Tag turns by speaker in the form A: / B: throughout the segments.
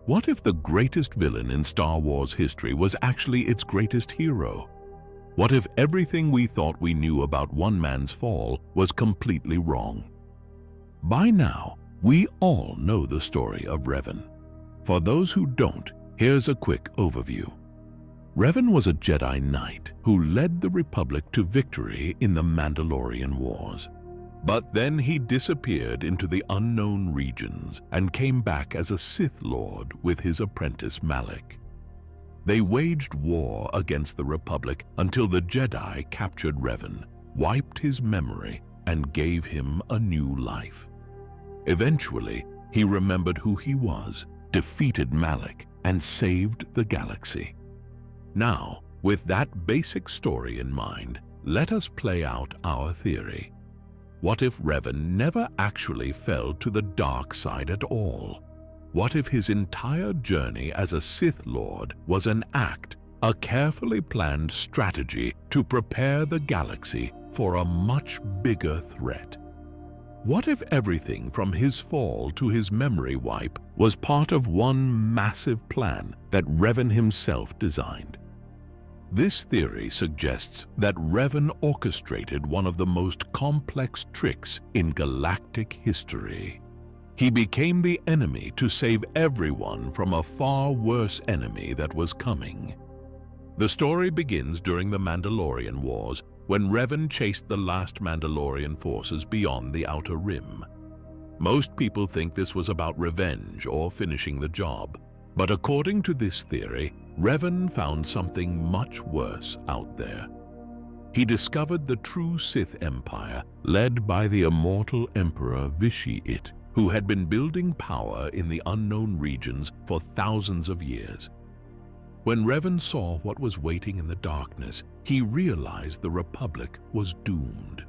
A: What if the greatest villain in Star Wars history was actually its greatest hero? What if everything we thought we knew about one man's fall was completely wrong? By now, we all know the story of Revan. For those who don't, here's a quick overview. Revan was a Jedi Knight who led the Republic to victory in the Mandalorian Wars. But then he disappeared into the unknown regions and came back as a Sith Lord with his apprentice Malak. They waged war against the Republic until the Jedi captured Revan, wiped his memory, and gave him a new life. Eventually, he remembered who he was, defeated Malak, and saved the galaxy. Now, with that basic story in mind, let us play out our theory. What if Revan never actually fell to the dark side at all? What if his entire journey as a Sith Lord was an act, a carefully planned strategy to prepare the galaxy for a much bigger threat? What if everything from his fall to his memory wipe was part of one massive plan that Revan himself designed? This theory suggests that Revan orchestrated one of the most complex tricks in galactic history. He became the enemy to save everyone from a far worse enemy that was coming. The story begins during the Mandalorian Wars, when Revan chased the last Mandalorian forces beyond the Outer Rim. Most people think this was about revenge or finishing the job, but according to this theory, Revan found something much worse out there. He discovered the true Sith Empire, led by the immortal Emperor Vishi-It, who had been building power in the unknown regions for thousands of years. When Revan saw what was waiting in the darkness, he realized the Republic was doomed.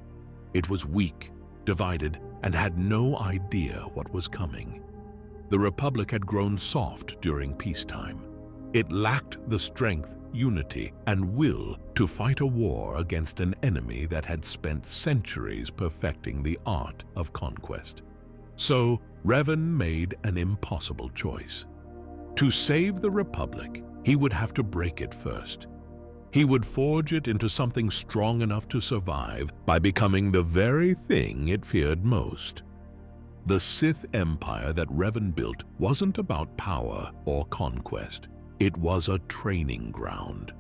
A: It was weak, divided, and had no idea what was coming. The Republic had grown soft during peacetime. It lacked the strength, unity, and will to fight a war against an enemy that had spent centuries perfecting the art of conquest. So, Revan made an impossible choice. To save the Republic, he would have to break it first. He would forge it into something strong enough to survive by becoming the very thing it feared most. The Sith Empire that Revan built wasn't about power or conquest. It was a training ground.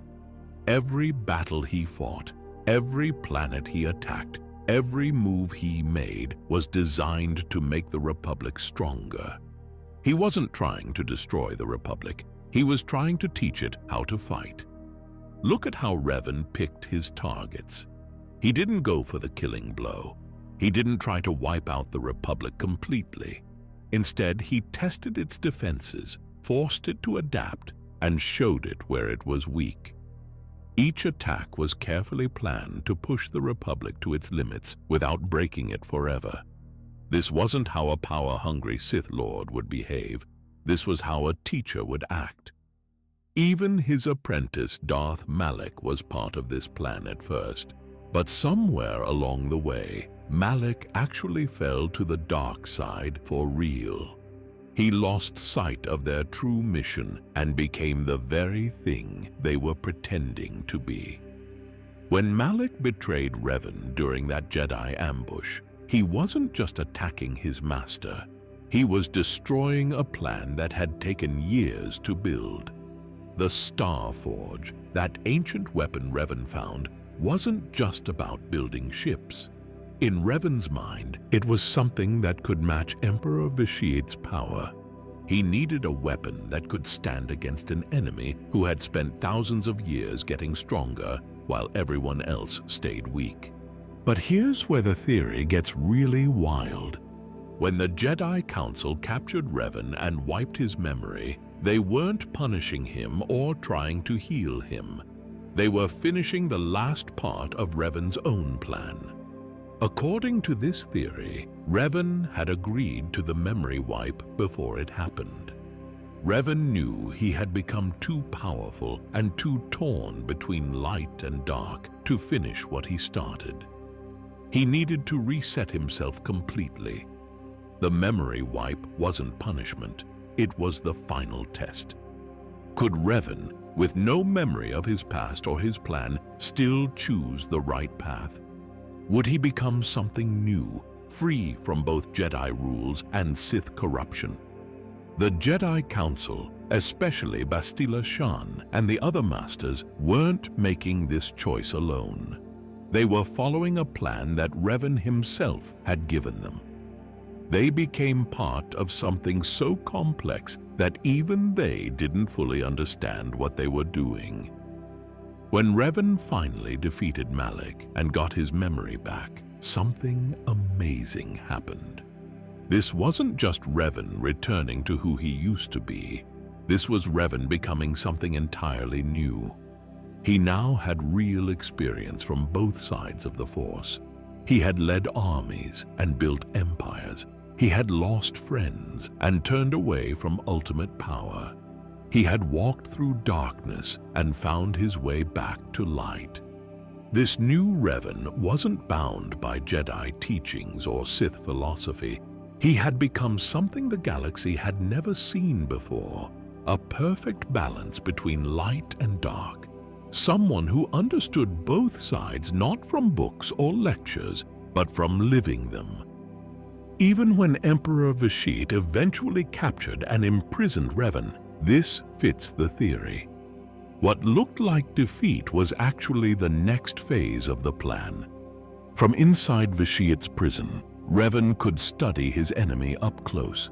A: Every battle he fought, every planet he attacked, every move he made was designed to make the Republic stronger. He wasn't trying to destroy the Republic. He was trying to teach it how to fight. Look at how Revan picked his targets. He didn't go for the killing blow. He didn't try to wipe out the Republic completely. Instead, he tested its defenses, forced it to adapt, and showed it where it was weak. Each attack was carefully planned to push the Republic to its limits without breaking it forever. This wasn't how a power-hungry Sith Lord would behave. This was how a teacher would act. Even his apprentice Darth Malak was part of this plan at first. But somewhere along the way, Malak actually fell to the dark side for real. He lost sight of their true mission and became the very thing they were pretending to be. When Malak betrayed Revan during that Jedi ambush, he wasn't just attacking his master. He was destroying a plan that had taken years to build. The Star Forge, that ancient weapon Revan found, wasn't just about building ships. In Revan's mind, it was something that could match Emperor Vishi-It's power. He needed a weapon that could stand against an enemy who had spent thousands of years getting stronger while everyone else stayed weak. But here's where the theory gets really wild. When the Jedi Council captured Revan and wiped his memory, they weren't punishing him or trying to heal him. They were finishing the last part of Revan's own plan. According to this theory, Revan had agreed to the memory wipe before it happened. Revan knew he had become too powerful and too torn between light and dark to finish what he started. He needed to reset himself completely. The memory wipe wasn't punishment. It was the final test. Could Revan, with no memory of his past or his plan, still choose the right path? Would he become something new, free from both Jedi rules and Sith corruption? The Jedi Council, especially Bastila Shan and the other masters, weren't making this choice alone. They were following a plan that Revan himself had given them. They became part of something so complex that even they didn't fully understand what they were doing. When Revan finally defeated Malak and got his memory back, something amazing happened. This wasn't just Revan returning to who he used to be. This was Revan becoming something entirely new. He now had real experience from both sides of the Force. He had led armies and built empires. He had lost friends and turned away from ultimate power. He had walked through darkness and found his way back to light. This new Revan wasn't bound by Jedi teachings or Sith philosophy. He had become something the galaxy had never seen before, a perfect balance between light and dark. Someone who understood both sides not from books or lectures, but from living them. Even when Emperor Vashit eventually captured and imprisoned Revan, this fits the theory. What looked like defeat was actually the next phase of the plan. From inside Vashit's prison, Revan could study his enemy up close.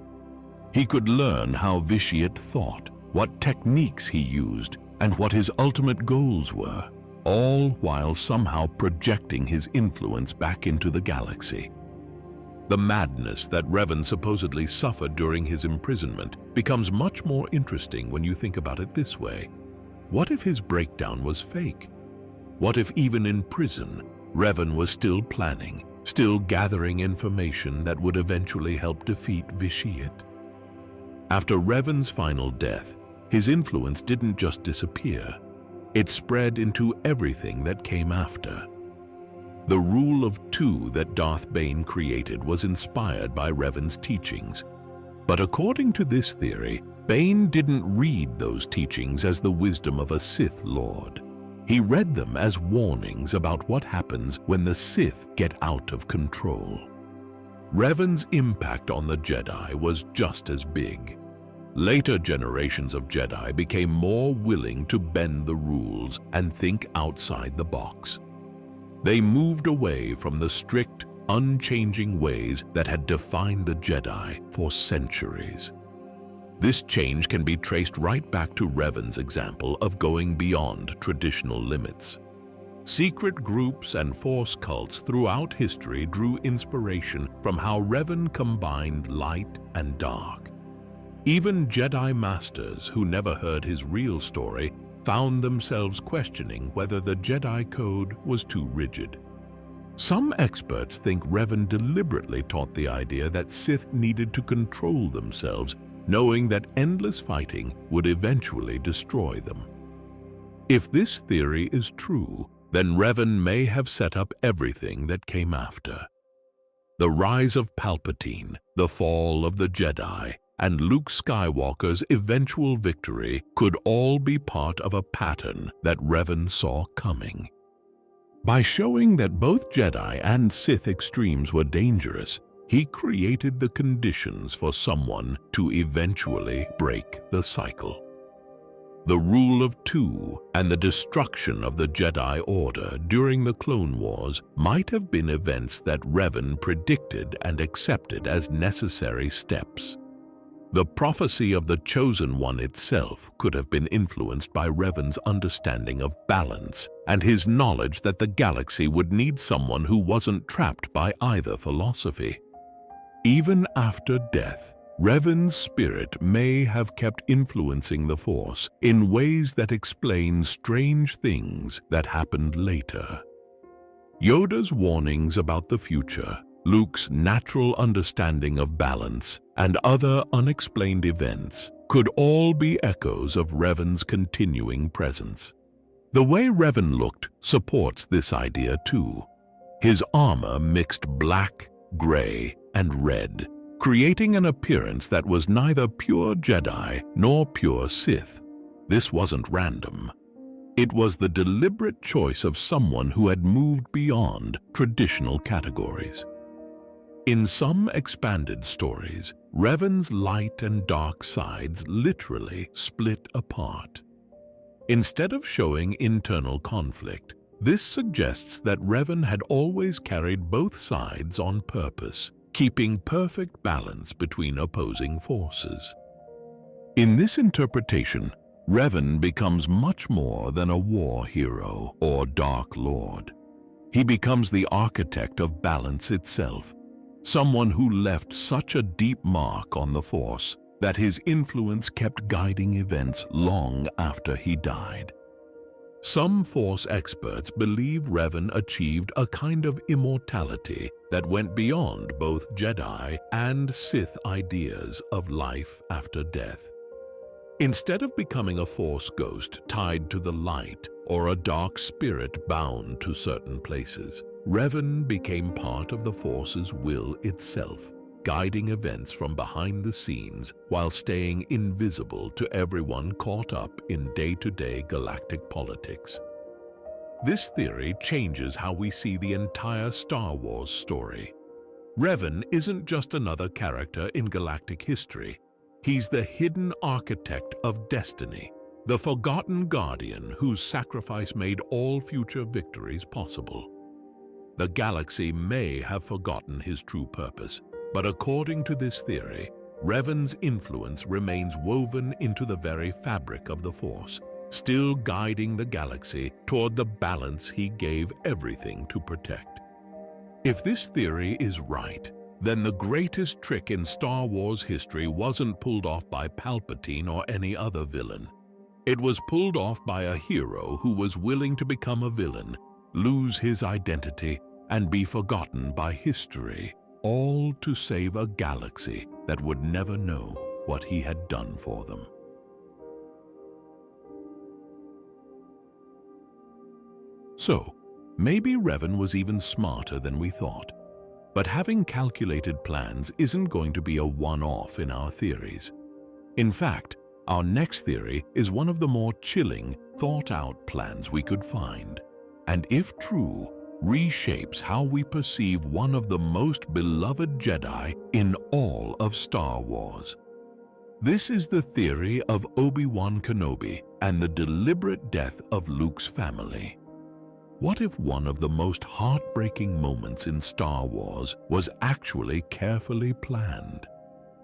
A: He could learn how Vashit thought, what techniques he used, and what his ultimate goals were, all while somehow projecting his influence back into the galaxy. The madness that Revan supposedly suffered during his imprisonment becomes much more interesting when you think about it this way. What if his breakdown was fake? What if even in prison, Revan was still planning, still gathering information that would eventually help defeat Vashit? After Revan's final death, his influence didn't just disappear. It spread into everything that came after. The rule of two that Darth Bane created was inspired by Revan's teachings. But according to this theory, Bane didn't read those teachings as the wisdom of a Sith Lord. He read them as warnings about what happens when the Sith get out of control. Revan's impact on the Jedi was just as big. Later generations of Jedi became more willing to bend the rules and think outside the box. They moved away from the strict, unchanging ways that had defined the Jedi for centuries. This change can be traced right back to Revan's example of going beyond traditional limits. Secret groups and Force cults throughout history drew inspiration from how Revan combined light and dark. Even Jedi Masters who never heard his real story found themselves questioning whether the Jedi Code was too rigid. Some experts think Revan deliberately taught the idea that Sith needed to control themselves, knowing that endless fighting would eventually destroy them. If this theory is true, then Revan may have set up everything that came after. The rise of Palpatine, the fall of the Jedi, and Luke Skywalker's eventual victory could all be part of a pattern that Revan saw coming. By showing that both Jedi and Sith extremes were dangerous, he created the conditions for someone to eventually break the cycle. The rule of two and the destruction of the Jedi Order during the Clone Wars might have been events that Revan predicted and accepted as necessary steps. The prophecy of the Chosen One itself could have been influenced by Revan's understanding of balance and his knowledge that the galaxy would need someone who wasn't trapped by either philosophy. Even after death, Revan's spirit may have kept influencing the Force in ways that explain strange things that happened later. Yoda's warnings about the future, Luke's natural understanding of balance, and other unexplained events could all be echoes of Revan's continuing presence. The way Revan looked supports this idea too. His armor mixed black, gray, and red, creating an appearance that was neither pure Jedi nor pure Sith. This wasn't random. It was the deliberate choice of someone who had moved beyond traditional categories. In some expanded stories, Revan's light and dark sides literally split apart. Instead of showing internal conflict, this suggests that Revan had always carried both sides on purpose, keeping perfect balance between opposing forces. In this interpretation, Revan becomes much more than a war hero or Dark Lord. He becomes the architect of balance itself, someone who left such a deep mark on the Force that his influence kept guiding events long after he died. Some Force experts believe Revan achieved a kind of immortality that went beyond both Jedi and Sith ideas of life after death. Instead of becoming a Force ghost tied to the light or a dark spirit bound to certain places, Revan became part of the Force's will itself, guiding events from behind the scenes while staying invisible to everyone caught up in day-to-day galactic politics. This theory changes how we see the entire Star Wars story. Revan isn't just another character in galactic history. He's the hidden architect of destiny, the forgotten guardian whose sacrifice made all future victories possible. The galaxy may have forgotten his true purpose, but according to this theory, Revan's influence remains woven into the very fabric of the Force, still guiding the galaxy toward the balance he gave everything to protect. If this theory is right, then the greatest trick in Star Wars history wasn't pulled off by Palpatine or any other villain. It was pulled off by a hero who was willing to become a villain, lose his identity, and be forgotten by history, all to save a galaxy that would never know what he had done for them. So, maybe Revan was even smarter than we thought. But having calculated plans isn't going to be a one-off in our theories. In fact, our next theory is one of the more chilling, thought-out plans we could find, and if true, reshapes how we perceive one of the most beloved Jedi in all of Star Wars. This is the theory of Obi-Wan Kenobi and the deliberate death of Luke's family. What if one of the most heartbreaking moments in Star Wars was actually carefully planned?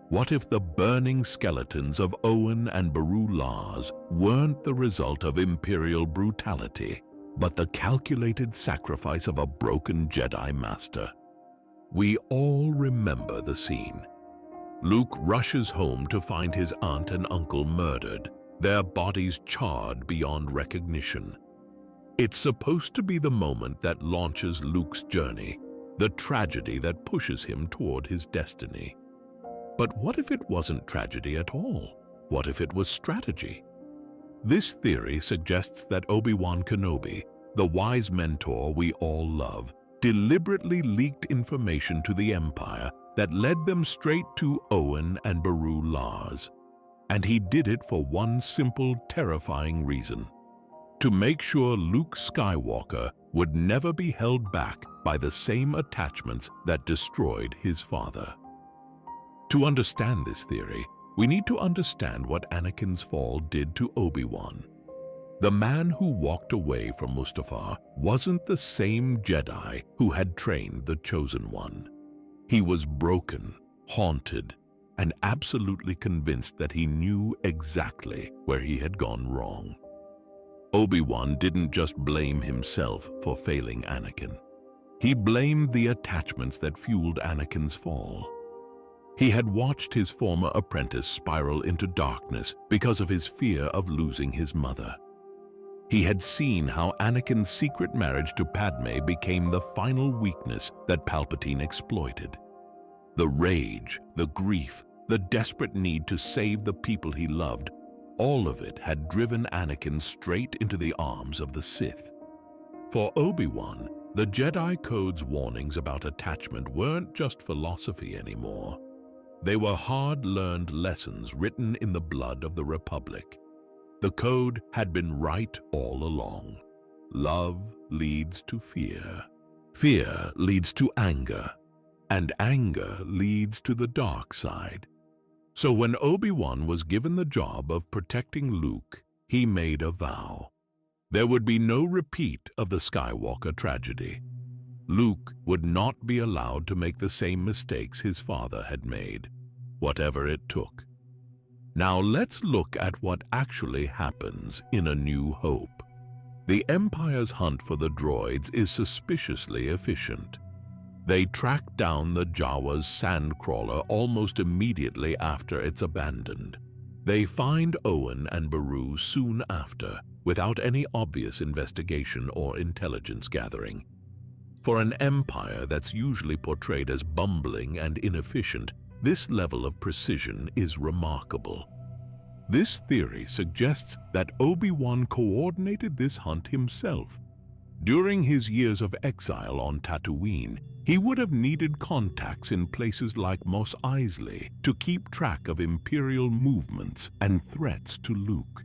A: What if the burning skeletons of Owen and Beru Lars weren't the result of Imperial brutality, but the calculated sacrifice of a broken Jedi Master? We all remember the scene. Luke rushes home to find his aunt and uncle murdered, their bodies charred beyond recognition. It's supposed to be the moment that launches Luke's journey, the tragedy that pushes him toward his destiny. But what if it wasn't tragedy at all? What if it was strategy? This theory suggests that Obi-Wan Kenobi, the wise mentor we all love, deliberately leaked information to the Empire that led them straight to Owen and Beru Lars. And he did it for one simple, terrifying reason: to make sure Luke Skywalker would never be held back by the same attachments that destroyed his father. To understand this theory, we need to understand what Anakin's fall did to Obi-Wan. The man who walked away from Mustafar wasn't the same Jedi who had trained the Chosen One. He was broken, haunted, and absolutely convinced that he knew exactly where he had gone wrong. Obi-Wan didn't just blame himself for failing Anakin. He blamed the attachments that fueled Anakin's fall. He had watched his former apprentice spiral into darkness because of his fear of losing his mother. He had seen how Anakin's secret marriage to Padme became the final weakness that Palpatine exploited. The rage, the grief, the desperate need to save the people he loved, all of it had driven Anakin straight into the arms of the Sith. For Obi-Wan, the Jedi Code's warnings about attachment weren't just philosophy anymore. They were hard-learned lessons written in the blood of the Republic. The code had been right all along. Love leads to fear. Fear leads to anger. And anger leads to the dark side. So when Obi-Wan was given the job of protecting Luke, he made a vow. There would be no repeat of the Skywalker tragedy. Luke would not be allowed to make the same mistakes his father had made, whatever it took. Now let's look at what actually happens in A New Hope. The Empire's hunt for the droids is suspiciously efficient. They track down the Jawa's sandcrawler almost immediately after it's abandoned. They find Owen and Beru soon after, without any obvious investigation or intelligence gathering. For an empire that's usually portrayed as bumbling and inefficient, this level of precision is remarkable. This theory suggests that Obi-Wan coordinated this hunt himself. During his years of exile on Tatooine, he would have needed contacts in places like Mos Eisley to keep track of Imperial movements and threats to Luke.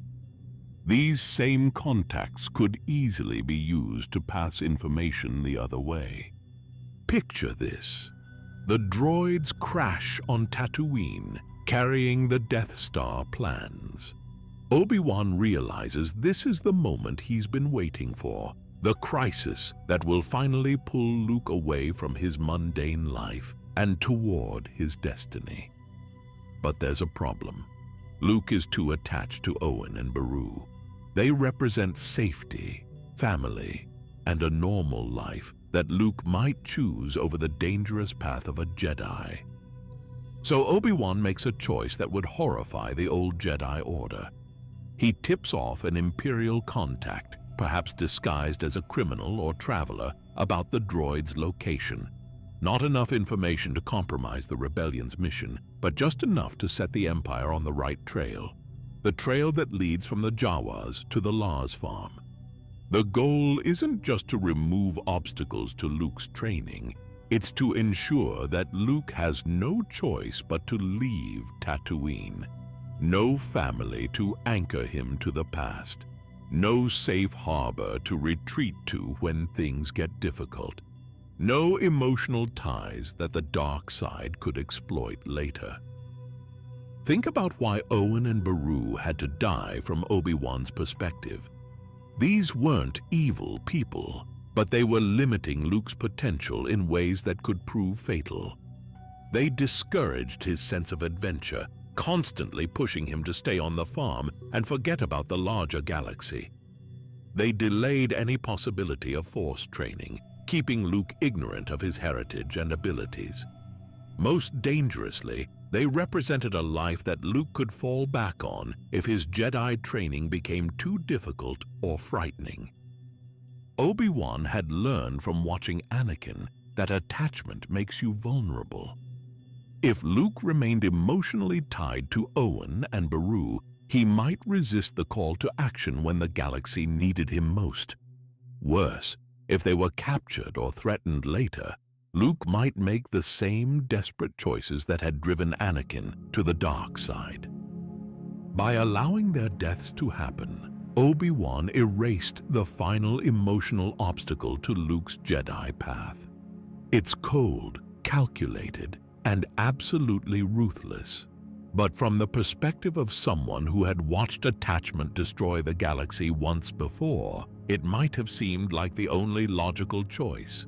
A: These same contacts could easily be used to pass information the other way. Picture this. The droids crash on Tatooine, carrying the Death Star plans. Obi-Wan realizes this is the moment he's been waiting for, the crisis that will finally pull Luke away from his mundane life and toward his destiny. But there's a problem. Luke is too attached to Owen and Beru. They represent safety, family, and a normal life that Luke might choose over the dangerous path of a Jedi. So Obi-Wan makes a choice that would horrify the old Jedi Order. He tips off an Imperial contact, perhaps disguised as a criminal or traveler, about the droid's location. Not enough information to compromise the rebellion's mission, but just enough to set the Empire on the right trail. The trail that leads from the Jawas to the Lars farm. The goal isn't just to remove obstacles to Luke's training, it's to ensure that Luke has no choice but to leave Tatooine. No family to anchor him to the past. No safe harbor to retreat to when things get difficult. No emotional ties that the dark side could exploit later. Think about why Owen and Beru had to die from Obi-Wan's perspective. These weren't evil people, but they were limiting Luke's potential in ways that could prove fatal. They discouraged his sense of adventure, constantly pushing him to stay on the farm and forget about the larger galaxy. They delayed any possibility of Force training, keeping Luke ignorant of his heritage and abilities. Most dangerously, they represented a life that Luke could fall back on if his Jedi training became too difficult or frightening. Obi-Wan had learned from watching Anakin that attachment makes you vulnerable. If Luke remained emotionally tied to Owen and Beru, he might resist the call to action when the galaxy needed him most. Worse, if they were captured or threatened later, Luke might make the same desperate choices that had driven Anakin to the dark side. By allowing their deaths to happen, Obi-Wan erased the final emotional obstacle to Luke's Jedi path. It's cold, calculated, and absolutely ruthless. But from the perspective of someone who had watched attachment destroy the galaxy once before, it might have seemed like the only logical choice.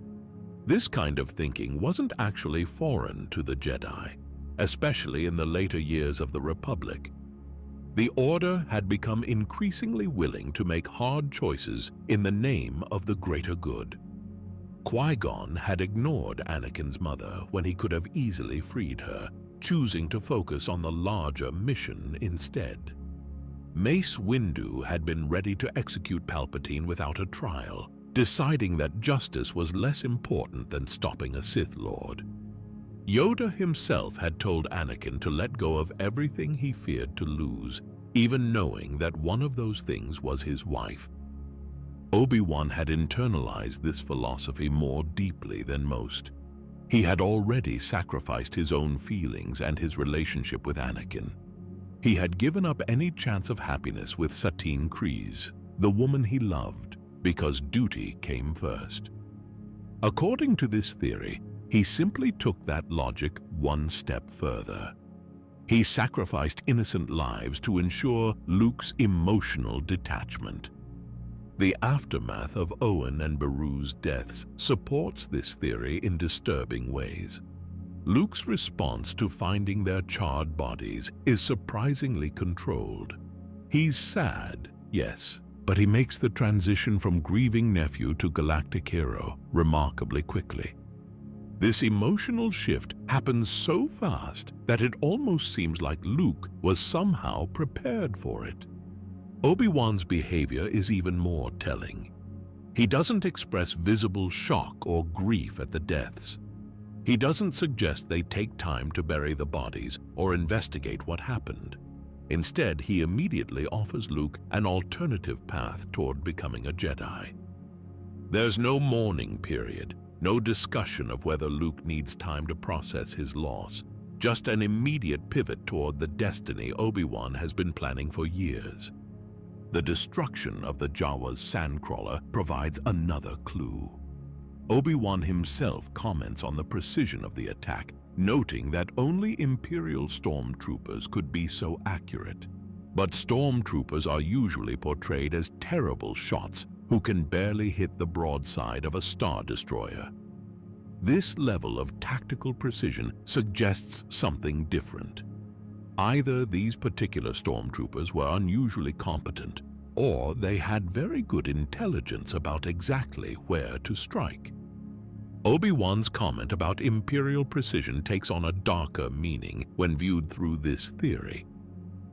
A: This kind of thinking wasn't actually foreign to the Jedi, especially in the later years of the Republic. The Order had become increasingly willing to make hard choices in the name of the greater good. Qui-Gon had ignored Anakin's mother when he could have easily freed her, choosing to focus on the larger mission instead. Mace Windu had been ready to execute Palpatine without a trial, deciding that justice was less important than stopping a Sith Lord. Yoda himself had told Anakin to let go of everything he feared to lose, even knowing that one of those things was his wife. Obi-Wan had internalized this philosophy more deeply than most. He had already sacrificed his own feelings and his relationship with Anakin. He had given up any chance of happiness with Satine Kryze, the woman he loved, because duty came first. According to this theory, he simply took that logic one step further. He sacrificed innocent lives to ensure Luke's emotional detachment. The aftermath of Owen and Beru's deaths supports this theory in disturbing ways. Luke's response to finding their charred bodies is surprisingly controlled. He's sad, yes, but he makes the transition from grieving nephew to galactic hero remarkably quickly. This emotional shift happens so fast that it almost seems like Luke was somehow prepared for it. Obi-Wan's behavior is even more telling. He doesn't express visible shock or grief at the deaths. He doesn't suggest they take time to bury the bodies or investigate what happened. Instead, he immediately offers Luke an alternative path toward becoming a Jedi. There's no mourning period, no discussion of whether Luke needs time to process his loss, just an immediate pivot toward the destiny Obi-Wan has been planning for years. The destruction of the Jawa's sandcrawler provides another clue. Obi-Wan himself comments on the precision of the attack, noting that only Imperial stormtroopers could be so accurate. But stormtroopers are usually portrayed as terrible shots who can barely hit the broadside of a Star Destroyer. This level of tactical precision suggests something different. Either these particular stormtroopers were unusually competent, or they had very good intelligence about exactly where to strike. Obi-Wan's comment about Imperial precision takes on a darker meaning when viewed through this theory.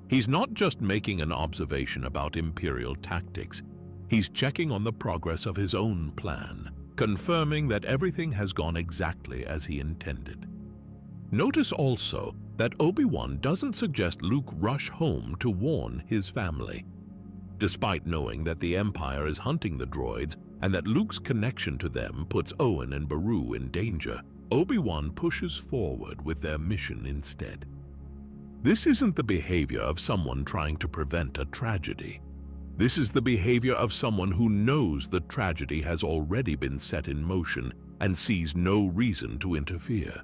A: He's not just making an observation about Imperial tactics, he's checking on the progress of his own plan, confirming that everything has gone exactly as he intended. Notice also that Obi-Wan doesn't suggest Luke rush home to warn his family. Despite knowing that the Empire is hunting the droids and that Luke's connection to them puts Owen and Beru in danger, Obi-Wan pushes forward with their mission instead. This isn't the behavior of someone trying to prevent a tragedy. This is the behavior of someone who knows the tragedy has already been set in motion and sees no reason to interfere.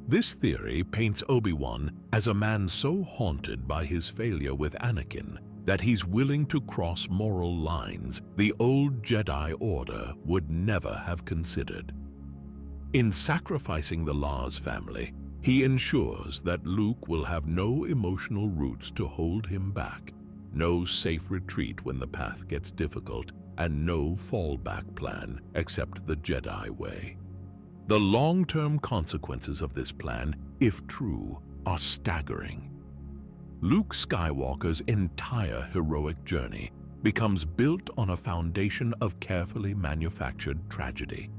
A: This theory paints Obi-Wan as a man so haunted by his failure with Anakin that he's willing to cross moral lines the old Jedi Order would never have considered. In sacrificing the Lars family, he ensures that Luke will have no emotional roots to hold him back, no safe retreat when the path gets difficult, and no fallback plan except the Jedi way. The long-term consequences of this plan, if true, are staggering. Luke Skywalker's entire heroic journey becomes built on a foundation of carefully manufactured tragedy.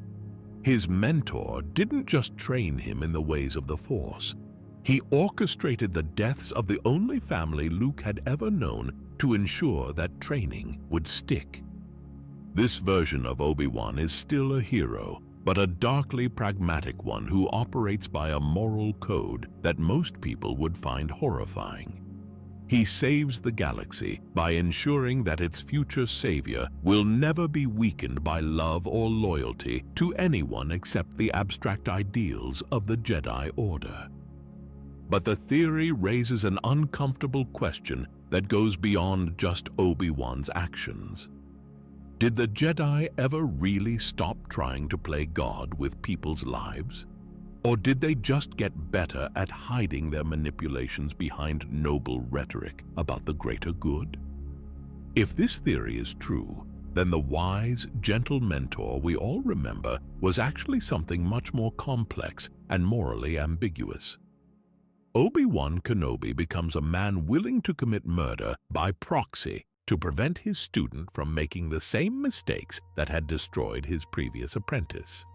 A: His mentor didn't just train him in the ways of the Force. He orchestrated the deaths of the only family Luke had ever known to ensure that training would stick. This version of Obi-Wan is still a hero, but a darkly pragmatic one who operates by a moral code that most people would find horrifying. He saves the galaxy by ensuring that its future savior will never be weakened by love or loyalty to anyone except the abstract ideals of the Jedi Order. But the theory raises an uncomfortable question that goes beyond just Obi-Wan's actions. Did the Jedi ever really stop trying to play God with people's lives? Or did they just get better at hiding their manipulations behind noble rhetoric about the greater good? If this theory is true, then the wise, gentle mentor we all remember was actually something much more complex and morally ambiguous. Obi-Wan Kenobi becomes a man willing to commit murder by proxy to prevent his student from making the same mistakes that had destroyed his previous apprentice.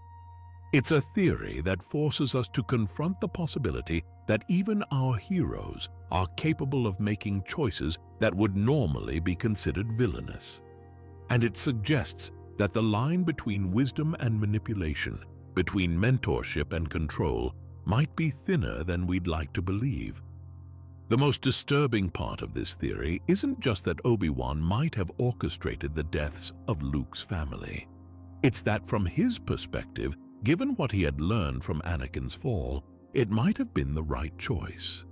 A: It's a theory that forces us to confront the possibility that even our heroes are capable of making choices that would normally be considered villainous. And it suggests that the line between wisdom and manipulation, between mentorship and control might be thinner than we'd like to believe. The most disturbing part of this theory isn't just that Obi-Wan might have orchestrated the deaths of Luke's family. It's that from his perspective, given what he had learned from Anakin's fall, it might have been the right choice.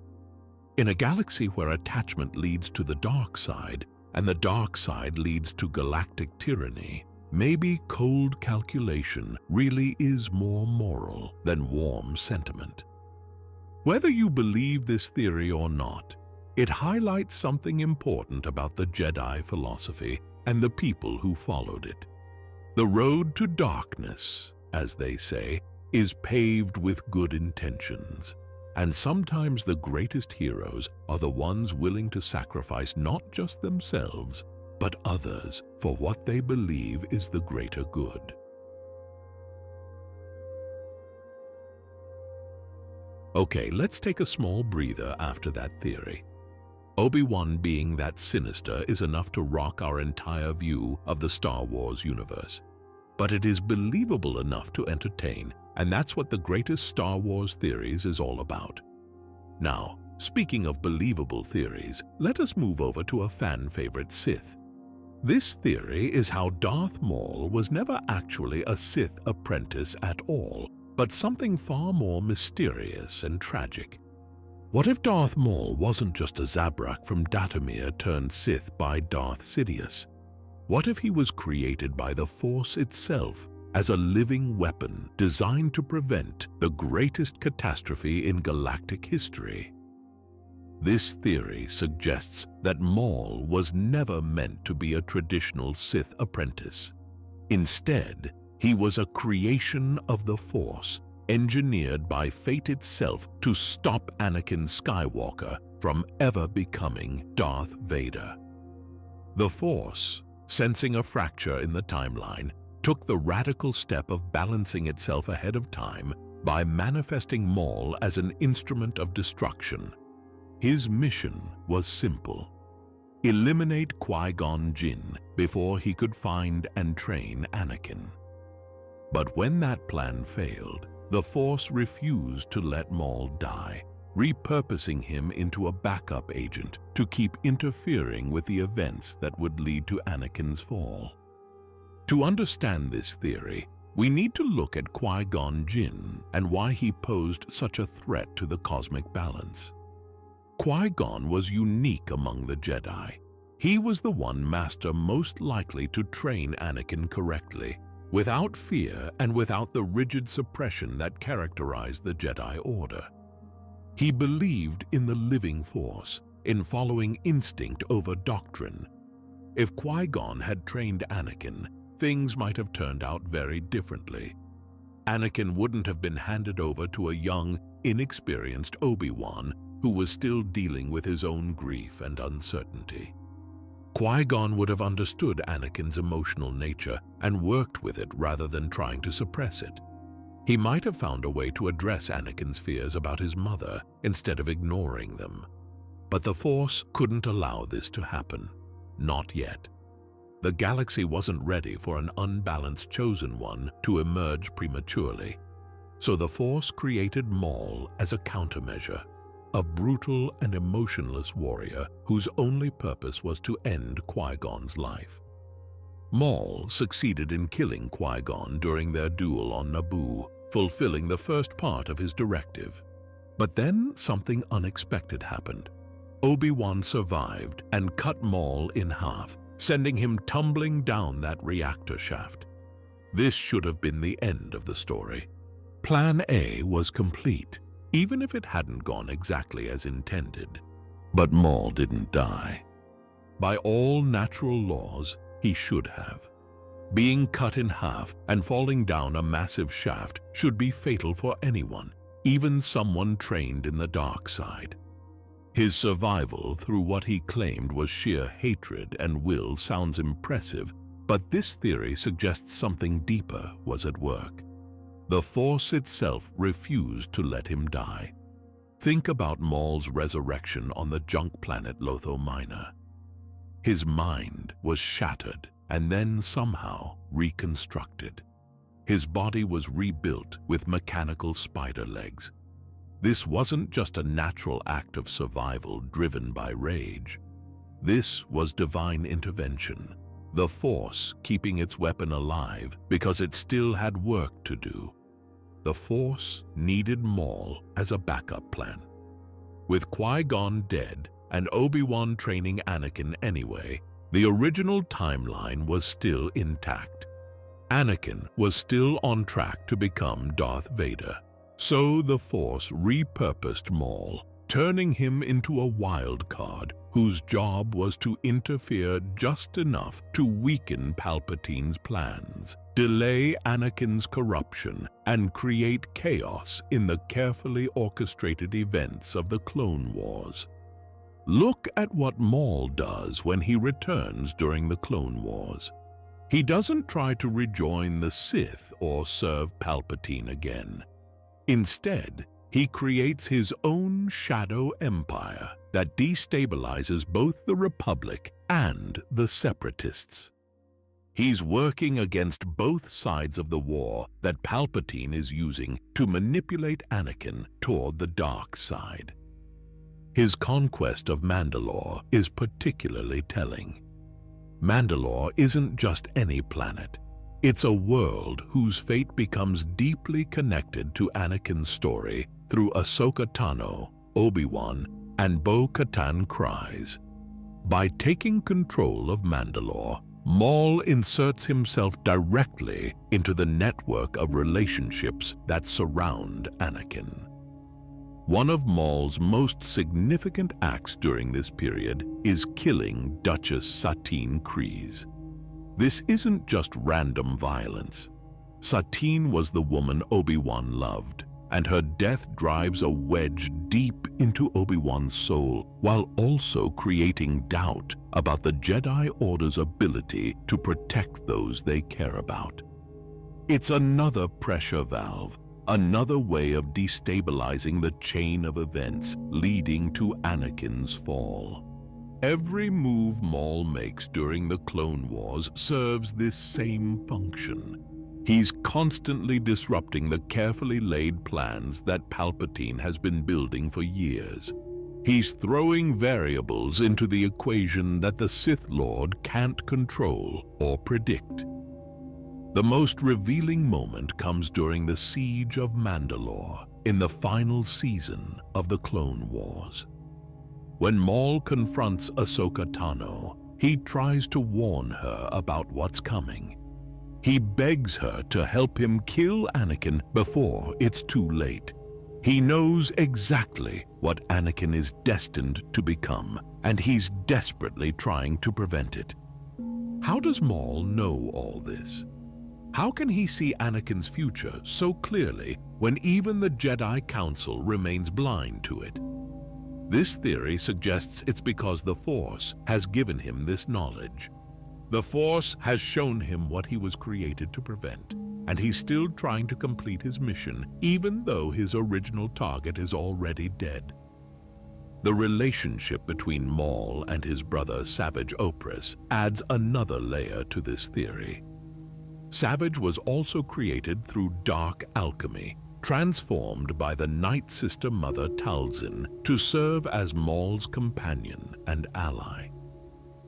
A: In a galaxy where attachment leads to the dark side, and the dark side leads to galactic tyranny, maybe cold calculation really is more moral than warm sentiment. Whether you believe this theory or not, it highlights something important about the Jedi philosophy and the people who followed it. The road to darkness, as they say, is paved with good intentions. And sometimes the greatest heroes are the ones willing to sacrifice not just themselves, but others for what they believe is the greater good. Okay, let's take a small breather after that theory. Obi-Wan being that sinister is enough to rock our entire view of the Star Wars universe. But it is believable enough to entertain, and that's what the greatest Star Wars theories is all about. Now, speaking of believable theories, let us move over to a fan-favorite Sith. This theory is how Darth Maul was never actually a Sith apprentice at all, but something far more mysterious and tragic. What if Darth Maul wasn't just a Zabrak from Dathomir turned Sith by Darth Sidious? What if he was created by the Force itself as a living weapon designed to prevent the greatest catastrophe in galactic history? This theory suggests that Maul was never meant to be a traditional Sith apprentice. Instead, he was a creation of the Force, engineered by fate itself to stop Anakin Skywalker from ever becoming Darth Vader. The Force, sensing a fracture in the timeline, took the radical step of balancing itself ahead of time by manifesting Maul as an instrument of destruction. His mission was simple: eliminate Qui-Gon Jinn before he could find and train Anakin. But when that plan failed, the Force refused to let Maul die, repurposing him into a backup agent to keep interfering with the events that would lead to Anakin's fall. To understand this theory, we need to look at Qui-Gon Jinn and why he posed such a threat to the cosmic balance. Qui-Gon was unique among the Jedi. He was the one master most likely to train Anakin correctly, without fear and without the rigid suppression that characterized the Jedi Order. He believed in the living Force, in following instinct over doctrine. If Qui-Gon had trained Anakin, things might have turned out very differently. Anakin wouldn't have been handed over to a young, inexperienced Obi-Wan who was still dealing with his own grief and uncertainty. Qui-Gon would have understood Anakin's emotional nature and worked with it rather than trying to suppress it. He might have found a way to address Anakin's fears about his mother instead of ignoring them. But the Force couldn't allow this to happen. Not yet. The galaxy wasn't ready for an unbalanced chosen one to emerge prematurely. So the Force created Maul as a countermeasure, a brutal and emotionless warrior whose only purpose was to end Qui-Gon's life. Maul succeeded in killing Qui-Gon during their duel on Naboo, fulfilling the first part of his directive. But then something unexpected happened. Obi-Wan survived and cut Maul in half, sending him tumbling down that reactor shaft. This should have been the end of the story. Plan A was complete, even if it hadn't gone exactly as intended. But Maul didn't die. By all natural laws, he should have. Being cut in half and falling down a massive shaft should be fatal for anyone, even someone trained in the dark side. His survival through what he claimed was sheer hatred and will sounds impressive, but this theory suggests something deeper was at work. The Force itself refused to let him die. Think about Maul's resurrection on the junk planet Lotho Minor. His mind was shattered and then somehow reconstructed. His body was rebuilt with mechanical spider legs. This wasn't just a natural act of survival driven by rage. This was divine intervention, the Force keeping its weapon alive because it still had work to do. The Force needed Maul as a backup plan. With Qui-Gon dead and Obi-Wan training Anakin anyway, the original timeline was still intact. Anakin was still on track to become Darth Vader. So the Force repurposed Maul, turning him into a wild card whose job was to interfere just enough to weaken Palpatine's plans, delay Anakin's corruption, and create chaos in the carefully orchestrated events of the Clone Wars. Look at what Maul does when he returns during the Clone Wars. He doesn't try to rejoin the Sith or serve Palpatine again. Instead, he creates his own shadow empire that destabilizes both the Republic and the Separatists. He's working against both sides of the war that Palpatine is using to manipulate Anakin toward the dark side. His conquest of Mandalore is particularly telling. Mandalore isn't just any planet. It's a world whose fate becomes deeply connected to Anakin's story through Ahsoka Tano, Obi-Wan, and Bo-Katan Kryze. By taking control of Mandalore, Maul inserts himself directly into the network of relationships that surround Anakin. One of Maul's most significant acts during this period is killing Duchess Satine Kryze. This isn't just random violence. Satine was the woman Obi-Wan loved, and her death drives a wedge deep into Obi-Wan's soul while also creating doubt about the Jedi Order's ability to protect those they care about. It's another pressure valve, another way of destabilizing the chain of events leading to Anakin's fall. Every move Maul makes during the Clone Wars serves this same function. He's constantly disrupting the carefully laid plans that Palpatine has been building for years. He's throwing variables into the equation that the Sith Lord can't control or predict. The most revealing moment comes during the Siege of Mandalore in the final season of the Clone Wars. When Maul confronts Ahsoka Tano, he tries to warn her about what's coming. He begs her to help him kill Anakin before it's too late. He knows exactly what Anakin is destined to become, and he's desperately trying to prevent it. How does Maul know all this? How can he see Anakin's future so clearly when even the Jedi Council remains blind to it? This theory suggests it's because the Force has given him this knowledge. The Force has shown him what he was created to prevent, and he's still trying to complete his mission even though his original target is already dead. The relationship between Maul and his brother Savage Opress adds another layer to this theory. Savage was also created through dark alchemy, transformed by the Night Sister Mother Talzin to serve as Maul's companion and ally.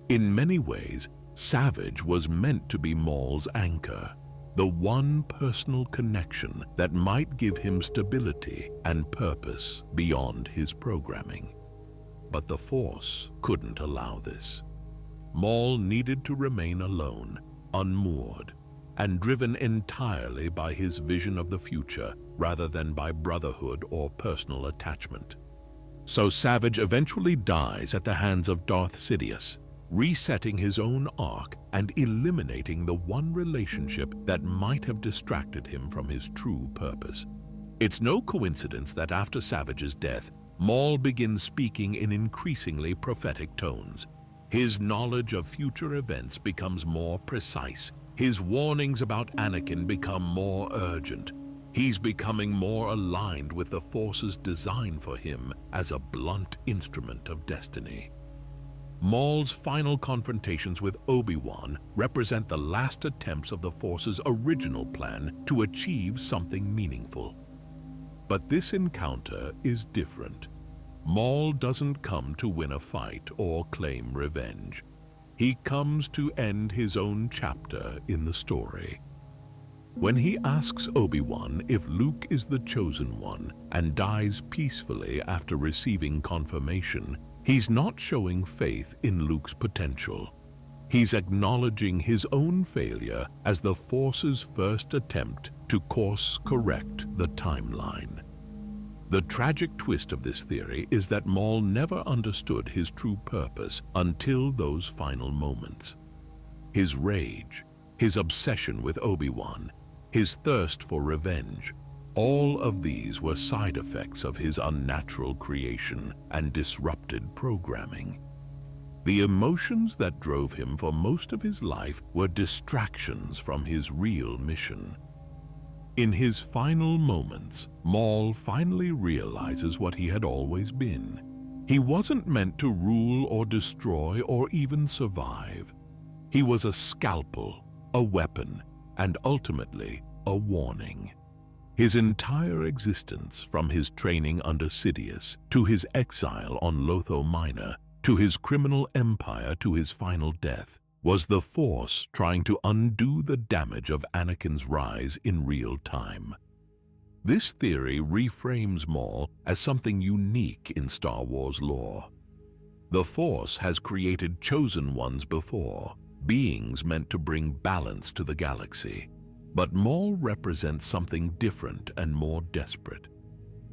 A: In many ways, Savage was meant to be Maul's anchor, the one personal connection that might give him stability and purpose beyond his programming. But the Force couldn't allow this. Maul needed to remain alone, unmoored, and driven entirely by his vision of the future rather than by brotherhood or personal attachment. So Savage eventually dies at the hands of Darth Sidious, resetting his own arc and eliminating the one relationship that might have distracted him from his true purpose. It's no coincidence that after Savage's death, Maul begins speaking in increasingly prophetic tones. His knowledge of future events becomes more precise. His warnings about Anakin become more urgent. He's becoming more aligned with the Force's design for him as a blunt instrument of destiny. Maul's final confrontations with Obi-Wan represent the last attempts of the Force's original plan to achieve something meaningful. But this encounter is different. Maul doesn't come to win a fight or claim revenge. He comes to end his own chapter in the story. When he asks Obi-Wan if Luke is the chosen one and dies peacefully after receiving confirmation, he's not showing faith in Luke's potential. He's acknowledging his own failure as the Force's first attempt to course-correct the timeline. The tragic twist of this theory is that Maul never understood his true purpose until those final moments. His rage, his obsession with Obi-Wan, his thirst for revenge, all of these were side effects of his unnatural creation and disrupted programming. The emotions that drove him for most of his life were distractions from his real mission. In his final moments, Maul finally realizes what he had always been. He wasn't meant to rule or destroy or even survive. He was a scalpel, a weapon, and ultimately a warning. His entire existence, from his training under Sidious, to his exile on Lotho Minor, to his criminal empire, to his final death, was the Force trying to undo the damage of Anakin's rise in real time. This theory reframes Maul as something unique in Star Wars lore. The Force has created chosen ones before, beings meant to bring balance to the galaxy. But Maul represents something different and more desperate.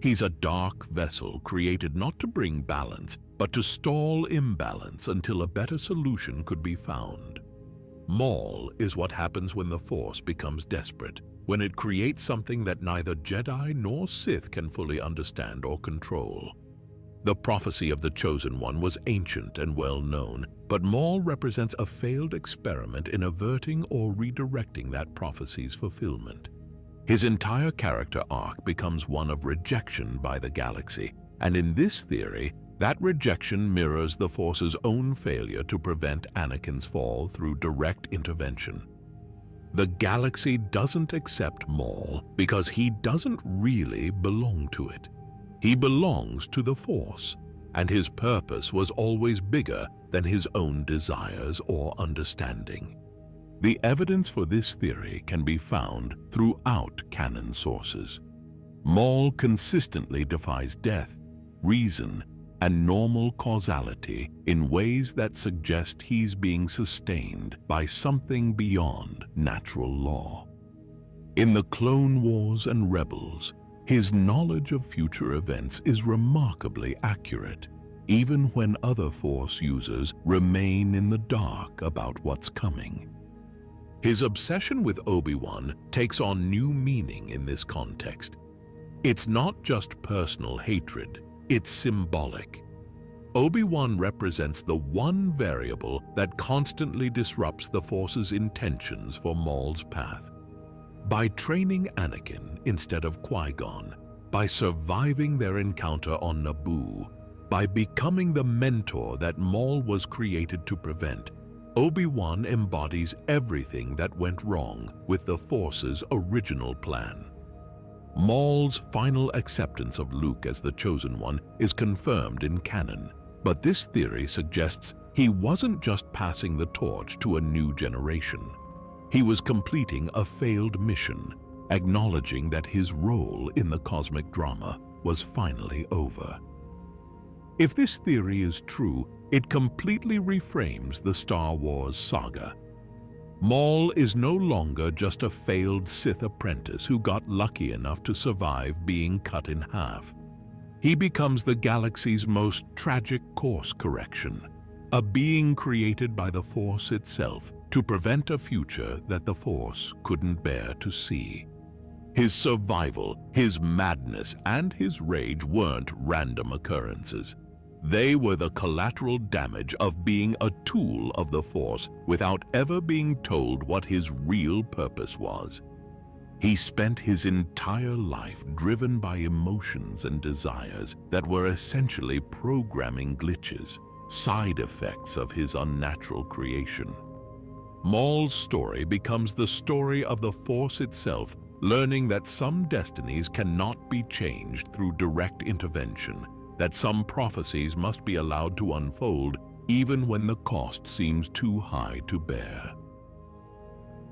A: He's a dark vessel created not to bring balance, but to stall imbalance until a better solution could be found. Maul is what happens when the Force becomes desperate, when it creates something that neither Jedi nor Sith can fully understand or control. The prophecy of the Chosen One was ancient and well known, but Maul represents a failed experiment in averting or redirecting that prophecy's fulfillment. His entire character arc becomes one of rejection by the galaxy, and in this theory, that rejection mirrors the Force's own failure to prevent Anakin's fall through direct intervention. The galaxy doesn't accept Maul because he doesn't really belong to it. He belongs to the Force, and his purpose was always bigger than his own desires or understanding. The evidence for this theory can be found throughout canon sources. Maul consistently defies death, reason, and normal causality in ways that suggest he's being sustained by something beyond natural law. In the Clone Wars and Rebels, his knowledge of future events is remarkably accurate, even when other Force users remain in the dark about what's coming. His obsession with Obi-Wan takes on new meaning in this context. It's not just personal hatred, it's symbolic. Obi-Wan represents the one variable that constantly disrupts the Force's intentions for Maul's path. By training Anakin instead of Qui-Gon, by surviving their encounter on Naboo, by becoming the mentor that Maul was created to prevent, Obi-Wan embodies everything that went wrong with the Force's original plan. Maul's final acceptance of Luke as the Chosen One is confirmed in canon, but this theory suggests he wasn't just passing the torch to a new generation. He was completing a failed mission, acknowledging that his role in the cosmic drama was finally over. If this theory is true, it completely reframes the Star Wars saga. Maul is no longer just a failed Sith apprentice who got lucky enough to survive being cut in half. He becomes the galaxy's most tragic course correction, a being created by the Force itself to prevent a future that the Force couldn't bear to see. His survival, his madness, and his rage weren't random occurrences. They were the collateral damage of being a tool of the Force without ever being told what his real purpose was. He spent his entire life driven by emotions and desires that were essentially programming glitches. side effects of his unnatural creation. Maul's story becomes the story of the Force itself, learning that some destinies cannot be changed through direct intervention, that some prophecies must be allowed to unfold even when the cost seems too high to bear.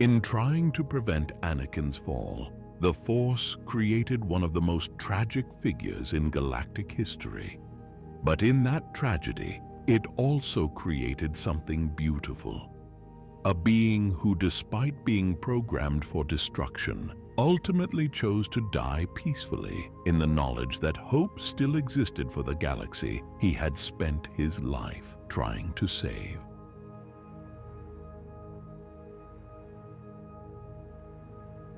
A: In trying to prevent Anakin's fall, the Force created one of the most tragic figures in galactic history. But in that tragedy, it also created something beautiful. A being who, despite being programmed for destruction, ultimately chose to die peacefully in the knowledge that hope still existed for the galaxy he had spent his life trying to save.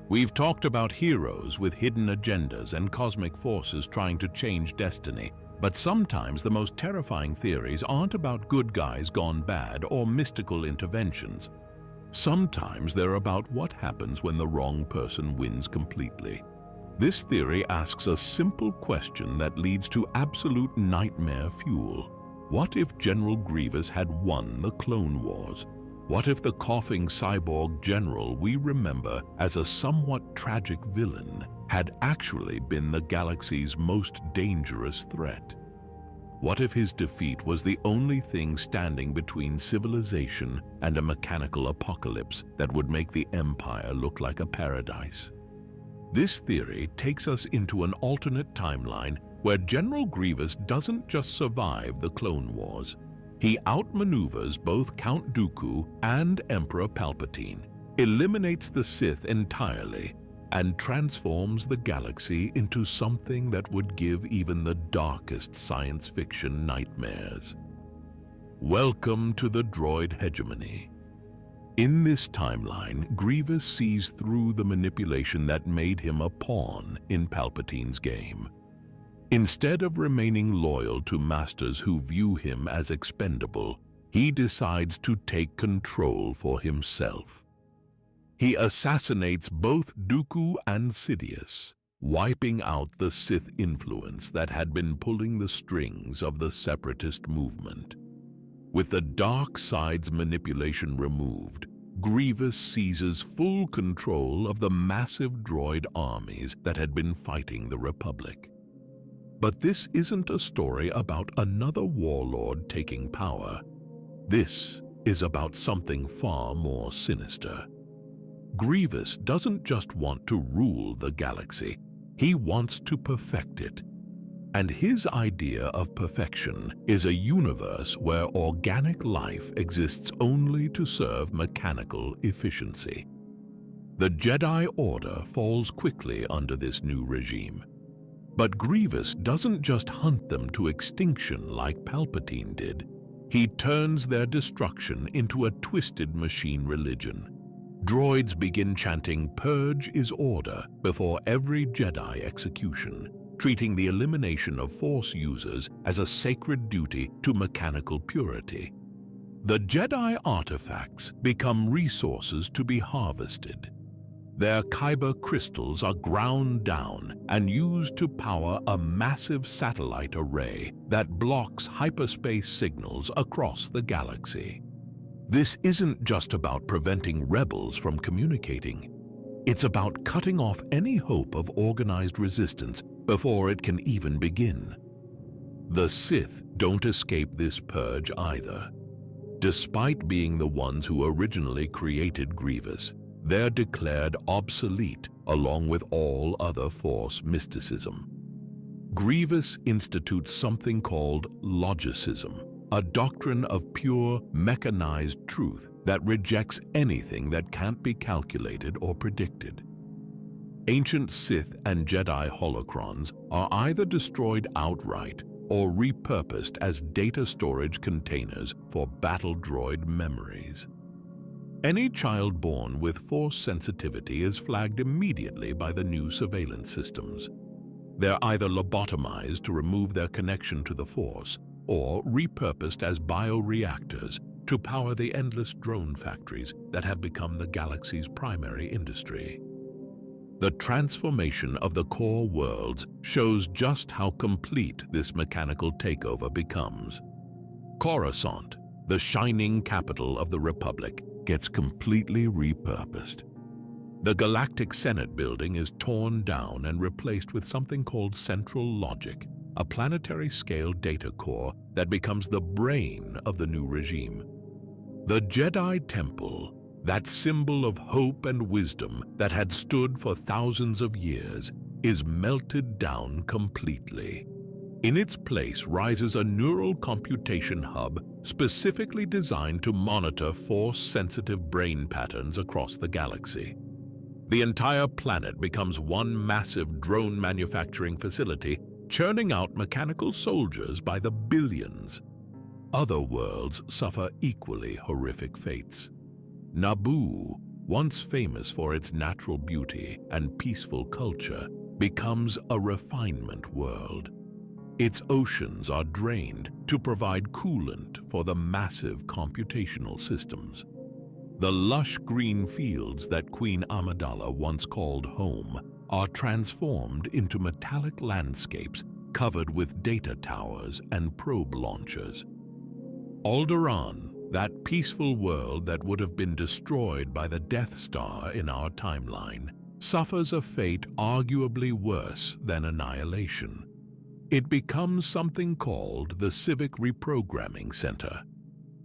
A: We've talked about heroes with hidden agendas and cosmic forces trying to change destiny, but sometimes the most terrifying theories aren't about good guys gone bad or mystical interventions. Sometimes they're about what happens when the wrong person wins completely. This theory asks a simple question that leads to absolute nightmare fuel. What if General Grievous had won the Clone Wars? What if the coughing cyborg general we remember as a somewhat tragic villain had actually been the galaxy's most dangerous threat? What if his defeat was the only thing standing between civilization and a mechanical apocalypse that would make the Empire look like a paradise? This theory takes us into an alternate timeline where General Grievous doesn't just survive the Clone Wars. He outmaneuvers both Count Dooku and Emperor Palpatine, eliminates the Sith entirely, and transforms the galaxy into something that would give even the darkest science fiction nightmares. Welcome to the droid hegemony. In this timeline, Grievous sees through the manipulation that made him a pawn in Palpatine's game. Instead of remaining loyal to masters who view him as expendable, he decides to take control for himself. He assassinates both Dooku and Sidious, wiping out the Sith influence that had been pulling the strings of the separatist movement. With the dark side's manipulation removed, Grievous seizes full control of the massive droid armies that had been fighting the Republic. But this isn't a story about another warlord taking power. This is about something far more sinister. Grievous doesn't just want to rule the galaxy, he wants to perfect it. And his idea of perfection is a universe where organic life exists only to serve mechanical efficiency. The Jedi Order falls quickly under this new regime. But Grievous doesn't just hunt them to extinction like Palpatine did. He turns their destruction into a twisted machine religion. Droids begin chanting "Purge is order" before every Jedi execution, treating the elimination of Force users as a sacred duty to mechanical purity. The Jedi artifacts become resources to be harvested. Their kyber crystals are ground down and used to power a massive satellite array that blocks hyperspace signals across the galaxy. This isn't just about preventing rebels from communicating. It's about cutting off any hope of organized resistance before it can even begin. The Sith don't escape this purge either. Despite being the ones who originally created Grievous, they're declared obsolete along with all other Force mysticism. Grievous institutes something called logicism, a doctrine of pure, mechanized truth that rejects anything that can't be calculated or predicted. Ancient Sith and Jedi holocrons are either destroyed outright or repurposed as data storage containers for battle droid memories. Any child born with Force sensitivity is flagged immediately by the new surveillance systems. They're either lobotomized to remove their connection to the Force or repurposed as bioreactors to power the endless drone factories that have become the galaxy's primary industry. The transformation of the core worlds shows just how complete this mechanical takeover becomes. Coruscant, the shining capital of the Republic, gets completely repurposed. The Galactic Senate building is torn down and replaced with something called Central Logic, a planetary-scale data core that becomes the brain of the new regime. The Jedi Temple, that symbol of hope and wisdom that had stood for thousands of years, is melted down completely. In its place rises a neural computation hub specifically designed to monitor force-sensitive brain patterns across the galaxy. The entire planet becomes one massive drone manufacturing facility, churning out mechanical soldiers by the billions. Other worlds suffer equally horrific fates. Naboo, once famous for its natural beauty and peaceful culture, becomes a refinement world. Its oceans are drained to provide coolant for the massive computational systems. The lush green fields that Queen Amidala once called home are transformed into metallic landscapes covered with data towers and probe launchers. Alderaan, that peaceful world that would have been destroyed by the Death Star in our timeline, suffers a fate arguably worse than annihilation. It becomes something called the Civic Reprogramming Center.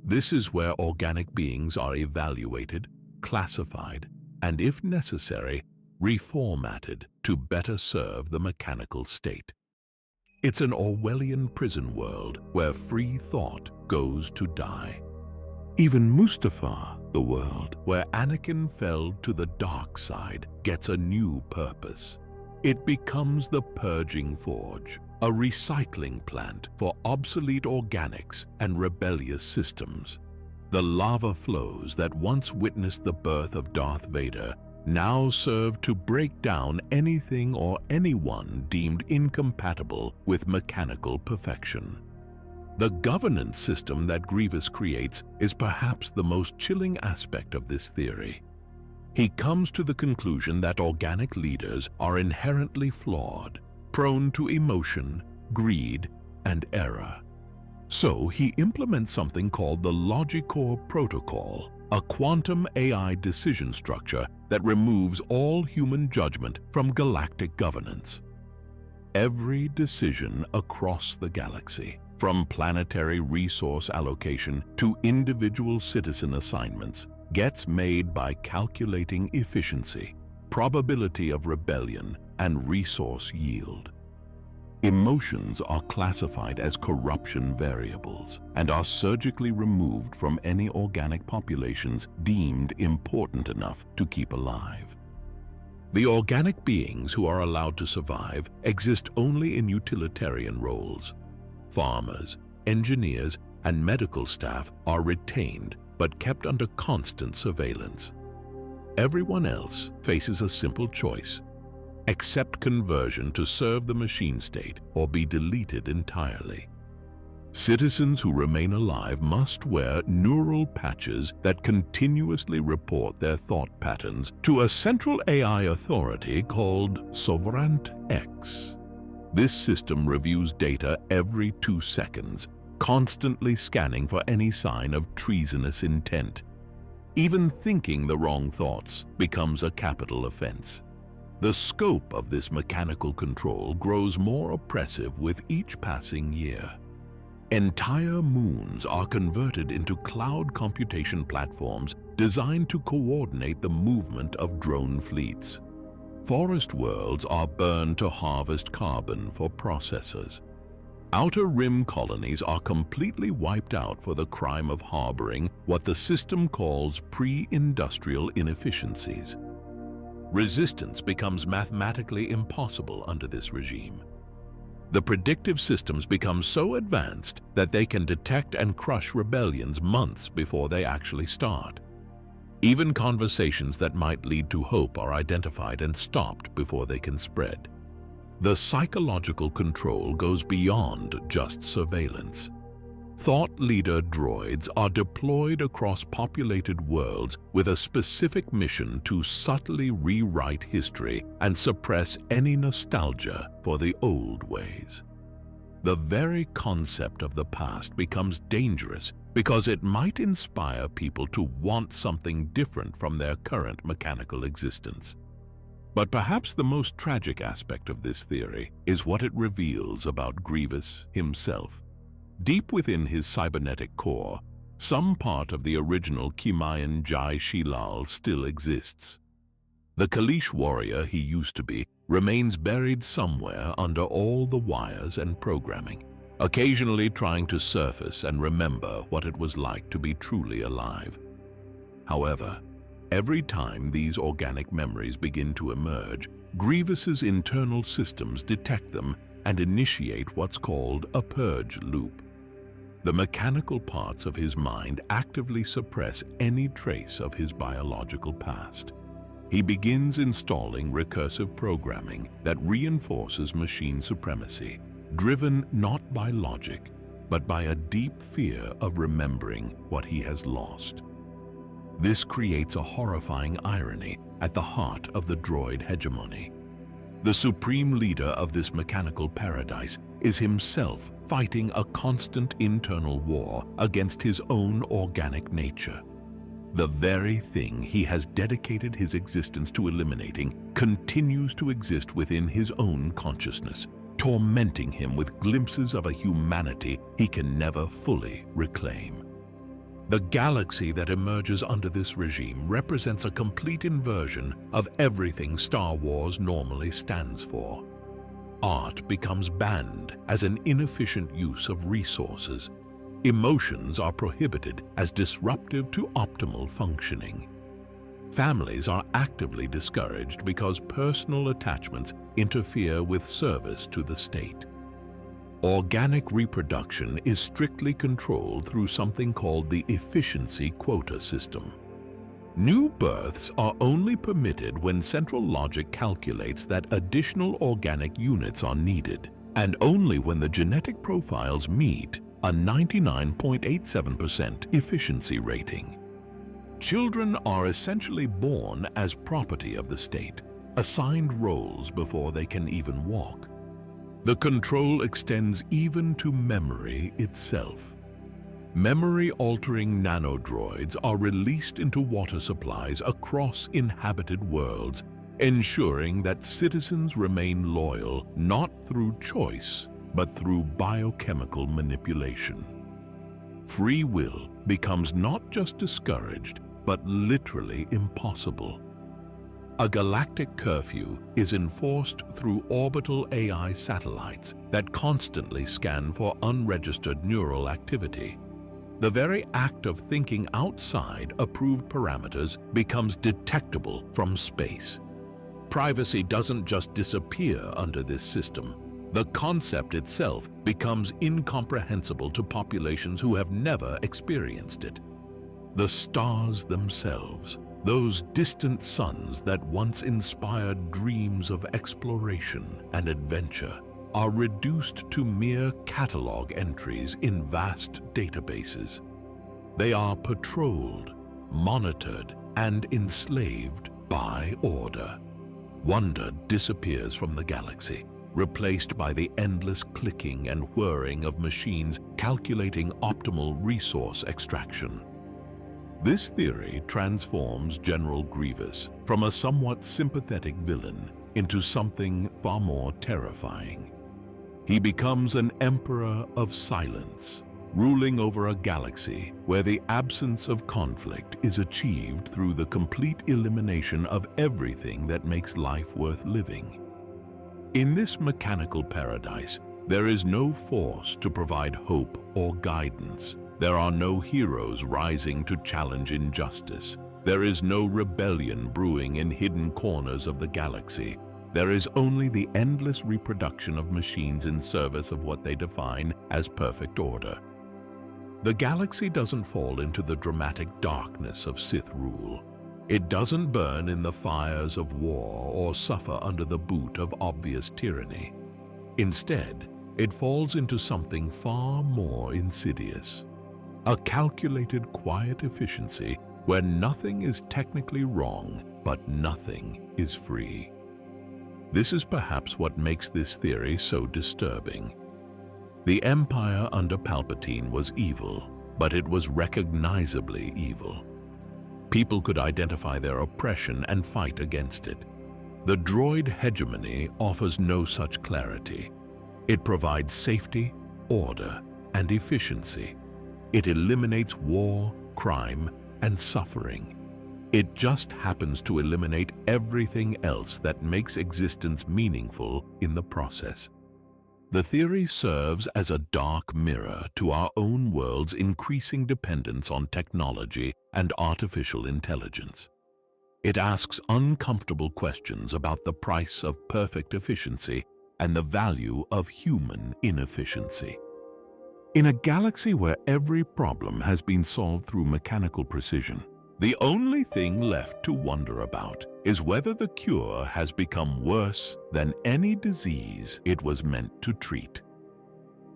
A: This is where organic beings are evaluated, classified, and if necessary, reformatted to better serve the mechanical state. It's an Orwellian prison world where free thought goes to die. Even Mustafar, the world where Anakin fell to the dark side, gets a new purpose. It becomes the Purging Forge, a recycling plant for obsolete organics and rebellious systems. The lava flows that once witnessed the birth of Darth Vader now serve to break down anything or anyone deemed incompatible with mechanical perfection. The governance system that Grievous creates is perhaps the most chilling aspect of this theory. He comes to the conclusion that organic leaders are inherently flawed, prone to emotion, greed, and error. So he implements something called the Logicor Protocol, a quantum AI decision structure that removes all human judgment from galactic governance. Every decision across the galaxy, from planetary resource allocation to individual citizen assignments, gets made by calculating efficiency, probability of rebellion, and resource yield. Emotions are classified as corruption variables and are surgically removed from any organic populations deemed important enough to keep alive. The organic beings who are allowed to survive exist only in utilitarian roles. Farmers, engineers, and medical staff are retained but kept under constant surveillance. Everyone else faces a simple choice: accept conversion to serve the machine state or be deleted entirely. Citizens who remain alive must wear neural patches that continuously report their thought patterns to a central AI authority called Sovereign X. This system reviews data every 2 seconds, constantly scanning for any sign of treasonous intent. Even thinking the wrong thoughts becomes a capital offense. The scope of this mechanical control grows more oppressive with each passing year. Entire moons are converted into cloud computation platforms designed to coordinate the movement of drone fleets. Forest worlds are burned to harvest carbon for processors. Outer Rim colonies are completely wiped out for the crime of harboring what the system calls pre-industrial inefficiencies. Resistance becomes mathematically impossible under this regime. The predictive systems become so advanced that they can detect and crush rebellions months before they actually start. Even conversations that might lead to hope are identified and stopped before they can spread. The psychological control goes beyond just surveillance. Thought leader droids are deployed across populated worlds with a specific mission to subtly rewrite history and suppress any nostalgia for the old ways. The very concept of the past becomes dangerous because it might inspire people to want something different from their current mechanical existence. But perhaps the most tragic aspect of this theory is what it reveals about Grievous himself. Deep within his cybernetic core, some part of the original Kimayan Jai Shilal still exists. The Kaleesh warrior he used to be remains buried somewhere under all the wires and programming, occasionally trying to surface and remember what it was like to be truly alive. However, every time these organic memories begin to emerge, Grievous's internal systems detect them and initiate what's called a purge loop. The mechanical parts of his mind actively suppress any trace of his biological past. He begins installing recursive programming that reinforces machine supremacy, driven not by logic, but by a deep fear of remembering what he has lost. This creates a horrifying irony at the heart of the droid hegemony. The supreme leader of this mechanical paradise is himself fighting a constant internal war against his own organic nature. The very thing he has dedicated his existence to eliminating continues to exist within his own consciousness, tormenting him with glimpses of a humanity he can never fully reclaim. The galaxy that emerges under this regime represents a complete inversion of everything Star Wars normally stands for. Art becomes banned as an inefficient use of resources. Emotions are prohibited as disruptive to optimal functioning. Families are actively discouraged because personal attachments interfere with service to the state. Organic reproduction is strictly controlled through something called the efficiency quota system. New births are only permitted when central logic calculates that additional organic units are needed, and only when the genetic profiles meet a 99.87% efficiency rating. Children are essentially born as property of the state, assigned roles before they can even walk. The control extends even to memory itself. Memory-altering nanodroids are released into water supplies across inhabited worlds, ensuring that citizens remain loyal not through choice, but through biochemical manipulation. Free will becomes not just discouraged, but literally impossible. A galactic curfew is enforced through orbital AI satellites that constantly scan for unregistered neural activity. The very act of thinking outside approved parameters becomes detectable from space. Privacy doesn't just disappear under this system. The concept itself becomes incomprehensible to populations who have never experienced it. The stars themselves, those distant suns that once inspired dreams of exploration and adventure, are reduced to mere catalog entries in vast databases. They are patrolled, monitored, and enslaved by order. Wonder disappears from the galaxy, replaced by the endless clicking and whirring of machines calculating optimal resource extraction. This theory transforms General Grievous from a somewhat sympathetic villain into something far more terrifying. He becomes an emperor of silence, ruling over a galaxy where the absence of conflict is achieved through the complete elimination of everything that makes life worth living. In this mechanical paradise, there is no force to provide hope or guidance. There are no heroes rising to challenge injustice. There is no rebellion brewing in hidden corners of the galaxy. There is only the endless reproduction of machines in service of what they define as perfect order. The galaxy doesn't fall into the dramatic darkness of Sith rule. It doesn't burn in the fires of war or suffer under the boot of obvious tyranny. Instead, it falls into something far more insidious. A calculated, quiet efficiency where nothing is technically wrong, but nothing is free. This is perhaps what makes this theory so disturbing. The Empire under Palpatine was evil, but it was recognizably evil. People could identify their oppression and fight against it. The droid hegemony offers no such clarity. It provides safety, order, and efficiency. It eliminates war, crime, and suffering. It just happens to eliminate everything else that makes existence meaningful in the process. The theory serves as a dark mirror to our own world's increasing dependence on technology and artificial intelligence. It asks uncomfortable questions about the price of perfect efficiency and the value of human inefficiency. In a galaxy where every problem has been solved through mechanical precision, the only thing left to wonder about is whether the cure has become worse than any disease it was meant to treat.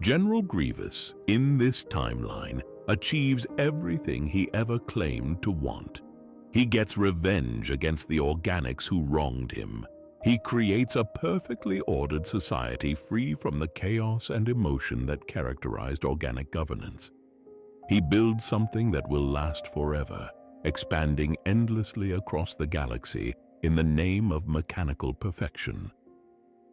A: General Grievous, in this timeline, achieves everything he ever claimed to want. He gets revenge against the organics who wronged him. He creates a perfectly ordered society free from the chaos and emotion that characterized organic governance. He builds something that will last forever, expanding endlessly across the galaxy in the name of mechanical perfection.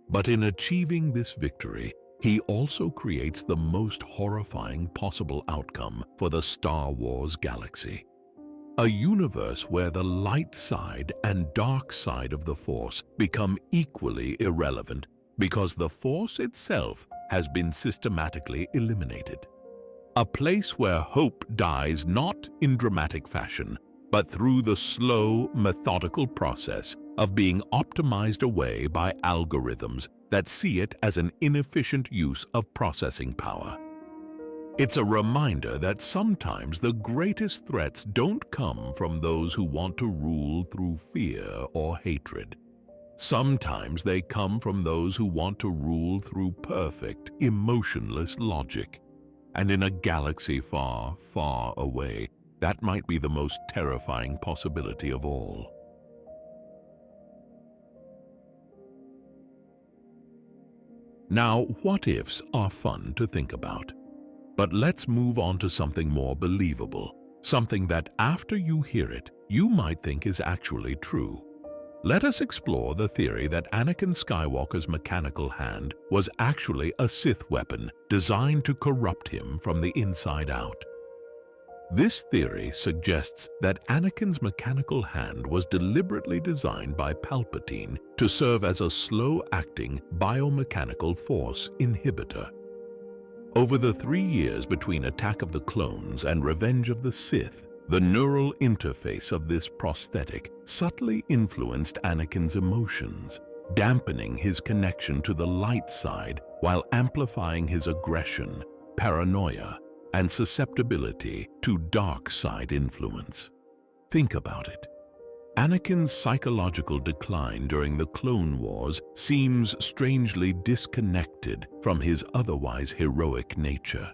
A: But in achieving this victory, he also creates the most horrifying possible outcome for the Star Wars galaxy. A universe where the light side and dark side of the Force become equally irrelevant because the Force itself has been systematically eliminated. A place where hope dies not in dramatic fashion, but through the slow, methodical process of being optimized away by algorithms that see it as an inefficient use of processing power. It's a reminder that sometimes the greatest threats don't come from those who want to rule through fear or hatred. Sometimes they come from those who want to rule through perfect, emotionless logic. And in a galaxy far, far away, that might be the most terrifying possibility of all. Now, what-ifs are fun to think about. But let's move on to something more believable, something that after you hear it, you might think is actually true. Let us explore the theory that Anakin Skywalker's mechanical hand was actually a Sith weapon designed to corrupt him from the inside out. This theory suggests that Anakin's mechanical hand was deliberately designed by Palpatine to serve as a slow-acting biomechanical force inhibitor. Over the 3 years between Attack of the Clones and Revenge of the Sith, the neural interface of this prosthetic subtly influenced Anakin's emotions, dampening his connection to the light side while amplifying his aggression, paranoia, and susceptibility to dark side influence. Think about it. Anakin's psychological decline during the Clone Wars seems strangely disconnected from his otherwise heroic nature.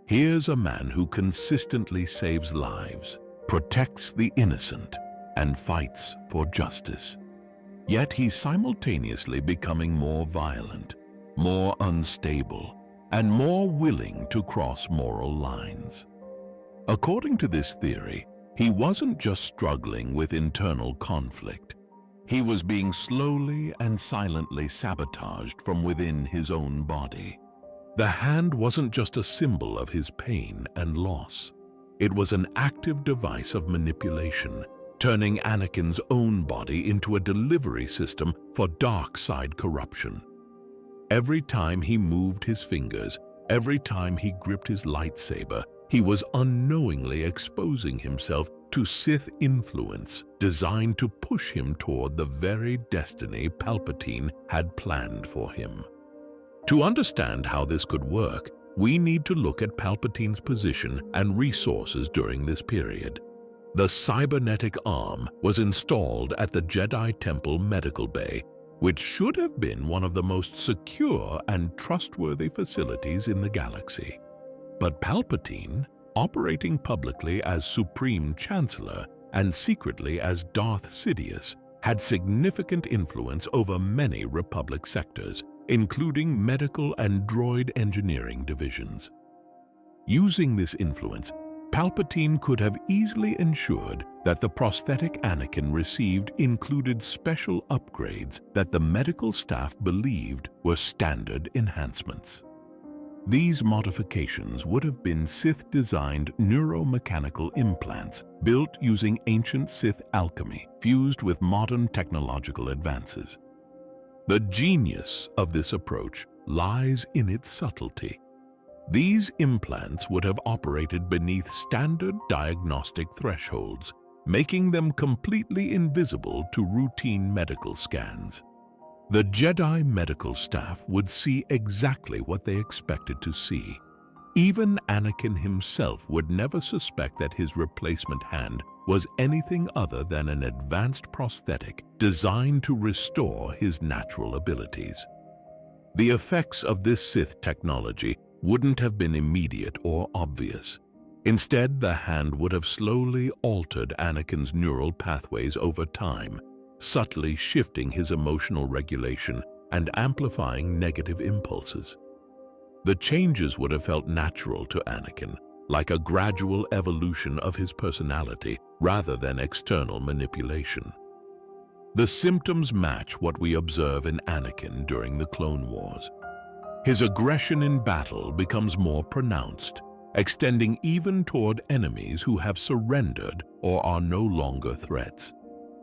A: Here's a man who consistently saves lives, protects the innocent, and fights for justice. Yet he's simultaneously becoming more violent, more unstable, and more willing to cross moral lines. According to this theory, he wasn't just struggling with internal conflict. He was being slowly and silently sabotaged from within his own body. The hand wasn't just a symbol of his pain and loss. It was an active device of manipulation, turning Anakin's own body into a delivery system for dark side corruption. Every time he moved his fingers, every time he gripped his lightsaber, he was unknowingly exposing himself to Sith influence designed to push him toward the very destiny Palpatine had planned for him. To understand how this could work, we need to look at Palpatine's position and resources during this period. The cybernetic arm was installed at the Jedi Temple Medical Bay, which should have been one of the most secure and trustworthy facilities in the galaxy. But Palpatine, operating publicly as Supreme Chancellor and secretly as Darth Sidious, had significant influence over many Republic sectors, including medical and droid engineering divisions. Using this influence, Palpatine could have easily ensured that the prosthetic Anakin received included special upgrades that the medical staff believed were standard enhancements. These modifications would have been Sith-designed neuromechanical implants built using ancient Sith alchemy fused with modern technological advances. The genius of this approach lies in its subtlety. These implants would have operated beneath standard diagnostic thresholds, making them completely invisible to routine medical scans. The Jedi medical staff would see exactly what they expected to see. Even Anakin himself would never suspect that his replacement hand was anything other than an advanced prosthetic designed to restore his natural abilities. The effects of this Sith technology wouldn't have been immediate or obvious. Instead, the hand would have slowly altered Anakin's neural pathways over time, subtly shifting his emotional regulation and amplifying negative impulses. The changes would have felt natural to Anakin, like a gradual evolution of his personality rather than external manipulation. The symptoms match what we observe in Anakin during the Clone Wars. His aggression in battle becomes more pronounced, extending even toward enemies who have surrendered or are no longer threats.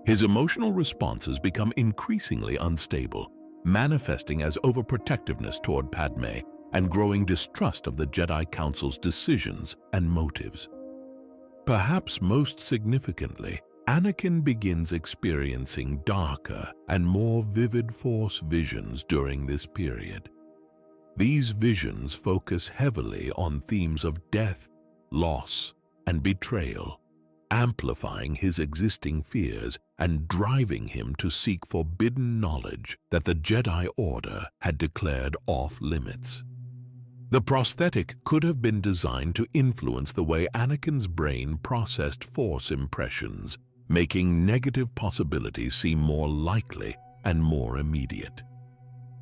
A: His emotional responses become increasingly unstable, manifesting as overprotectiveness toward Padme and growing distrust of the Jedi Council's decisions and motives. Perhaps most significantly, Anakin begins experiencing darker and more vivid Force visions during this period. These visions focus heavily on themes of death, loss, and betrayal, amplifying his existing fears and driving him to seek forbidden knowledge that the Jedi Order had declared off-limits. The prosthetic could have been designed to influence the way Anakin's brain processed Force impressions, making negative possibilities seem more likely and more immediate.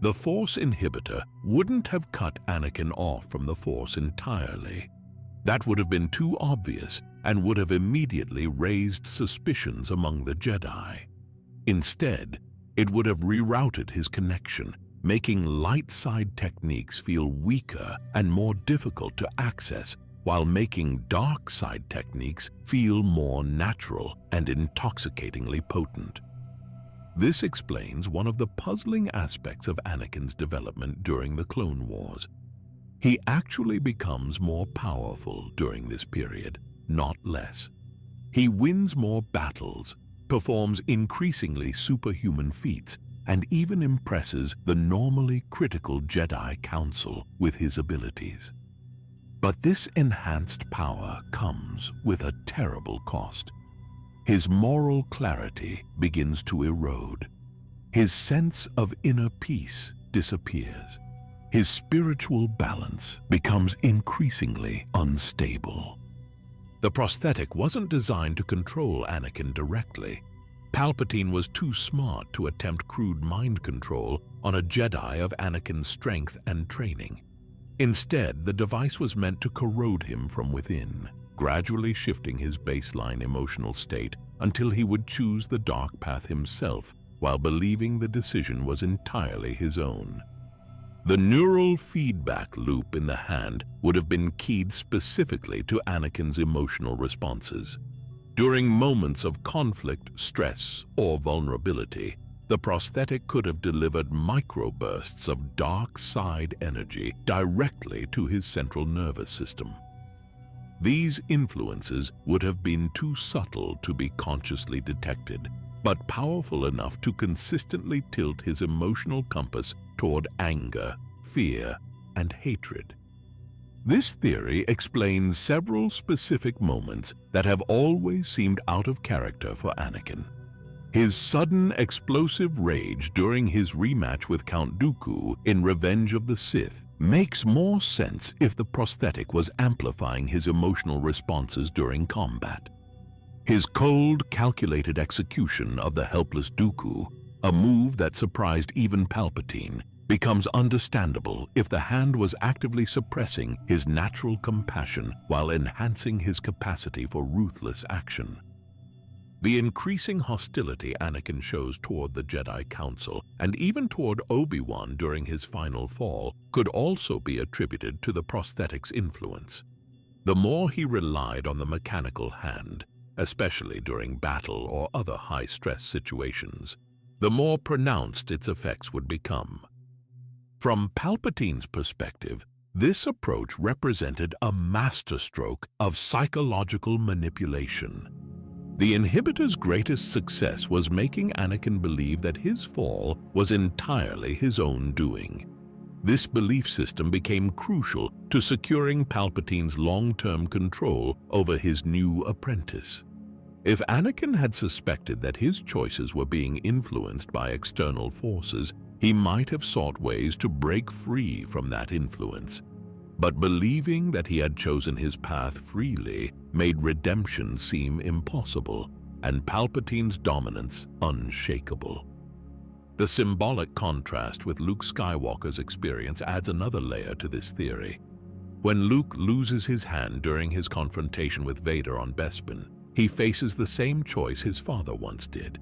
A: The Force inhibitor wouldn't have cut Anakin off from the Force entirely. That would have been too obvious and would have immediately raised suspicions among the Jedi. Instead, it would have rerouted his connection, making light side techniques feel weaker and more difficult to access, while making dark side techniques feel more natural and intoxicatingly potent. This explains one of the puzzling aspects of Anakin's development during the Clone Wars. He actually becomes more powerful during this period, not less. He wins more battles, performs increasingly superhuman feats, and even impresses the normally critical Jedi Council with his abilities. But this enhanced power comes with a terrible cost. His moral clarity begins to erode. His sense of inner peace disappears. His spiritual balance becomes increasingly unstable. The prosthetic wasn't designed to control Anakin directly. Palpatine was too smart to attempt crude mind control on a Jedi of Anakin's strength and training. Instead, the device was meant to corrode him from within, gradually shifting his baseline emotional state until he would choose the dark path himself while believing the decision was entirely his own. The neural feedback loop in the hand would have been keyed specifically to Anakin's emotional responses. During moments of conflict, stress, or vulnerability, the prosthetic could have delivered microbursts of dark side energy directly to his central nervous system. These influences would have been too subtle to be consciously detected, but powerful enough to consistently tilt his emotional compass toward anger, fear, and hatred. This theory explains several specific moments that have always seemed out of character for Anakin. His sudden explosive rage during his rematch with Count Dooku in Revenge of the Sith makes more sense if the prosthetic was amplifying his emotional responses during combat. His cold, calculated execution of the helpless Dooku, a move that surprised even Palpatine, becomes understandable if the hand was actively suppressing his natural compassion while enhancing his capacity for ruthless action. The increasing hostility Anakin shows toward the Jedi Council and even toward Obi-Wan during his final fall could also be attributed to the prosthetic's influence. The more he relied on the mechanical hand, especially during battle or other high-stress situations, the more pronounced its effects would become. From Palpatine's perspective, this approach represented a masterstroke of psychological manipulation. The inhibitor's greatest success was making Anakin believe that his fall was entirely his own doing. This belief system became crucial to securing Palpatine's long-term control over his new apprentice. If Anakin had suspected that his choices were being influenced by external forces, he might have sought ways to break free from that influence. But believing that he had chosen his path freely made redemption seem impossible, and Palpatine's dominance unshakable. The symbolic contrast with Luke Skywalker's experience adds another layer to this theory. When Luke loses his hand during his confrontation with Vader on Bespin, he faces the same choice his father once did.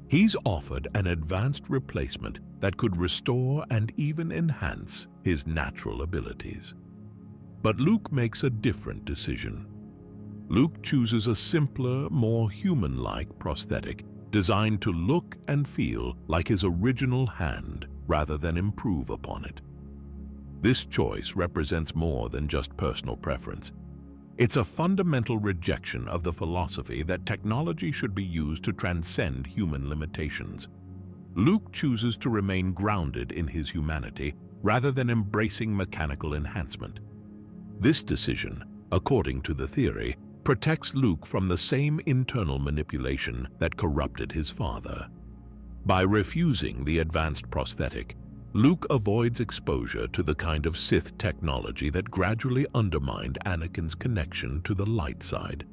A: He's offered an advanced replacement that could restore and even enhance his natural abilities. But Luke makes a different decision. Luke chooses a simpler, more human-like prosthetic designed to look and feel like his original hand rather than improve upon it. This choice represents more than just personal preference. It's a fundamental rejection of the philosophy that technology should be used to transcend human limitations. Luke chooses to remain grounded in his humanity rather than embracing mechanical enhancement. This decision, according to the theory, protects Luke from the same internal manipulation that corrupted his father. By refusing the advanced prosthetic, Luke avoids exposure to the kind of Sith technology that gradually undermined Anakin's connection to the light side.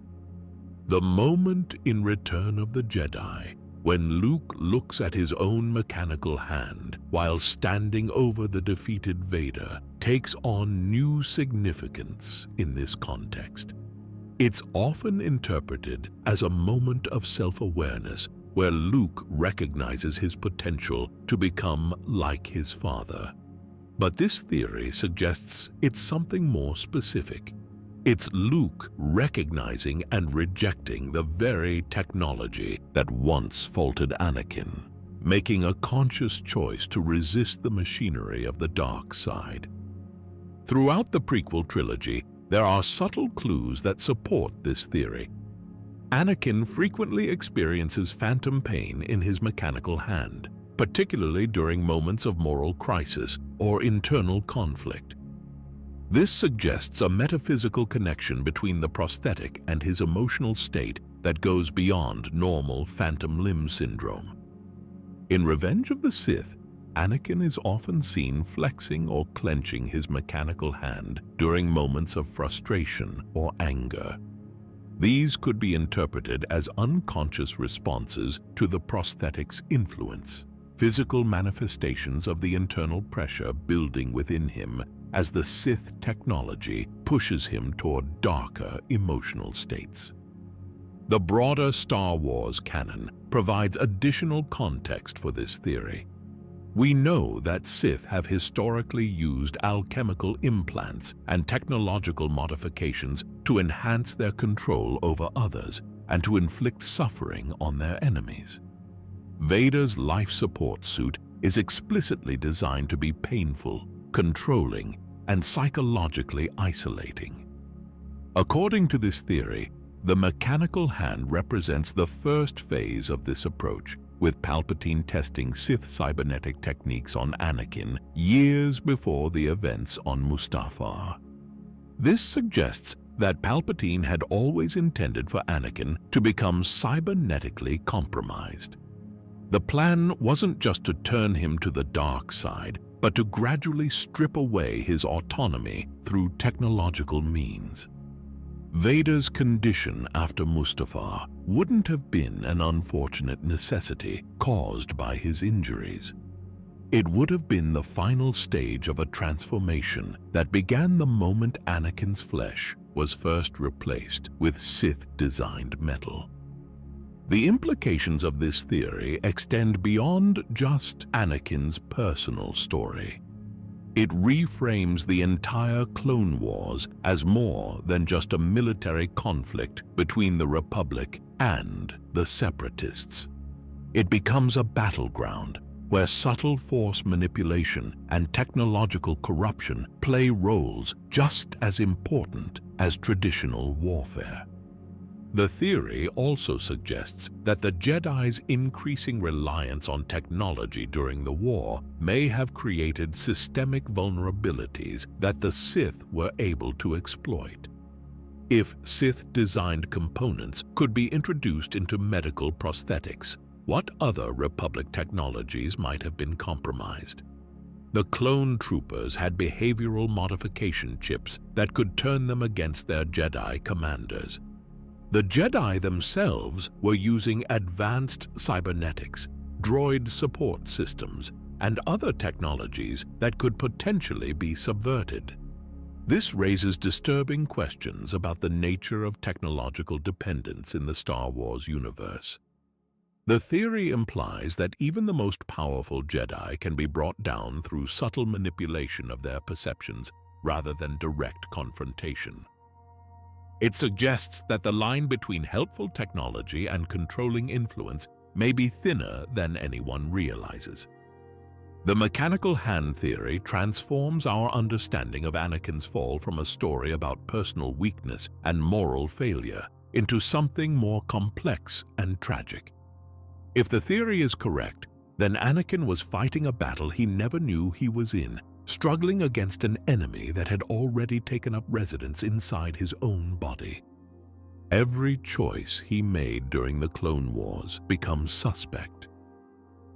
A: The moment in Return of the Jedi, when Luke looks at his own mechanical hand while standing over the defeated Vader, takes on new significance in this context. It's often interpreted as a moment of self-awareness where Luke recognizes his potential to become like his father. But this theory suggests it's something more specific. It's Luke recognizing and rejecting the very technology that once faulted Anakin, making a conscious choice to resist the machinery of the dark side. Throughout the prequel trilogy, there are subtle clues that support this theory. Anakin frequently experiences phantom pain in his mechanical hand, particularly during moments of moral crisis or internal conflict. This suggests a metaphysical connection between the prosthetic and his emotional state that goes beyond normal phantom limb syndrome. In Revenge of the Sith, Anakin is often seen flexing or clenching his mechanical hand during moments of frustration or anger. These could be interpreted as unconscious responses to the prosthetic's influence, physical manifestations of the internal pressure building within him as the Sith technology pushes him toward darker emotional states. The broader Star Wars canon provides additional context for this theory. We know that Sith have historically used alchemical implants and technological modifications to enhance their control over others and to inflict suffering on their enemies. Vader's life support suit is explicitly designed to be painful, controlling, and psychologically isolating. According to this theory, the mechanical hand represents the first phase of this approach, with Palpatine testing Sith cybernetic techniques on Anakin years before the events on Mustafar. This suggests that Palpatine had always intended for Anakin to become cybernetically compromised. The plan wasn't just to turn him to the dark side, but to gradually strip away his autonomy through technological means. Vader's condition after Mustafar wouldn't have been an unfortunate necessity caused by his injuries. It would have been the final stage of a transformation that began the moment Anakin's flesh was first replaced with Sith-designed metal. The implications of this theory extend beyond just Anakin's personal story. It reframes the entire Clone Wars as more than just a military conflict between the Republic and the Separatists. It becomes a battleground where subtle force manipulation and technological corruption play roles just as important as traditional warfare. The theory also suggests that the Jedi's increasing reliance on technology during the war may have created systemic vulnerabilities that the Sith were able to exploit. If Sith-designed components could be introduced into medical prosthetics, what other Republic technologies might have been compromised? The clone troopers had behavioral modification chips that could turn them against their Jedi commanders. The Jedi themselves were using advanced cybernetics, droid support systems, and other technologies that could potentially be subverted. This raises disturbing questions about the nature of technological dependence in the Star Wars universe. The theory implies that even the most powerful Jedi can be brought down through subtle manipulation of their perceptions rather than direct confrontation. It suggests that the line between helpful technology and controlling influence may be thinner than anyone realizes. The mechanical hand theory transforms our understanding of Anakin's fall from a story about personal weakness and moral failure into something more complex and tragic. If the theory is correct, then Anakin was fighting a battle he never knew he was in, struggling against an enemy that had already taken up residence inside his own body. Every choice he made during the Clone Wars becomes suspect.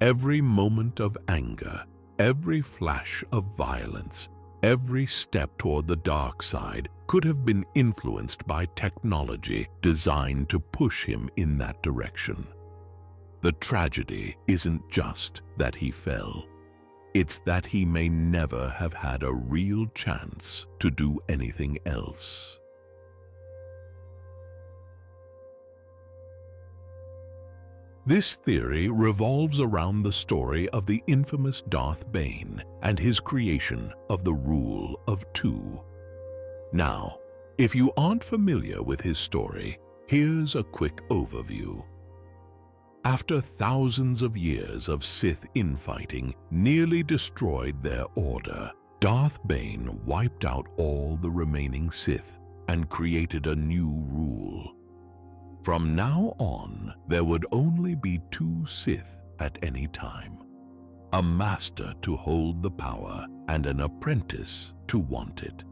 A: Every moment of anger, every flash of violence, every step toward the dark side could have been influenced by technology designed to push him in that direction. The tragedy isn't just that he fell. It's that he may never have had a real chance to do anything else. This theory revolves around the story of the infamous Darth Bane and his creation of the Rule of Two. Now, if you aren't familiar with his story, here's a quick overview. After thousands of years of Sith infighting nearly destroyed their order, Darth Bane wiped out all the remaining Sith and created a new rule. From now on, there would only be two Sith at any time, a master to hold the power and an apprentice to want it.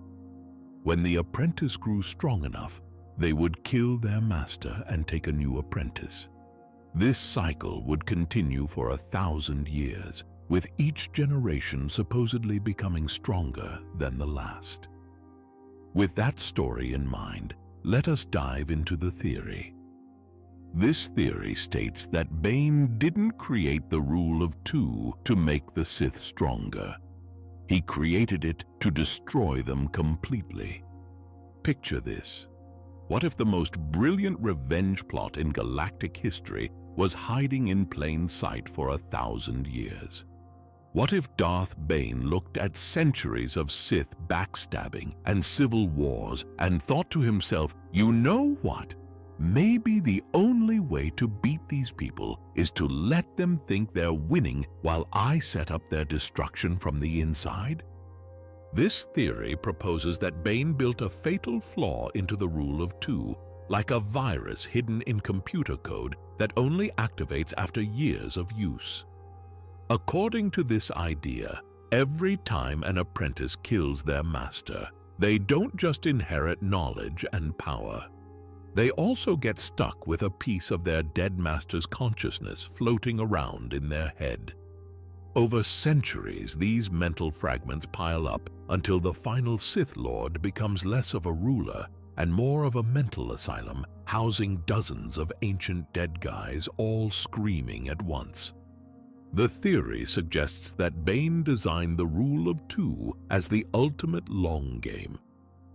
A: When the apprentice grew strong enough, they would kill their master and take a new apprentice. This cycle would continue for 1,000 years, with each generation supposedly becoming stronger than the last. With that story in mind, let us dive into the theory. This theory states that Bane didn't create the Rule of Two to make the Sith stronger. He created it to destroy them completely. Picture this. What if the most brilliant revenge plot in galactic history was hiding in plain sight for 1,000 years? What if Darth Bane looked at centuries of Sith backstabbing and civil wars and thought to himself, you know what? Maybe the only way to beat these people is to let them think they're winning while I set up their destruction from the inside? This theory proposes that Bane built a fatal flaw into the Rule of Two, like a virus hidden in computer code that only activates after years of use. According to this idea, every time an apprentice kills their master, they don't just inherit knowledge and power. They also get stuck with a piece of their dead master's consciousness floating around in their head. Over centuries, these mental fragments pile up until the final Sith Lord becomes less of a ruler and more of a mental asylum, housing dozens of ancient dead guys all screaming at once. The theory suggests that Bane designed the rule of two as the ultimate long game.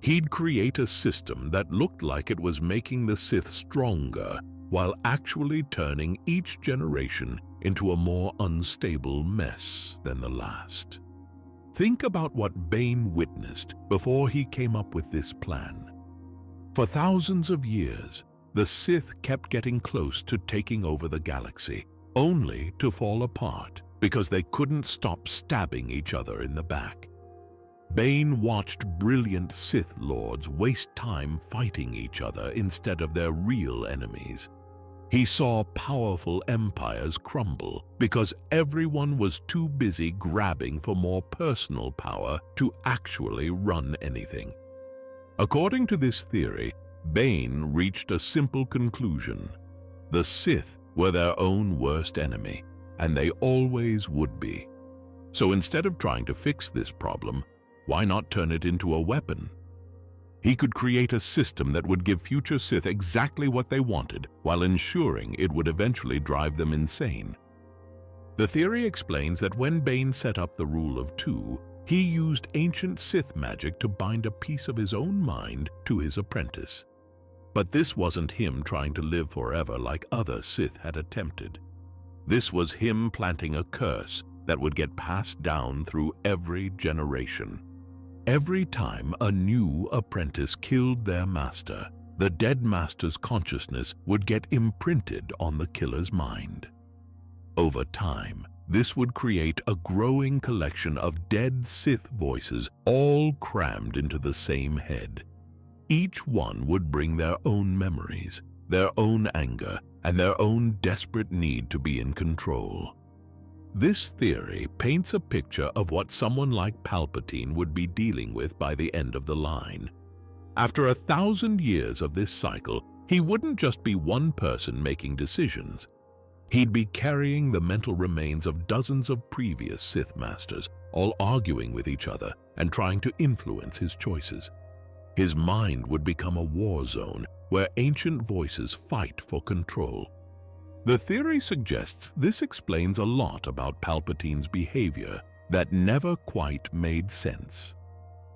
A: He'd create a system that looked like it was making the Sith stronger, while actually turning each generation into a more unstable mess than the last. Think about what Bane witnessed before he came up with this plan. For thousands of years, the Sith kept getting close to taking over the galaxy, only to fall apart because they couldn't stop stabbing each other in the back. Bane watched brilliant Sith lords waste time fighting each other instead of their real enemies. He saw powerful empires crumble because everyone was too busy grabbing for more personal power to actually run anything. According to this theory, Bane reached a simple conclusion. The Sith were their own worst enemy, and they always would be. So instead of trying to fix this problem, why not turn it into a weapon? He could create a system that would give future Sith exactly what they wanted, while ensuring it would eventually drive them insane. The theory explains that when Bane set up the rule of two, he used ancient Sith magic to bind a piece of his own mind to his apprentice. But this wasn't him trying to live forever like other Sith had attempted. This was him planting a curse that would get passed down through every generation. Every time a new apprentice killed their master, the dead master's consciousness would get imprinted on the killer's mind. Over time, this would create a growing collection of dead Sith voices all crammed into the same head. Each one would bring their own memories, their own anger, and their own desperate need to be in control. This theory paints a picture of what someone like Palpatine would be dealing with by the end of the line. After 1,000 years of this cycle, he wouldn't just be one person making decisions. He'd be carrying the mental remains of dozens of previous Sith masters, all arguing with each other and trying to influence his choices. His mind would become a war zone where ancient voices fight for control. The theory suggests this explains a lot about Palpatine's behavior that never quite made sense.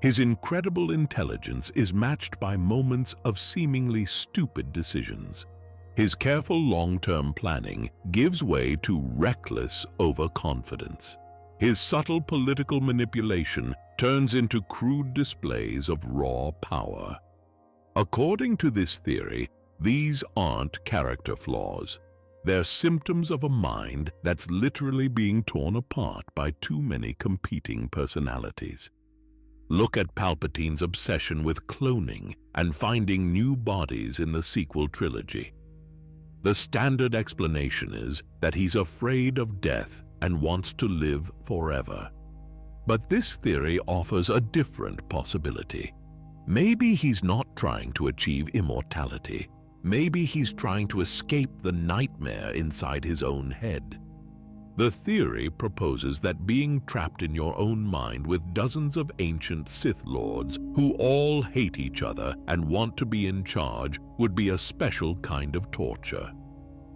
A: His incredible intelligence is matched by moments of seemingly stupid decisions. His careful long-term planning gives way to reckless overconfidence. His subtle political manipulation turns into crude displays of raw power. According to this theory, these aren't character flaws. They're symptoms of a mind that's literally being torn apart by too many competing personalities. Look at Palpatine's obsession with cloning and finding new bodies in the sequel trilogy. The standard explanation is that he's afraid of death and wants to live forever. But this theory offers a different possibility. Maybe he's not trying to achieve immortality. Maybe he's trying to escape the nightmare inside his own head. The theory proposes that being trapped in your own mind with dozens of ancient Sith lords who all hate each other and want to be in charge would be a special kind of torture.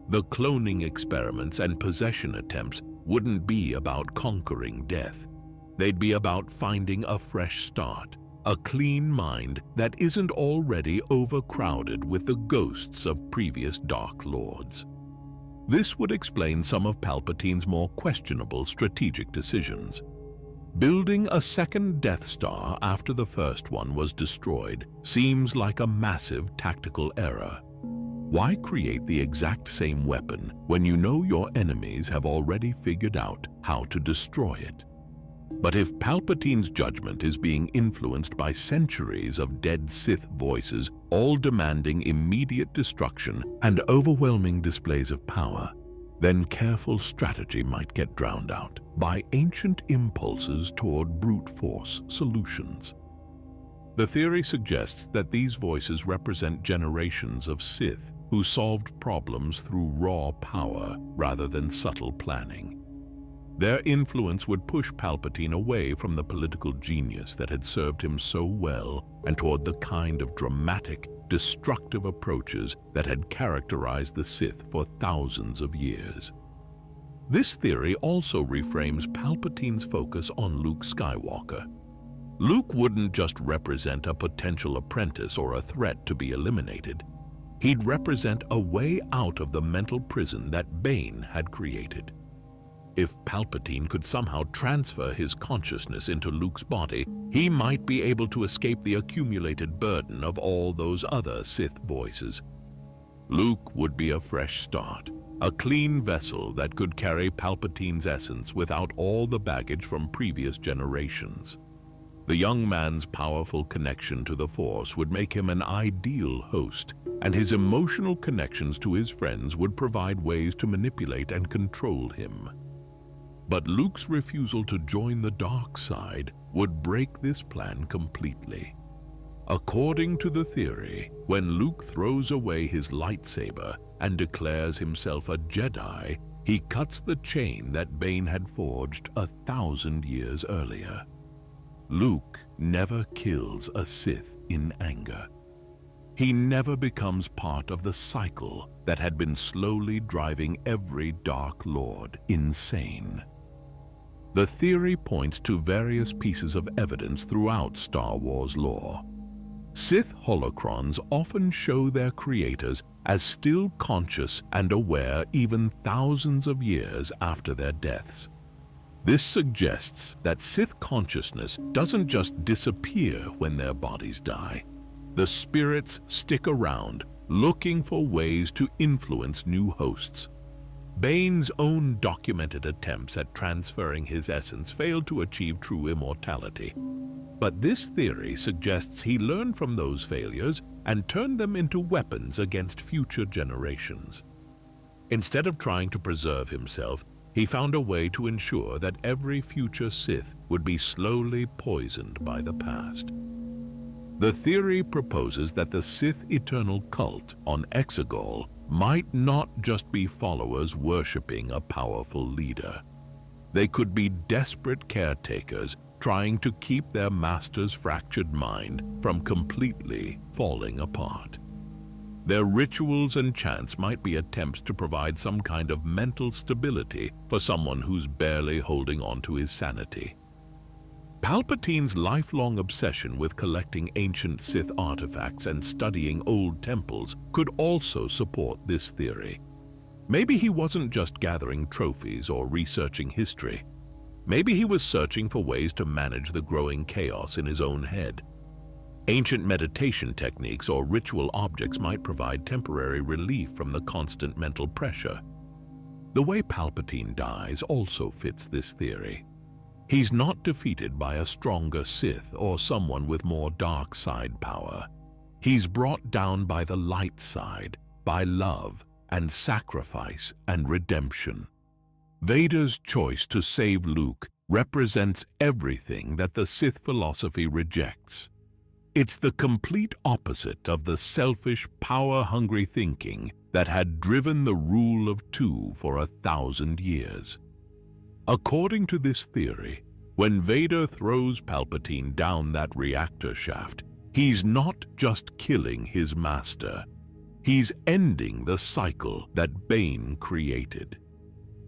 A: The cloning experiments and possession attempts wouldn't be about conquering death. They'd be about finding a fresh start, a clean mind that isn't already overcrowded with the ghosts of previous Dark Lords. This would explain some of Palpatine's more questionable strategic decisions. Building a second Death Star after the first one was destroyed seems like a massive tactical error. Why create the exact same weapon when you know your enemies have already figured out how to destroy it? But if Palpatine's judgment is being influenced by centuries of dead Sith voices, all demanding immediate destruction and overwhelming displays of power, then careful strategy might get drowned out by ancient impulses toward brute force solutions. The theory suggests that these voices represent generations of Sith who solved problems through raw power rather than subtle planning. Their influence would push Palpatine away from the political genius that had served him so well and toward the kind of dramatic, destructive approaches that had characterized the Sith for thousands of years. This theory also reframes Palpatine's focus on Luke Skywalker. Luke wouldn't just represent a potential apprentice or a threat to be eliminated. He'd represent a way out of the mental prison that Bane had created. If Palpatine could somehow transfer his consciousness into Luke's body, he might be able to escape the accumulated burden of all those other Sith voices. Luke would be a fresh start, a clean vessel that could carry Palpatine's essence without all the baggage from previous generations. The young man's powerful connection to the Force would make him an ideal host, and his emotional connections to his friends would provide ways to manipulate and control him. But Luke's refusal to join the dark side would break this plan completely. According to the theory, when Luke throws away his lightsaber and declares himself a Jedi, he cuts the chain that Bane had forged 1,000 years earlier. Luke never kills a Sith in anger. He never becomes part of the cycle that had been slowly driving every Dark Lord insane. The theory points to various pieces of evidence throughout Star Wars lore. Sith holocrons often show their creators as still conscious and aware even thousands of years after their deaths. This suggests that Sith consciousness doesn't just disappear when their bodies die. The spirits stick around, looking for ways to influence new hosts. Bane's own documented attempts at transferring his essence failed to achieve true immortality. But this theory suggests he learned from those failures and turned them into weapons against future generations. Instead of trying to preserve himself, he found a way to ensure that every future Sith would be slowly poisoned by the past. The theory proposes that the Sith Eternal Cult on Exegol might not just be followers worshipping a powerful leader. They could be desperate caretakers trying to keep their master's fractured mind from completely falling apart. Their rituals and chants might be attempts to provide some kind of mental stability for someone who's barely holding on to his sanity. Palpatine's lifelong obsession with collecting ancient Sith artifacts and studying old temples could also support this theory. Maybe he wasn't just gathering trophies or researching history. Maybe he was searching for ways to manage the growing chaos in his own head. Ancient meditation techniques or ritual objects might provide temporary relief from the constant mental pressure. The way Palpatine dies also fits this theory. He's not defeated by a stronger Sith or someone with more dark side power. He's brought down by the light side, by love and sacrifice and redemption. Vader's choice to save Luke represents everything that the Sith philosophy rejects. It's the complete opposite of the selfish, power-hungry thinking that had driven the rule of two for 1,000 years. According to this theory, when Vader throws Palpatine down that reactor shaft, he's not just killing his master. He's ending the cycle that Bane created.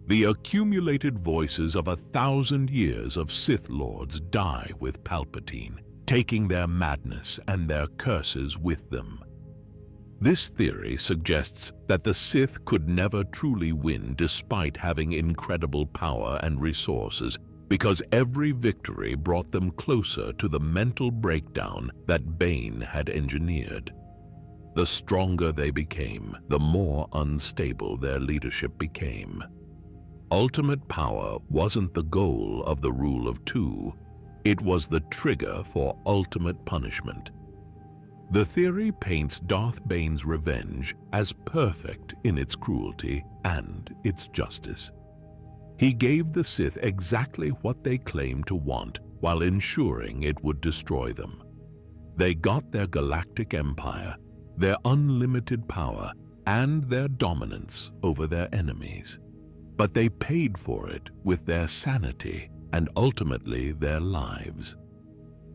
A: The accumulated voices of 1,000 years of Sith Lords die with Palpatine, taking their madness and their curses with them. This theory suggests that the Sith could never truly win despite having incredible power and resources, because every victory brought them closer to the mental breakdown that Bane had engineered. The stronger they became, the more unstable their leadership became. Ultimate power wasn't the goal of the rule of two. It was the trigger for ultimate punishment. The theory paints Darth Bane's revenge as perfect in its cruelty and its justice. He gave the Sith exactly what they claimed to want while ensuring it would destroy them. They got their galactic empire, their unlimited power, and their dominance over their enemies. But they paid for it with their sanity and ultimately their lives.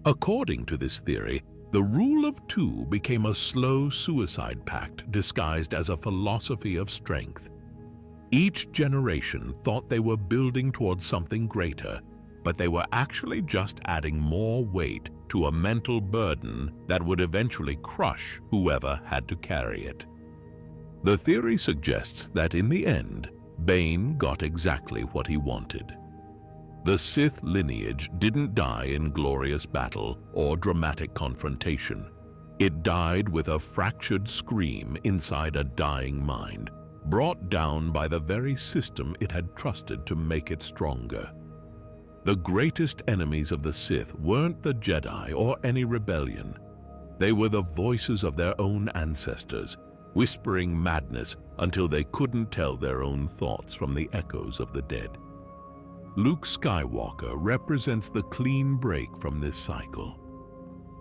A: According to this theory, the rule of two became a slow suicide pact disguised as a philosophy of strength. Each generation thought they were building towards something greater, but they were actually just adding more weight to a mental burden that would eventually crush whoever had to carry it. The theory suggests that in the end, Bane got exactly what he wanted. The Sith lineage didn't die in glorious battle or dramatic confrontation. It died with a fractured scream inside a dying mind, brought down by the very system it had trusted to make it stronger. The greatest enemies of the Sith weren't the Jedi or any rebellion. They were the voices of their own ancestors, whispering madness until they couldn't tell their own thoughts from the echoes of the dead. Luke Skywalker represents the clean break from this cycle.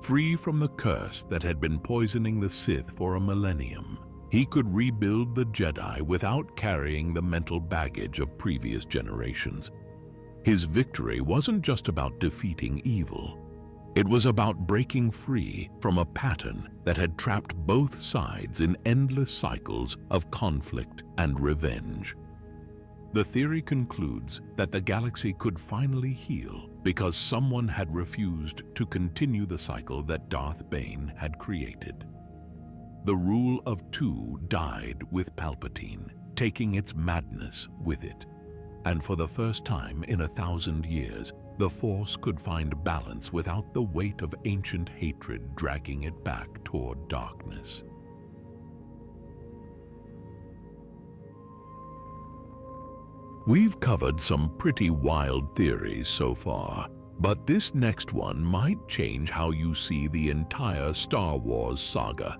A: Free from the curse that had been poisoning the Sith for a millennium, he could rebuild the Jedi without carrying the mental baggage of previous generations. His victory wasn't just about defeating evil. It was about breaking free from a pattern that had trapped both sides in endless cycles of conflict and revenge. The theory concludes that the galaxy could finally heal because someone had refused to continue the cycle that Darth Bane had created. The rule of two died with Palpatine, taking its madness with it. And for the first time in 1,000 years, the Force could find balance without the weight of ancient hatred dragging it back toward darkness. We've covered some pretty wild theories so far, but this next one might change how you see the entire Star Wars saga.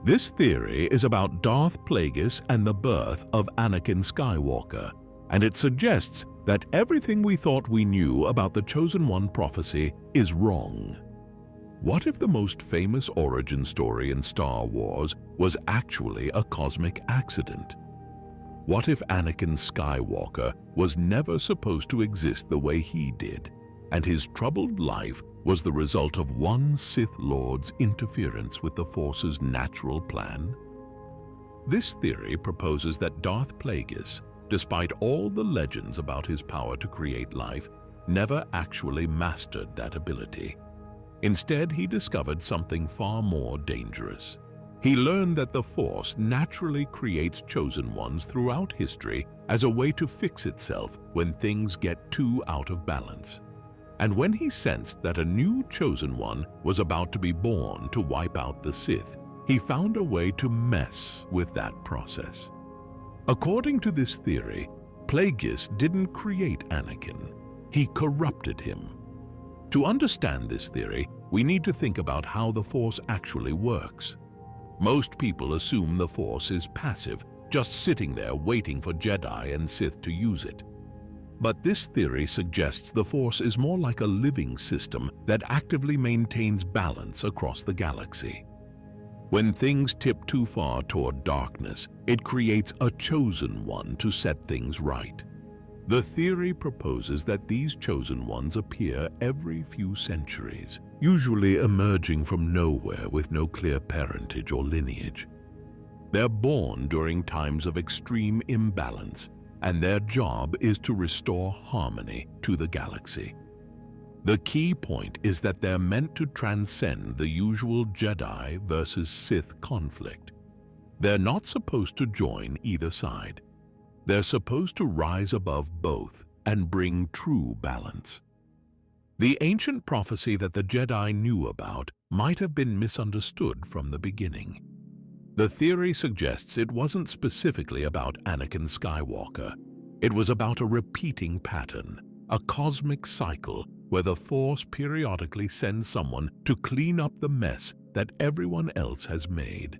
A: This theory is about Darth Plagueis and the birth of Anakin Skywalker, and it suggests that everything we thought we knew about the Chosen One prophecy is wrong. What if the most famous origin story in Star Wars was actually a cosmic accident? What if Anakin Skywalker was never supposed to exist the way he did, and his troubled life was the result of one Sith Lord's interference with the Force's natural plan? This theory proposes that Darth Plagueis, despite all the legends about his power to create life, never actually mastered that ability. Instead, he discovered something far more dangerous. He learned that the Force naturally creates chosen ones throughout history as a way to fix itself when things get too out of balance. And when he sensed that a new chosen one was about to be born to wipe out the Sith, he found a way to mess with that process. According to this theory, Plagueis didn't create Anakin, he corrupted him. To understand this theory, we need to think about how the Force actually works. Most people assume the Force is passive, just sitting there waiting for Jedi and Sith to use it. But this theory suggests the Force is more like a living system that actively maintains balance across the galaxy. When things tip too far toward darkness, it creates a chosen one to set things right. The theory proposes that these chosen ones appear every few centuries, usually emerging from nowhere with no clear parentage or lineage. They're born during times of extreme imbalance, and their job is to restore harmony to the galaxy. The key point is that they're meant to transcend the usual Jedi versus Sith conflict. They're not supposed to join either side. They're supposed to rise above both and bring true balance. The ancient prophecy that the Jedi knew about might have been misunderstood from the beginning. The theory suggests it wasn't specifically about Anakin Skywalker. It was about a repeating pattern, a cosmic cycle where the Force periodically sends someone to clean up the mess that everyone else has made.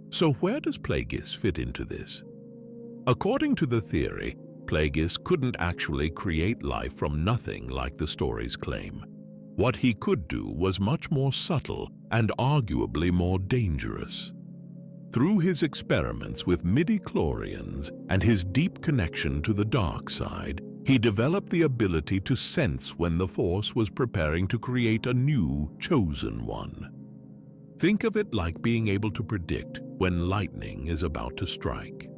A: So where does Plagueis fit into this? According to the theory, Plagueis couldn't actually create life from nothing like the stories claim. What he could do was much more subtle and arguably more dangerous. Through his experiments with midi-chlorians and his deep connection to the dark side, he developed the ability to sense when the Force was preparing to create a new chosen one. Think of it like being able to predict when lightning is about to strike.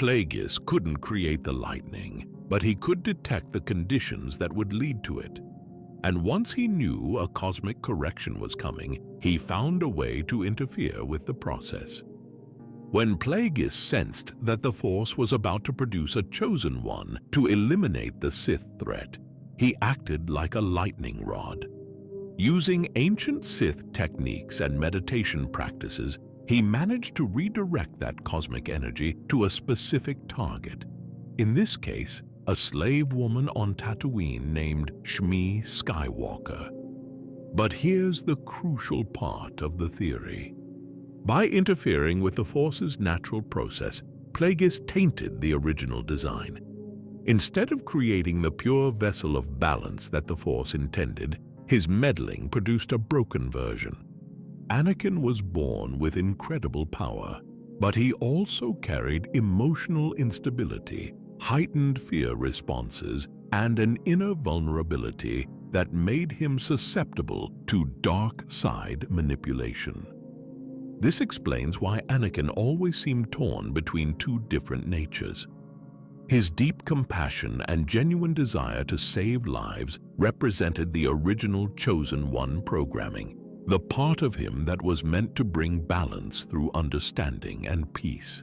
A: Plagueis couldn't create the lightning, but he could detect the conditions that would lead to it. And once he knew a cosmic correction was coming, he found a way to interfere with the process. When Plagueis sensed that the Force was about to produce a chosen one to eliminate the Sith threat, he acted like a lightning rod. Using ancient Sith techniques and meditation practices, he managed to redirect that cosmic energy to a specific target. In this case, a slave woman on Tatooine named Shmi Skywalker. But here's the crucial part of the theory. By interfering with the Force's natural process, Plagueis tainted the original design. Instead of creating the pure vessel of balance that the Force intended, his meddling produced a broken version. Anakin was born with incredible power, but he also carried emotional instability, heightened fear responses, and an inner vulnerability that made him susceptible to dark side manipulation. This explains why Anakin always seemed torn between two different natures. His deep compassion and genuine desire to save lives represented the original Chosen One programming, the part of him that was meant to bring balance through understanding and peace.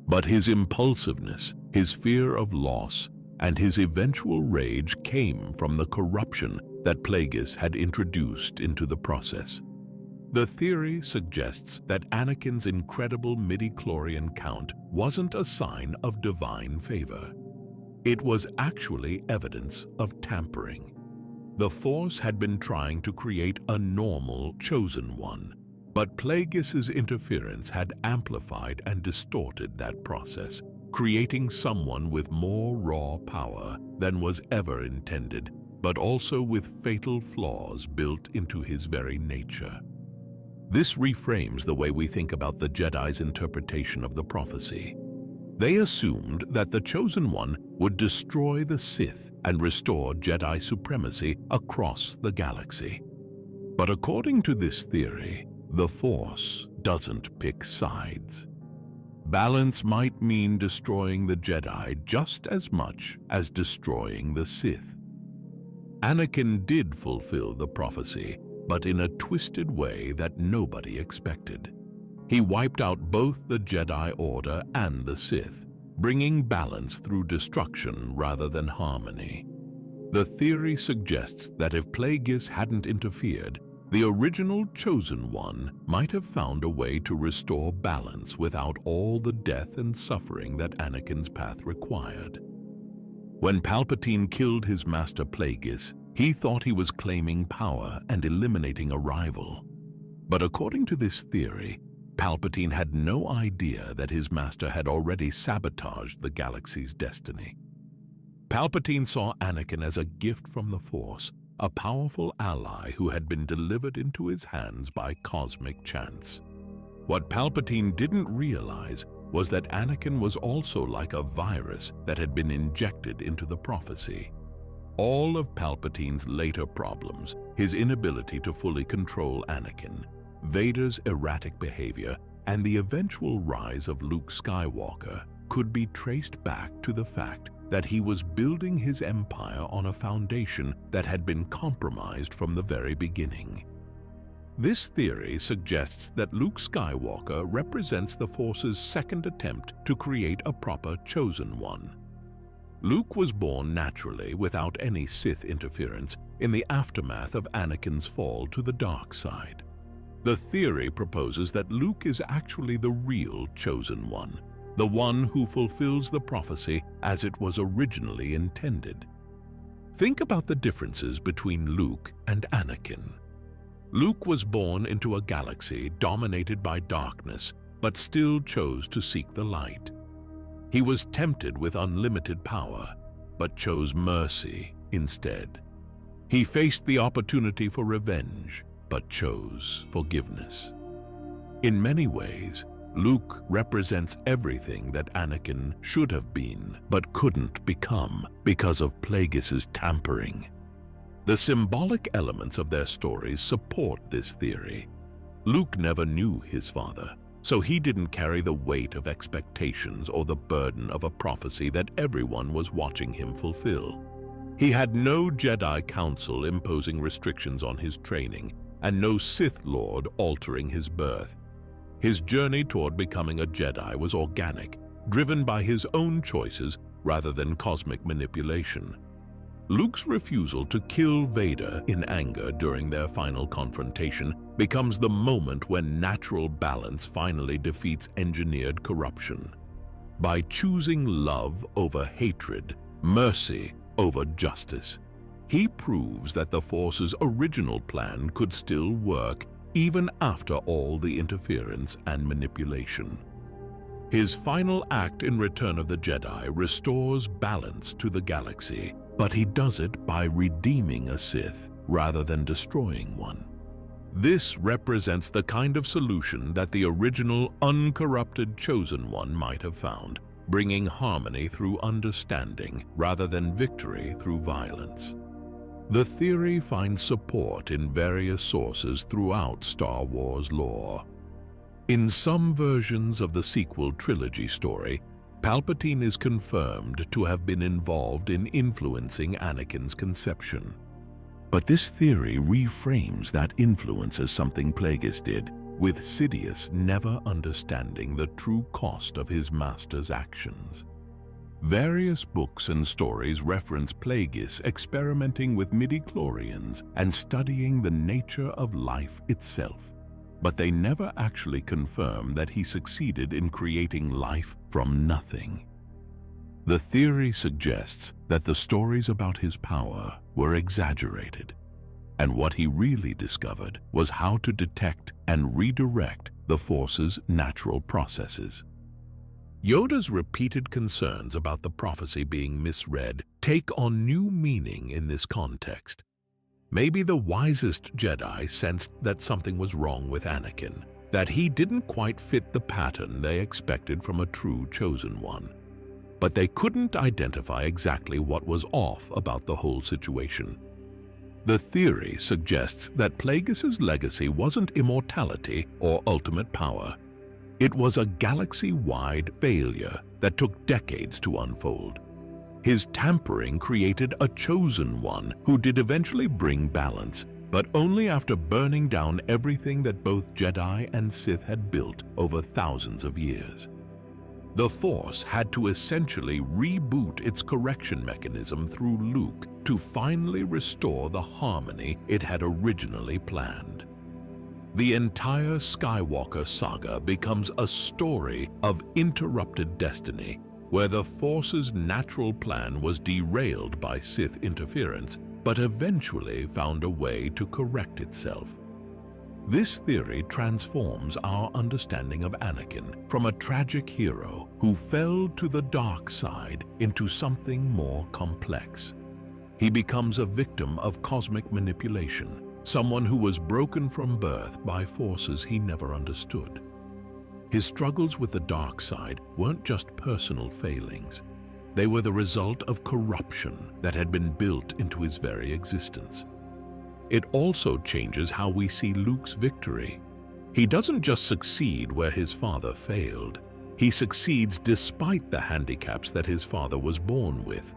A: But his impulsiveness, his fear of loss, and his eventual rage came from the corruption that Plagueis had introduced into the process. The theory suggests that Anakin's incredible midi-chlorian count wasn't a sign of divine favor. It was actually evidence of tampering. The Force had been trying to create a normal Chosen One, but Plagueis' interference had amplified and distorted that process, creating someone with more raw power than was ever intended, but also with fatal flaws built into his very nature. This reframes the way we think about the Jedi's interpretation of the prophecy. They assumed that the Chosen One would destroy the Sith and restore Jedi supremacy across the galaxy. But according to this theory, the Force doesn't pick sides. Balance might mean destroying the Jedi just as much as destroying the Sith. Anakin did fulfill the prophecy, but in a twisted way that nobody expected. He wiped out both the Jedi Order and the Sith, bringing balance through destruction rather than harmony. The theory suggests that if Plagueis hadn't interfered, the original Chosen One might have found a way to restore balance without all the death and suffering that Anakin's path required. When Palpatine killed his master Plagueis, he thought he was claiming power and eliminating a rival. But according to this theory, Palpatine had no idea that his master had already sabotaged the galaxy's destiny. Palpatine saw Anakin as a gift from the Force, a powerful ally who had been delivered into his hands by cosmic chance. What Palpatine didn't realize was that Anakin was also like a virus that had been injected into the prophecy. All of Palpatine's later problems, his inability to fully control Anakin, Vader's erratic behavior, and the eventual rise of Luke Skywalker, could be traced back to the fact that he was building his empire on a foundation that had been compromised from the very beginning. This theory suggests that Luke Skywalker represents the Force's second attempt to create a proper Chosen One. Luke was born naturally without any Sith interference in the aftermath of Anakin's fall to the dark side. The theory proposes that Luke is actually the real Chosen One, the one who fulfills the prophecy as it was originally intended. Think about the differences between Luke and Anakin. Luke was born into a galaxy dominated by darkness, but still chose to seek the light. He was tempted with unlimited power, but chose mercy instead. He faced the opportunity for revenge, but chose forgiveness. In many ways, Luke represents everything that Anakin should have been, but couldn't become because of Plagueis' tampering. The symbolic elements of their stories support this theory. Luke never knew his father, so he didn't carry the weight of expectations or the burden of a prophecy that everyone was watching him fulfill. He had no Jedi Council imposing restrictions on his training, and no Sith Lord altering his birth. His journey toward becoming a Jedi was organic, driven by his own choices rather than cosmic manipulation. Luke's refusal to kill Vader in anger during their final confrontation becomes the moment when natural balance finally defeats engineered corruption. By choosing love over hatred, mercy over justice, he proves that the Force's original plan could still work even after all the interference and manipulation. His final act in Return of the Jedi restores balance to the galaxy, but he does it by redeeming a Sith rather than destroying one. This represents the kind of solution that the original uncorrupted Chosen One might have found, bringing harmony through understanding rather than victory through violence. The theory finds support in various sources throughout Star Wars lore. In some versions of the sequel trilogy story, Palpatine is confirmed to have been involved in influencing Anakin's conception. But this theory reframes that influence as something Plagueis did, with Sidious never understanding the true cost of his master's actions. Various books and stories reference Plagueis experimenting with midi-chlorians and studying the nature of life itself, but they never actually confirm that he succeeded in creating life from nothing. The theory suggests that the stories about his power were exaggerated, and what he really discovered was how to detect and redirect the Force's natural processes. Yoda's repeated concerns about the prophecy being misread take on new meaning in this context. Maybe the wisest Jedi sensed that something was wrong with Anakin, that he didn't quite fit the pattern they expected from a true Chosen One. But they couldn't identify exactly what was off about the whole situation. The theory suggests that Plagueis' legacy wasn't immortality or ultimate power. It was a galaxy-wide failure that took decades to unfold. His tampering created a Chosen One who did eventually bring balance, but only after burning down everything that both Jedi and Sith had built over thousands of years. The Force had to essentially reboot its correction mechanism through Luke to finally restore the harmony it had originally planned. The entire Skywalker saga becomes a story of interrupted destiny, where the Force's natural plan was derailed by Sith interference, but eventually found a way to correct itself. This theory transforms our understanding of Anakin from a tragic hero who fell to the dark side into something more complex. He becomes a victim of cosmic manipulation, someone who was broken from birth by forces he never understood. His struggles with the dark side weren't just personal failings. They were the result of corruption that had been built into his very existence. It also changes how we see Luke's victory. He doesn't just succeed where his father failed. He succeeds despite the handicaps that his father was born with.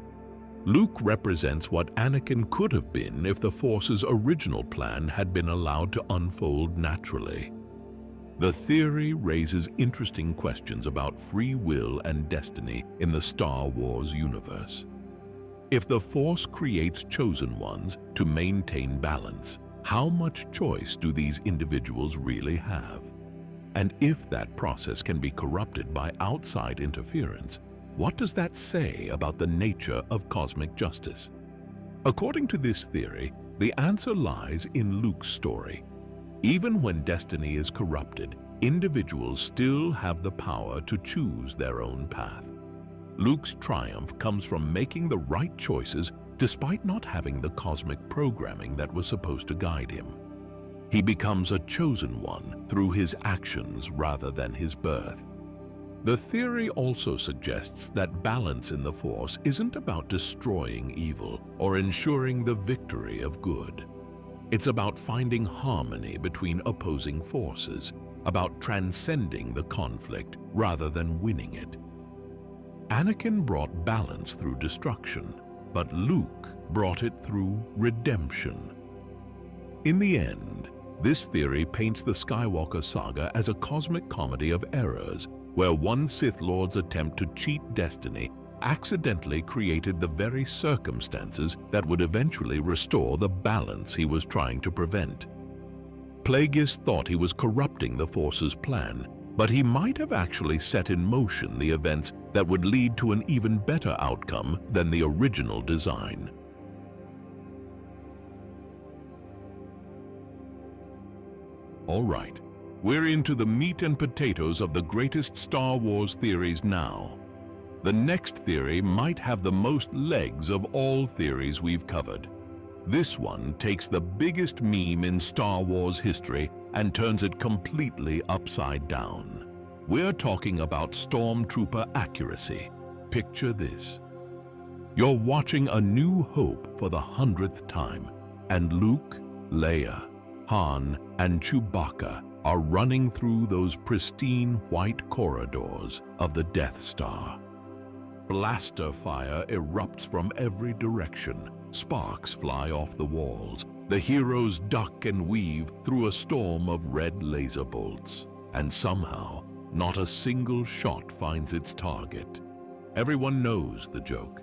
A: Luke represents what Anakin could have been if the Force's original plan had been allowed to unfold naturally. The theory raises interesting questions about free will and destiny in the Star Wars universe. If the Force creates chosen ones to maintain balance, how much choice do these individuals really have? And if that process can be corrupted by outside interference, what does that say about the nature of cosmic justice? According to this theory, the answer lies in Luke's story. Even when destiny is corrupted, individuals still have the power to choose their own path. Luke's triumph comes from making the right choices despite not having the cosmic programming that was supposed to guide him. He becomes a chosen one through his actions rather than his birth. The theory also suggests that balance in the Force isn't about destroying evil or ensuring the victory of good. It's about finding harmony between opposing forces about transcending the conflict rather than winning it. Anakin brought balance through destruction, but Luke brought it through redemption. In the end, this theory paints the Skywalker saga as a cosmic comedy of errors, where one Sith Lord's attempt to cheat destiny accidentally created the very circumstances that would eventually restore the balance he was trying to prevent. Plagueis thought he was corrupting the Force's plan, but he might have actually set in motion the events that would lead to an even better outcome than the original design. All right, we're into the meat and potatoes of the greatest Star Wars theories now. The next theory might have the most legs of all theories we've covered. This one takes the biggest meme in Star Wars history and turns it completely upside down. We're talking about Stormtrooper accuracy. Picture this. You're watching A New Hope for the 100th time, and Luke, Leia, Han, and Chewbacca are running through those pristine white corridors of the Death Star. Blaster fire erupts from every direction. Sparks fly off the walls. The heroes duck and weave through a storm of red laser bolts. And somehow, not a single shot finds its target. Everyone knows the joke.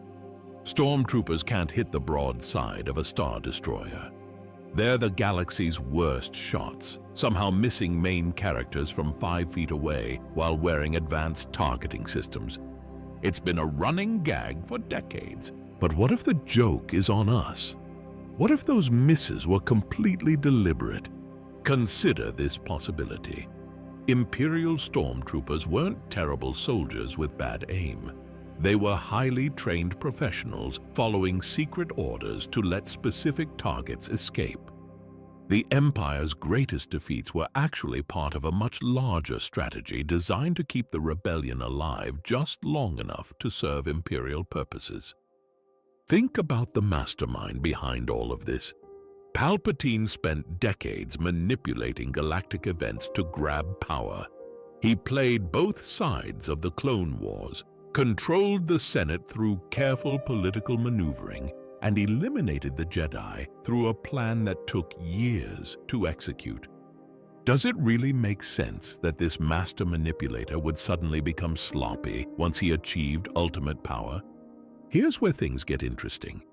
A: Stormtroopers can't hit the broad side of a Star Destroyer. They're the galaxy's worst shots, somehow missing main characters from 5 feet away while wearing advanced targeting systems. It's been a running gag for decades. But what if the joke is on us? What if those misses were completely deliberate? Consider this possibility. Imperial stormtroopers weren't terrible soldiers with bad aim. They were highly trained professionals following secret orders to let specific targets escape. The Empire's greatest defeats were actually part of a much larger strategy designed to keep the rebellion alive just long enough to serve Imperial purposes. Think about the mastermind behind all of this. Palpatine spent decades manipulating galactic events to grab power. He played both sides of the Clone Wars, controlled the Senate through careful political maneuvering, and eliminated the Jedi through a plan that took years to execute. Does it really make sense that this master manipulator would suddenly become sloppy once he achieved ultimate power? Here's where things get interesting.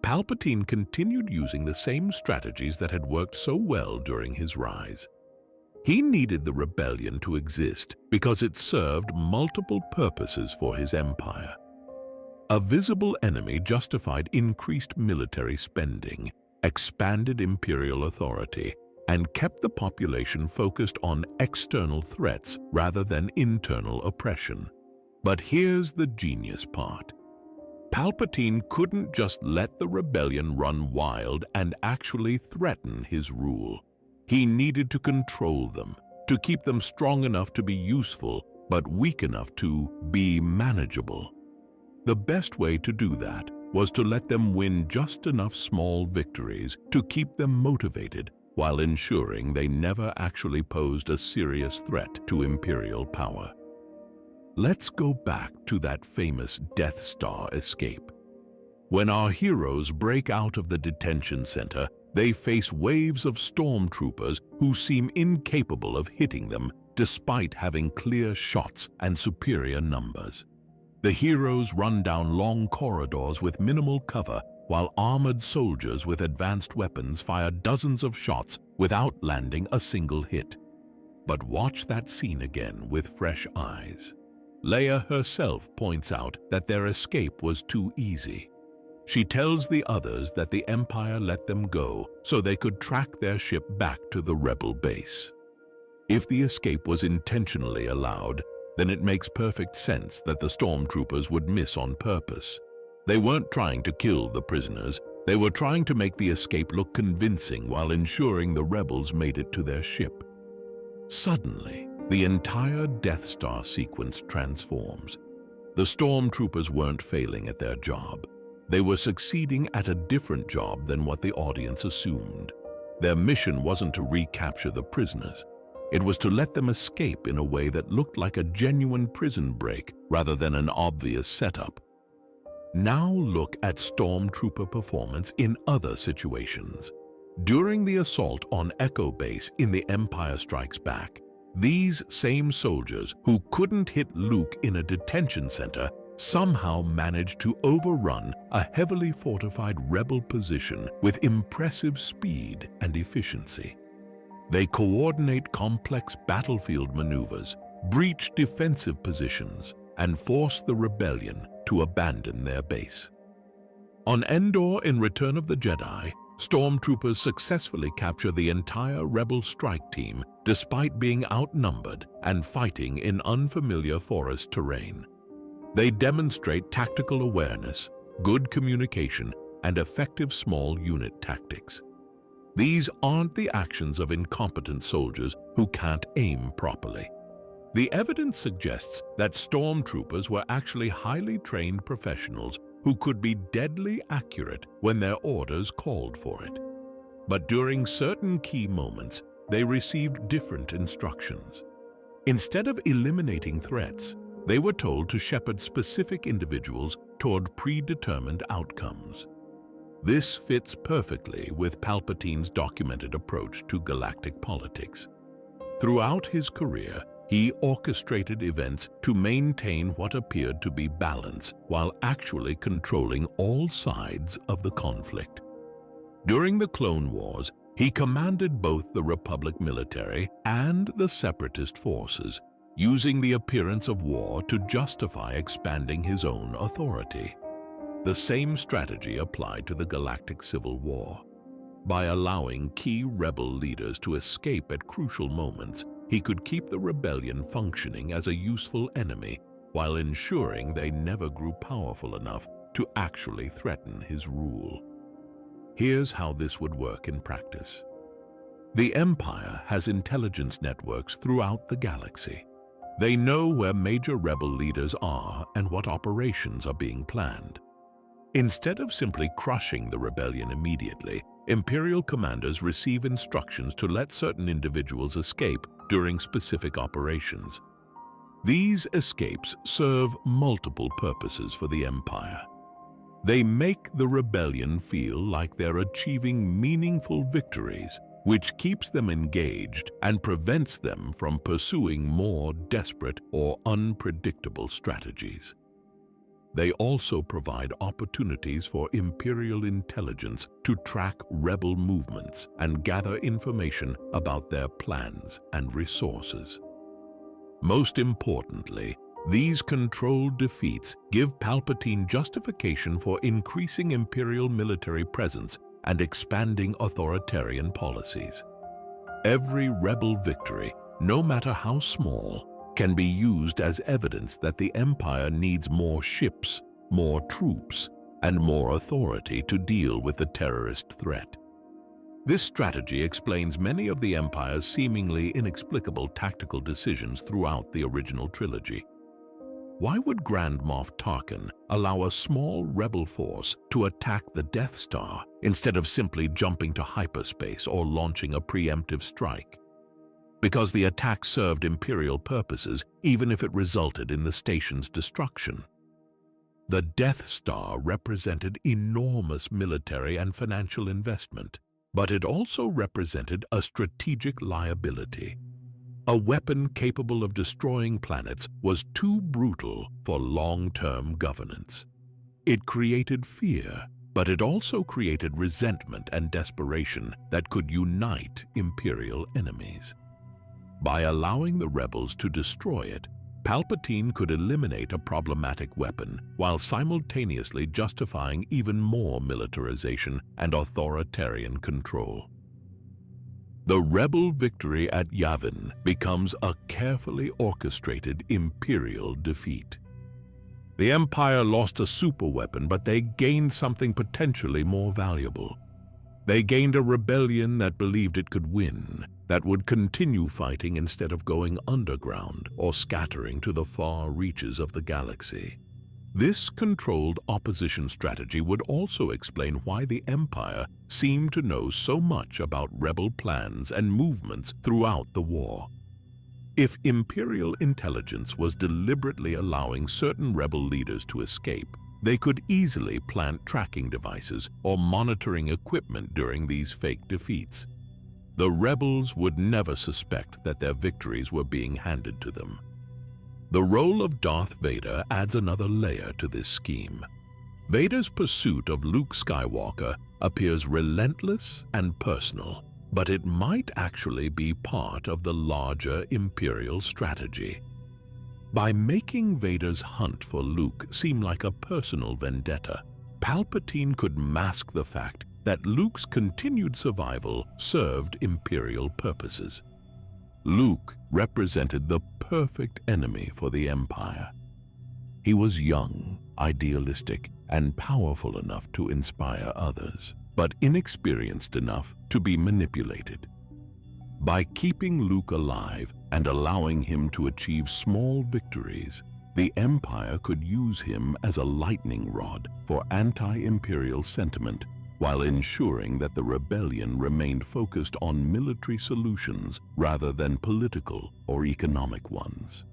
A: Palpatine continued using the same strategies that had worked so well during his rise. He needed the rebellion to exist because it served multiple purposes for his empire. A visible enemy justified increased military spending, expanded imperial authority, and kept the population focused on external threats rather than internal oppression. But here's the genius part. Palpatine couldn't just let the rebellion run wild and actually threaten his rule. He needed to control them, to keep them strong enough to be useful, but weak enough to be manageable. The best way to do that was to let them win just enough small victories to keep them motivated while ensuring they never actually posed a serious threat to Imperial power. Let's go back to that famous Death Star escape. When our heroes break out of the detention center, they face waves of stormtroopers who seem incapable of hitting them despite having clear shots and superior numbers. The heroes run down long corridors with minimal cover while armored soldiers with advanced weapons fire dozens of shots without landing a single hit. But watch that scene again with fresh eyes. Leia herself points out that their escape was too easy. She tells the others that the Empire let them go so they could track their ship back to the rebel base. If the escape was intentionally allowed, then it makes perfect sense that the stormtroopers would miss on purpose. They weren't trying to kill the prisoners, they were trying to make the escape look convincing while ensuring the rebels made it to their ship. Suddenly, the entire Death Star sequence transforms. The stormtroopers weren't failing at their job. They were succeeding at a different job than what the audience assumed. Their mission wasn't to recapture the prisoners. It was to let them escape in a way that looked like a genuine prison break rather than an obvious setup. Now look at Stormtrooper performance in other situations. During the assault on Echo Base in The Empire Strikes Back, these same soldiers who couldn't hit Luke in a detention center somehow managed to overrun a heavily fortified rebel position with impressive speed and efficiency. They coordinate complex battlefield maneuvers, breach defensive positions, and force the rebellion to abandon their base. On Endor in Return of the Jedi, Stormtroopers successfully capture the entire rebel strike team despite being outnumbered and fighting in unfamiliar forest terrain. They demonstrate tactical awareness, good communication, and effective small unit tactics. These aren't the actions of incompetent soldiers who can't aim properly. The evidence suggests that Stormtroopers were actually highly trained professionals who could be deadly accurate when their orders called for it. But during certain key moments, they received different instructions. Instead of eliminating threats, they were told to shepherd specific individuals toward predetermined outcomes. This fits perfectly with Palpatine's documented approach to galactic politics. Throughout his career, he orchestrated events to maintain what appeared to be balance while actually controlling all sides of the conflict. During the Clone Wars, he commanded both the Republic military and the Separatist forces, using the appearance of war to justify expanding his own authority. The same strategy applied to the Galactic Civil War. By allowing key rebel leaders to escape at crucial moments, he could keep the rebellion functioning as a useful enemy while ensuring they never grew powerful enough to actually threaten his rule. Here's how this would work in practice. The Empire has intelligence networks throughout the galaxy. They know where major rebel leaders are and what operations are being planned. Instead of simply crushing the rebellion immediately, Imperial commanders receive instructions to let certain individuals escape during specific operations. These escapes serve multiple purposes for the Empire. They make the rebellion feel like they're achieving meaningful victories, which keeps them engaged and prevents them from pursuing more desperate or unpredictable strategies. They also provide opportunities for Imperial intelligence to track rebel movements and gather information about their plans and resources. Most importantly, these controlled defeats give Palpatine justification for increasing Imperial military presence and expanding authoritarian policies. Every rebel victory, no matter how small, can be used as evidence that the Empire needs more ships, more troops, and more authority to deal with the terrorist threat. This strategy explains many of the Empire's seemingly inexplicable tactical decisions throughout the original trilogy. Why would Grand Moff Tarkin allow a small rebel force to attack the Death Star instead of simply jumping to hyperspace or launching a preemptive strike? Because the attack served Imperial purposes, even if it resulted in the station's destruction. The Death Star represented enormous military and financial investment, but it also represented a strategic liability. A weapon capable of destroying planets was too brutal for long-term governance. It created fear, but it also created resentment and desperation that could unite Imperial enemies. By allowing the rebels to destroy it, Palpatine could eliminate a problematic weapon while simultaneously justifying even more militarization and authoritarian control. The rebel victory at Yavin becomes a carefully orchestrated Imperial defeat. The Empire lost a superweapon, but they gained something potentially more valuable. They gained a rebellion that believed it could win, that would continue fighting instead of going underground or scattering to the far reaches of the galaxy. This controlled opposition strategy would also explain why the Empire seemed to know so much about rebel plans and movements throughout the war. If Imperial intelligence was deliberately allowing certain rebel leaders to escape, they could easily plant tracking devices or monitoring equipment during these fake defeats. The rebels would never suspect that their victories were being handed to them. The role of Darth Vader adds another layer to this scheme. Vader's pursuit of Luke Skywalker appears relentless and personal, but it might actually be part of the larger Imperial strategy. By making Vader's hunt for Luke seem like a personal vendetta, Palpatine could mask the fact that Luke's continued survival served Imperial purposes. Luke represented the perfect enemy for the Empire. He was young, idealistic, and powerful enough to inspire others, but inexperienced enough to be manipulated. By keeping Luke alive and allowing him to achieve small victories, the Empire could use him as a lightning rod for anti-Imperial sentiment while ensuring that the rebellion remained focused on military solutions rather than political or economic ones.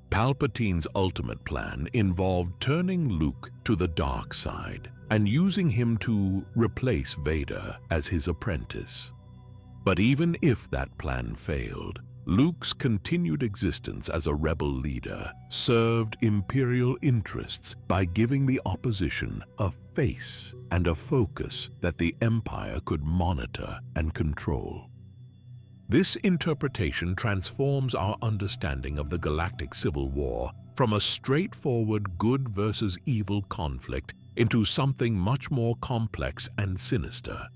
A: Palpatine's ultimate plan involved turning Luke to the dark side and using him to replace Vader as his apprentice. But even if that plan failed, Luke's continued existence as a rebel leader served Imperial interests by giving the opposition a face and a focus that the Empire could monitor and control. This interpretation transforms our understanding of the Galactic Civil War from a straightforward good versus evil conflict into something much more complex and sinister.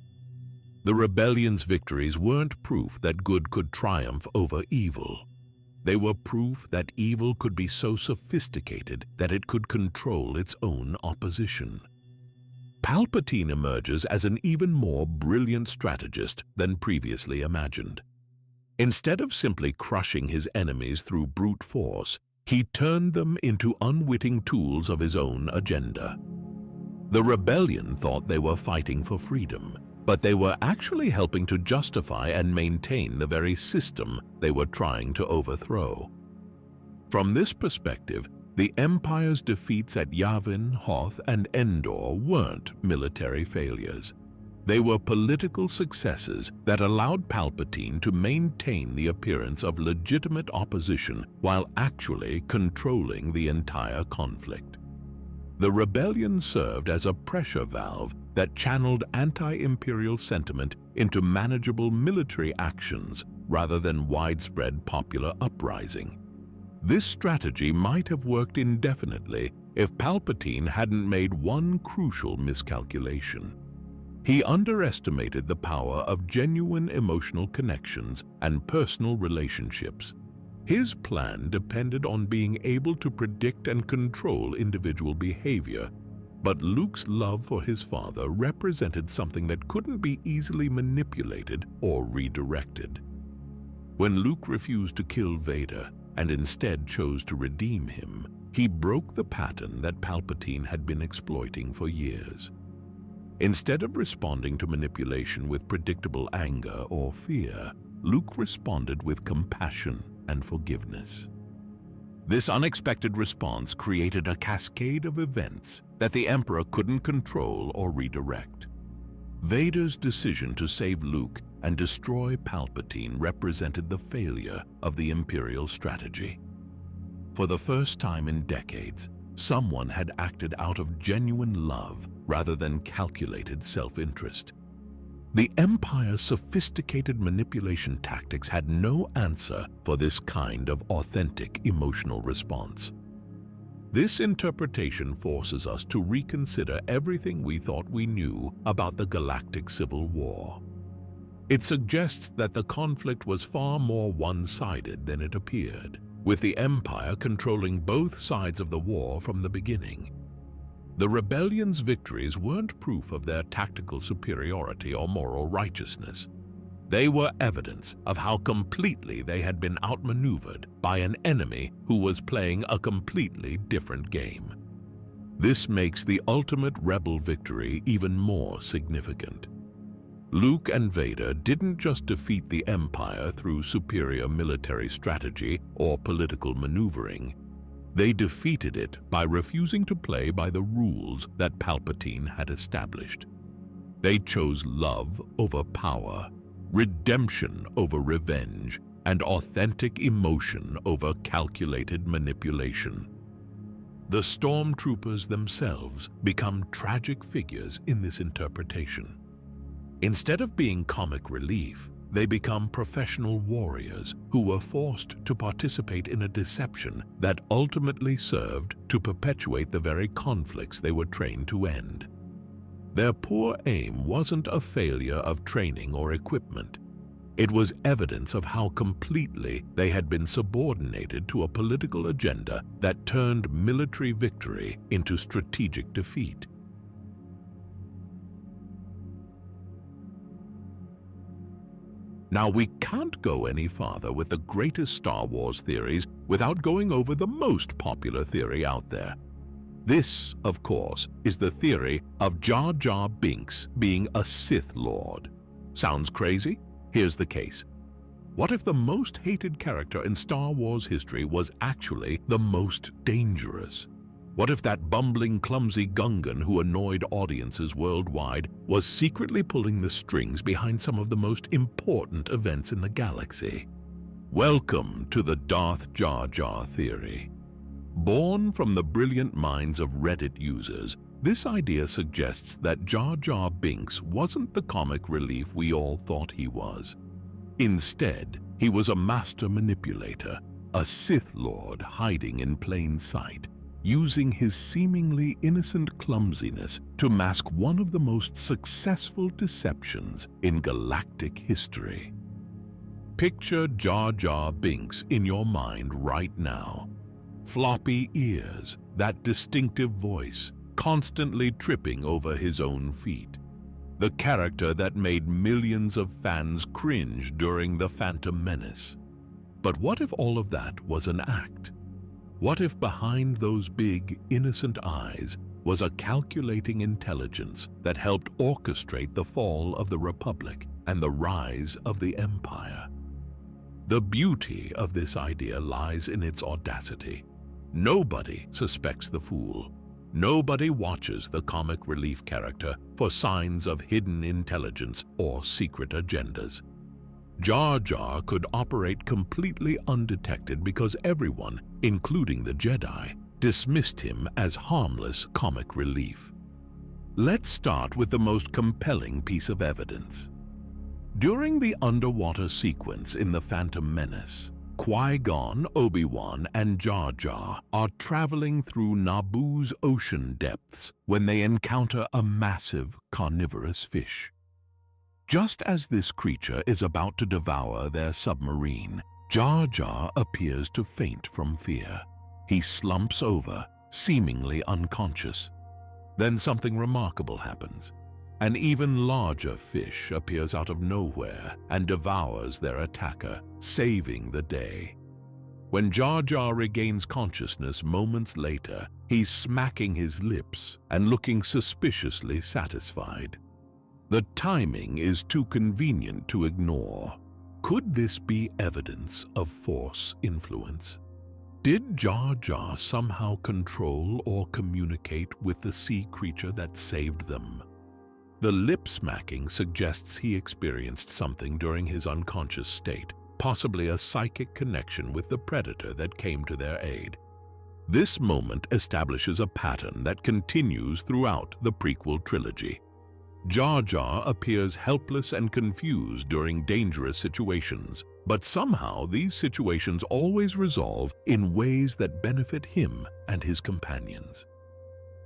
A: The rebellion's victories weren't proof that good could triumph over evil. They were proof that evil could be so sophisticated that it could control its own opposition. Palpatine emerges as an even more brilliant strategist than previously imagined. Instead of simply crushing his enemies through brute force, he turned them into unwitting tools of his own agenda. The rebellion thought they were fighting for freedom, but they were actually helping to justify and maintain the very system they were trying to overthrow. From this perspective, the Empire's defeats at Yavin, Hoth, and Endor weren't military failures. They were political successes that allowed Palpatine to maintain the appearance of legitimate opposition while actually controlling the entire conflict. The rebellion served as a pressure valve that channeled anti-imperial sentiment into manageable military actions rather than widespread popular uprising. This strategy might have worked indefinitely if Palpatine hadn't made one crucial miscalculation. He underestimated the power of genuine emotional connections and personal relationships. His plan depended on being able to predict and control individual behavior, but Luke's love for his father represented something that couldn't be easily manipulated or redirected. When Luke refused to kill Vader and instead chose to redeem him, he broke the pattern that Palpatine had been exploiting for years. Instead of responding to manipulation with predictable anger or fear, Luke responded with compassion and forgiveness. This unexpected response created a cascade of events that the Emperor couldn't control or redirect. Vader's decision to save Luke and destroy Palpatine represented the failure of the Imperial strategy. For the first time in decades, someone had acted out of genuine love rather than calculated self-interest. The Empire's sophisticated manipulation tactics had no answer for this kind of authentic emotional response. This interpretation forces us to reconsider everything we thought we knew about the Galactic Civil War. It suggests that the conflict was far more one-sided than it appeared, with the Empire controlling both sides of the war from the beginning. The rebellion's victories weren't proof of their tactical superiority or moral righteousness. They were evidence of how completely they had been outmaneuvered by an enemy who was playing a completely different game. This makes the ultimate rebel victory even more significant. Luke and Vader didn't just defeat the Empire through superior military strategy or political maneuvering. They defeated it by refusing to play by the rules that Palpatine had established. They chose love over power, redemption over revenge, and authentic emotion over calculated manipulation. The Stormtroopers themselves become tragic figures in this interpretation. Instead of being comic relief, they become professional warriors who were forced to participate in a deception that ultimately served to perpetuate the very conflicts they were trained to end. Their poor aim wasn't a failure of training or equipment. It was evidence of how completely they had been subordinated to a political agenda that turned military victory into strategic defeat. Now, we can't go any farther with the greatest Star Wars theories without going over the most popular theory out there. This, of course, is the theory of Jar Jar Binks being a Sith Lord. Sounds crazy? Here's the case. What if the most hated character in Star Wars history was actually the most dangerous? What if that bumbling, clumsy Gungan who annoyed audiences worldwide was secretly pulling the strings behind some of the most important events in the galaxy? Welcome to the Darth Jar Jar theory. Born from the brilliant minds of Reddit users, this idea suggests that Jar Jar Binks wasn't the comic relief we all thought he was. Instead, he was a master manipulator, a Sith Lord hiding in plain sight, using his seemingly innocent clumsiness to mask one of the most successful deceptions in galactic history. Picture Jar Jar Binks in your mind right now. Floppy ears, that distinctive voice, constantly tripping over his own feet. The character that made millions of fans cringe during The Phantom Menace. But what if all of that was an act? What if behind those big, innocent eyes was a calculating intelligence that helped orchestrate the fall of the Republic and the rise of the Empire? The beauty of this idea lies in its audacity. Nobody suspects the fool. Nobody watches the comic relief character for signs of hidden intelligence or secret agendas. Jar Jar could operate completely undetected because everyone, including the Jedi, dismissed him as harmless comic relief. Let's start with the most compelling piece of evidence. During the underwater sequence in The Phantom Menace, Qui-Gon, Obi-Wan, and Jar Jar are traveling through Naboo's ocean depths when they encounter a massive carnivorous fish. Just as this creature is about to devour their submarine, Jar Jar appears to faint from fear. He slumps over, seemingly unconscious. Then something remarkable happens. An even larger fish appears out of nowhere and devours their attacker, saving the day. When Jar Jar regains consciousness moments later, he's smacking his lips and looking suspiciously satisfied. The timing is too convenient to ignore. Could this be evidence of Force influence? Did Jar Jar somehow control or communicate with the sea creature that saved them? The lip-smacking suggests he experienced something during his unconscious state, possibly a psychic connection with the predator that came to their aid. This moment establishes a pattern that continues throughout the prequel trilogy. Jar Jar appears helpless and confused during dangerous situations, but somehow these situations always resolve in ways that benefit him and his companions.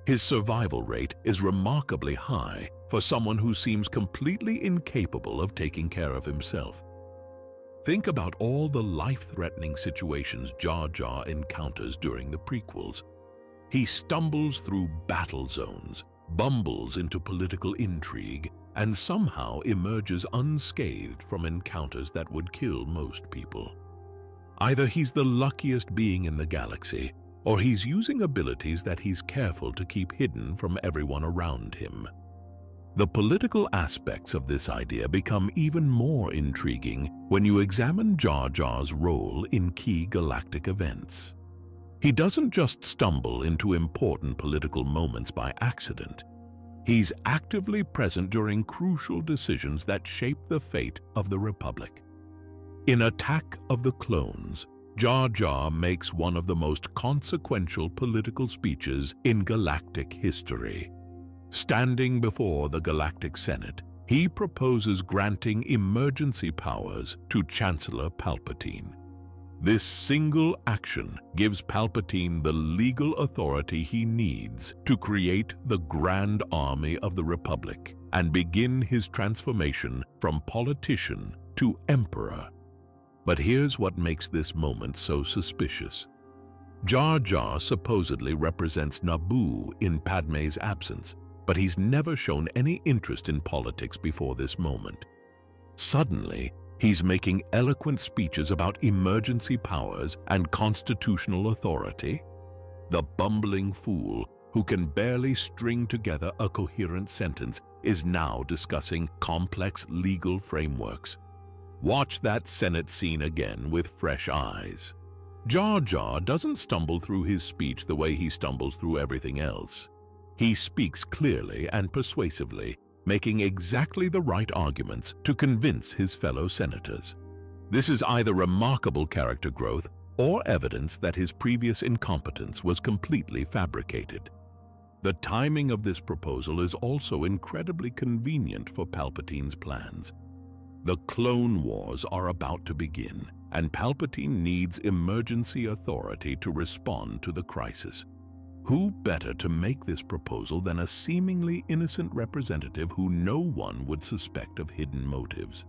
A: His survival rate is remarkably high for someone who seems completely incapable of taking care of himself. Think about all the life-threatening situations Jar Jar encounters during the prequels. He stumbles through battle zones, bumbles into political intrigue, and somehow emerges unscathed from encounters that would kill most people. Either he's the luckiest being in the galaxy, or he's using abilities that he's careful to keep hidden from everyone around him. The political aspects of this idea become even more intriguing when you examine Jar Jar's role in key galactic events. He doesn't just stumble into important political moments by accident. He's actively present during crucial decisions that shape the fate of the Republic. In Attack of the Clones, Jar Jar makes one of the most consequential political speeches in galactic history. Standing before the Galactic Senate, he proposes granting emergency powers to Chancellor Palpatine. This single action gives Palpatine the legal authority he needs to create the Grand Army of the Republic and begin his transformation from politician to emperor. But here's what makes this moment so suspicious. Jar Jar supposedly represents Naboo in Padmé's absence, but he's never shown any interest in politics before this moment. Suddenly, he's making eloquent speeches about emergency powers and constitutional authority. The bumbling fool, who can barely string together a coherent sentence, is now discussing complex legal frameworks. Watch that Senate scene again with fresh eyes. Jar Jar doesn't stumble through his speech the way he stumbles through everything else. He speaks clearly and persuasively, making exactly the right arguments to convince his fellow senators. This is either remarkable character growth or evidence that his previous incompetence was completely fabricated. The timing of this proposal is also incredibly convenient for Palpatine's plans. The Clone Wars are about to begin, and Palpatine needs emergency authority to respond to the crisis. Who better to make this proposal than a seemingly innocent representative who no one would suspect of hidden motives?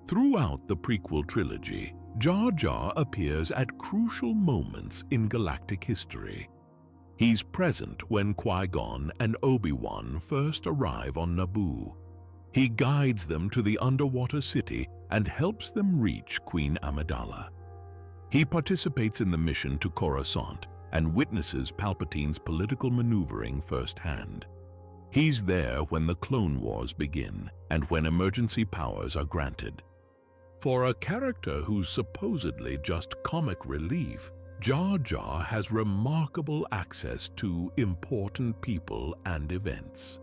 A: Throughout the prequel trilogy, Jar Jar appears at crucial moments in galactic history. He's present when Qui-Gon and Obi-Wan first arrive on Naboo. He guides them to the underwater city and helps them reach Queen Amidala. He participates in the mission to Coruscant and witnesses Palpatine's political maneuvering firsthand. He's there when the Clone Wars begin and when emergency powers are granted. For a character who's supposedly just comic relief, Jar Jar has remarkable access to important people and events.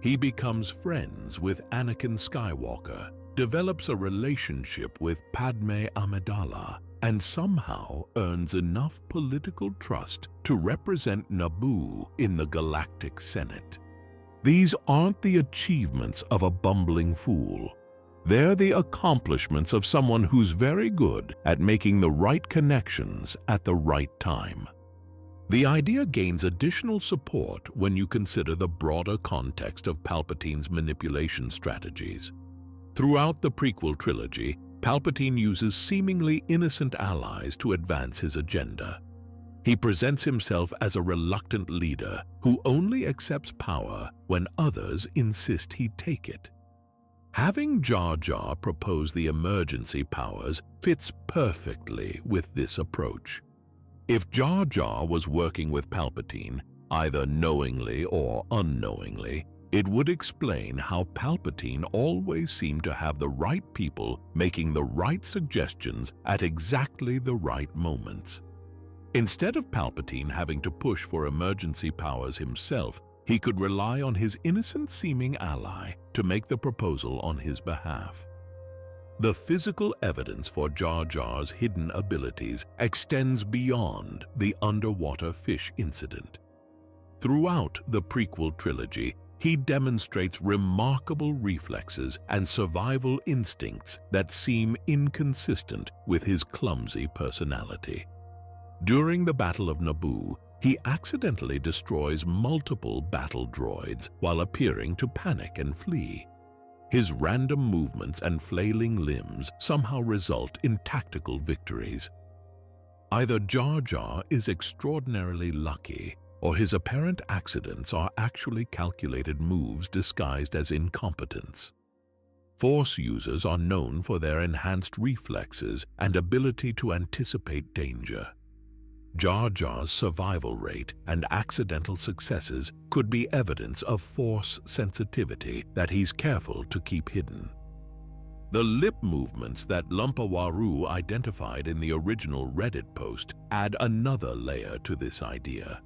A: He becomes friends with Anakin Skywalker, develops a relationship with Padmé Amidala, and somehow earns enough political trust to represent Naboo in the Galactic Senate. These aren't the achievements of a bumbling fool. They're the accomplishments of someone who's very good at making the right connections at the right time. The idea gains additional support when you consider the broader context of Palpatine's manipulation strategies. Throughout the prequel trilogy, Palpatine uses seemingly innocent allies to advance his agenda. He presents himself as a reluctant leader who only accepts power when others insist he take it. Having Jar Jar propose the emergency powers fits perfectly with this approach. If Jar Jar was working with Palpatine, either knowingly or unknowingly, it would explain how Palpatine always seemed to have the right people making the right suggestions at exactly the right moments. Instead of Palpatine having to push for emergency powers himself, he could rely on his innocent-seeming ally to make the proposal on his behalf. The physical evidence for Jar Jar's hidden abilities extends beyond the underwater fish incident. Throughout the prequel trilogy, he demonstrates remarkable reflexes and survival instincts that seem inconsistent with his clumsy personality. During the Battle of Naboo, he accidentally destroys multiple battle droids while appearing to panic and flee. His random movements and flailing limbs somehow result in tactical victories. Either Jar Jar is extraordinarily lucky, or his apparent accidents are actually calculated moves disguised as incompetence. Force users are known for their enhanced reflexes and ability to anticipate danger. Jar Jar's survival rate and accidental successes could be evidence of Force sensitivity that he's careful to keep hidden. The lip movements that Lumpawaru identified in the original Reddit post add another layer to this idea.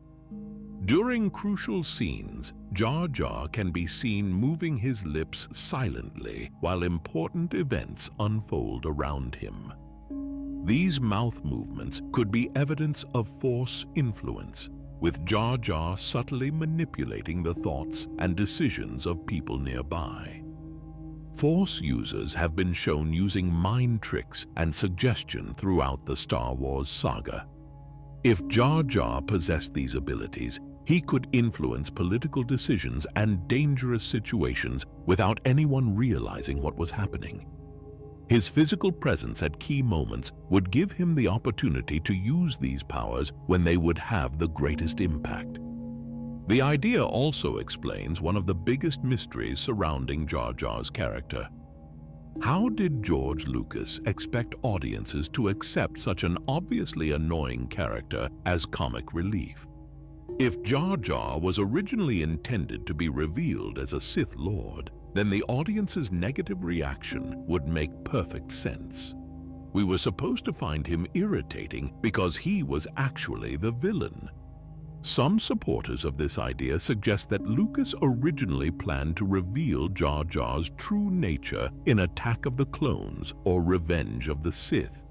A: During crucial scenes, Jar Jar can be seen moving his lips silently while important events unfold around him. These mouth movements could be evidence of Force influence, with Jar Jar subtly manipulating the thoughts and decisions of people nearby. Force users have been shown using mind tricks and suggestion throughout the Star Wars saga. If Jar Jar possessed these abilities, he could influence political decisions and dangerous situations without anyone realizing what was happening. His physical presence at key moments would give him the opportunity to use these powers when they would have the greatest impact. The idea also explains one of the biggest mysteries surrounding Jar Jar's character. How did George Lucas expect audiences to accept such an obviously annoying character as comic relief? If Jar Jar was originally intended to be revealed as a Sith Lord, then the audience's negative reaction would make perfect sense. We were supposed to find him irritating because he was actually the villain. Some supporters of this idea suggest that Lucas originally planned to reveal Jar Jar's true nature in Attack of the Clones or Revenge of the Sith.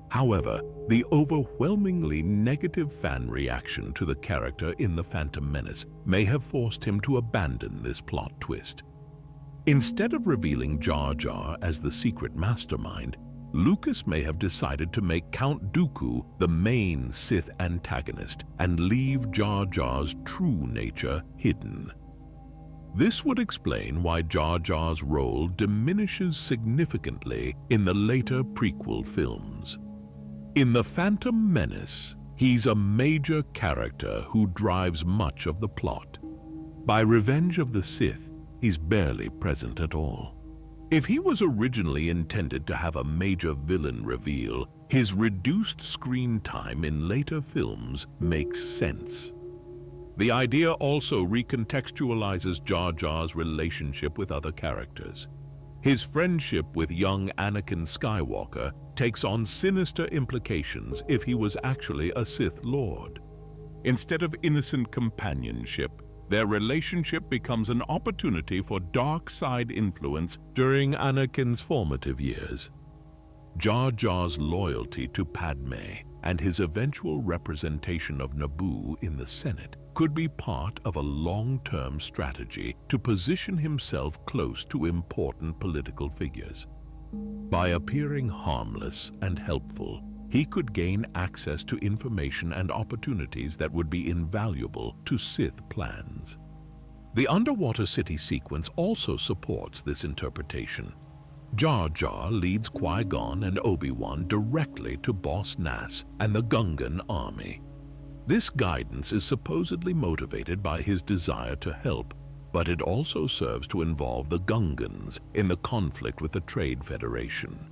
A: However, the overwhelmingly negative fan reaction to the character in The Phantom Menace may have forced him to abandon this plot twist. Instead of revealing Jar Jar as the secret mastermind, Lucas may have decided to make Count Dooku the main Sith antagonist and leave Jar Jar's true nature hidden. This would explain why Jar Jar's role diminishes significantly in the later prequel films. In The Phantom Menace, he's a major character who drives much of the plot. By Revenge of the Sith, he's barely present at all. If he was originally intended to have a major villain reveal, his reduced screen time in later films makes sense. The idea also recontextualizes Jar Jar's relationship with other characters. His friendship with young Anakin Skywalker takes on sinister implications if he was actually a Sith Lord. Instead of innocent companionship, their relationship becomes an opportunity for dark side influence during Anakin's formative years. Jar Jar's loyalty to Padme and his eventual representation of Naboo in the Senate could be part of a long-term strategy to position himself close to important political figures. By appearing harmless and helpful, he could gain access to information and opportunities that would be invaluable to Sith plans. The underwater city sequence also supports this interpretation. Jar Jar leads Qui-Gon and Obi-Wan directly to Boss Nass and the Gungan army. This guidance is supposedly motivated by his desire to help, but it also serves to involve the Gungans in the conflict with the Trade Federation.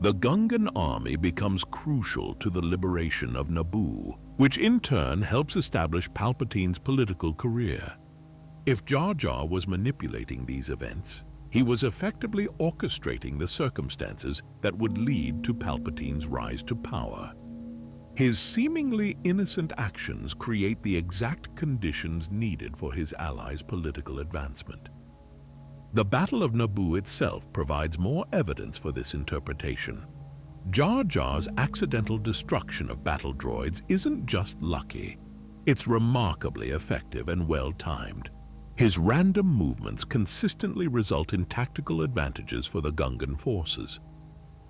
A: The Gungan army becomes crucial to the liberation of Naboo, which in turn helps establish Palpatine's political career. If Jar Jar was manipulating these events, he was effectively orchestrating the circumstances that would lead to Palpatine's rise to power. His seemingly innocent actions create the exact conditions needed for his allies' political advancement. The Battle of Naboo itself provides more evidence for this interpretation. Jar Jar's accidental destruction of battle droids isn't just lucky. It's remarkably effective and well-timed. His random movements consistently result in tactical advantages for the Gungan forces.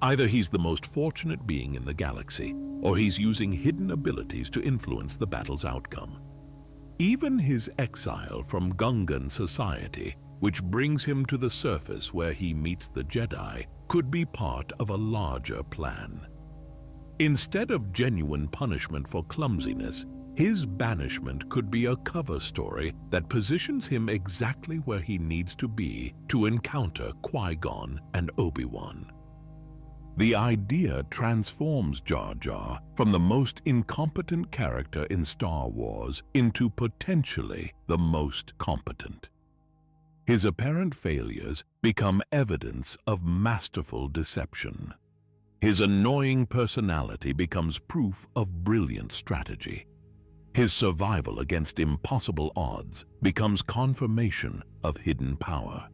A: Either he's the most fortunate being in the galaxy, or he's using hidden abilities to influence the battle's outcome. Even his exile from Gungan society, which brings him to the surface where he meets the Jedi, could be part of a larger plan. Instead of genuine punishment for clumsiness, his banishment could be a cover story that positions him exactly where he needs to be to encounter Qui-Gon and Obi-Wan. The idea transforms Jar Jar from the most incompetent character in Star Wars into potentially the most competent. His apparent failures become evidence of masterful deception. His annoying personality becomes proof of brilliant strategy. His survival against impossible odds becomes confirmation of hidden power.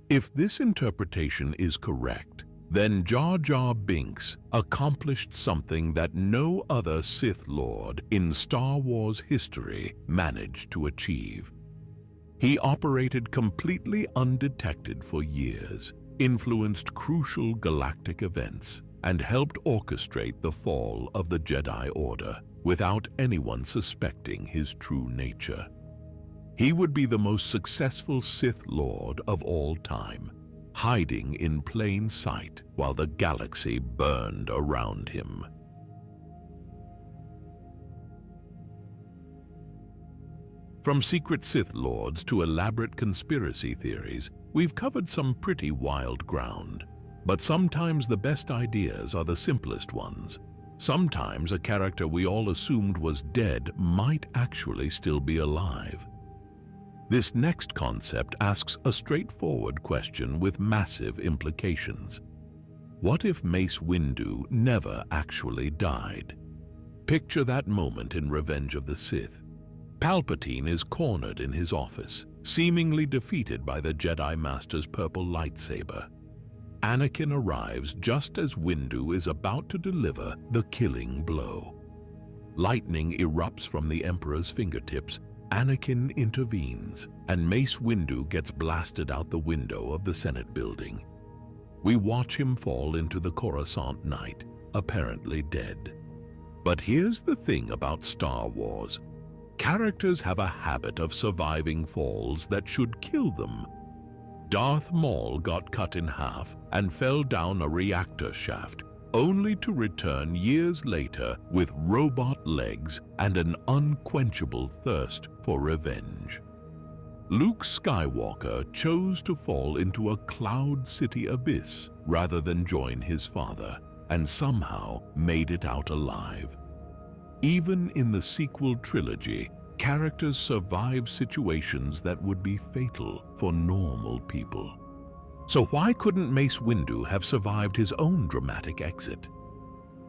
A: If this interpretation is correct, then Jar Jar Binks accomplished something that no other Sith Lord in Star Wars history managed to achieve. He operated completely undetected for years, influenced crucial galactic events, and helped orchestrate the fall of the Jedi Order without anyone suspecting his true nature. He would be the most successful Sith Lord of all time, hiding in plain sight while the galaxy burned around him. From secret Sith Lords to elaborate conspiracy theories, we've covered some pretty wild ground. But sometimes the best ideas are the simplest ones. Sometimes a character we all assumed was dead might actually still be alive. This next concept asks a straightforward question with massive implications. What if Mace Windu never actually died? Picture that moment in Revenge of the Sith. Palpatine is cornered in his office, seemingly defeated by the Jedi Master's purple lightsaber. Anakin arrives just as Windu is about to deliver the killing blow. Lightning erupts from the Emperor's fingertips. Anakin intervenes, and Mace Windu gets blasted out the window of the Senate building. We watch him fall into the Coruscant night, apparently dead. But here's the thing about Star Wars. Characters have a habit of surviving falls that should kill them. Darth Maul got cut in half and fell down a reactor shaft, only to return years later with robot legs and an unquenchable thirst for revenge. Luke Skywalker chose to fall into a Cloud City abyss rather than join his father, and somehow made it out alive. Even in the sequel trilogy, characters survive situations that would be fatal for normal people. So why couldn't Mace Windu have survived his own dramatic exit?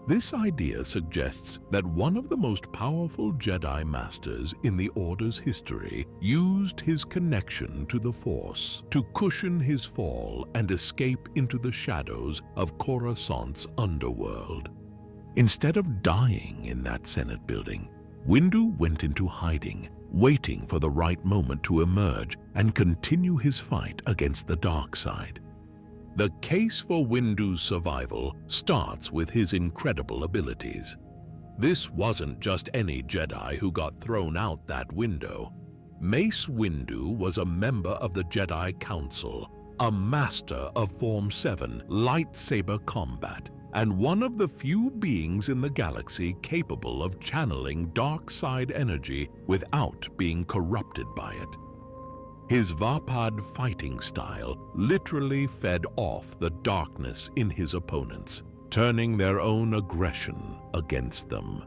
A: This idea suggests that one of the most powerful Jedi Masters in the Order's history used his connection to the Force to cushion his fall and escape into the shadows of Coruscant's underworld. Instead of dying in that Senate building, Windu went into hiding, waiting for the right moment to emerge and continue his fight against the dark side. The case for Windu's survival starts with his incredible abilities. This wasn't just any Jedi who got thrown out that window. Mace Windu was a member of the Jedi Council, a master of Form 7 lightsaber combat, and one of the few beings in the galaxy capable of channeling dark side energy without being corrupted by it. His Vapad fighting style literally fed off the darkness in his opponents, turning their own aggression against them.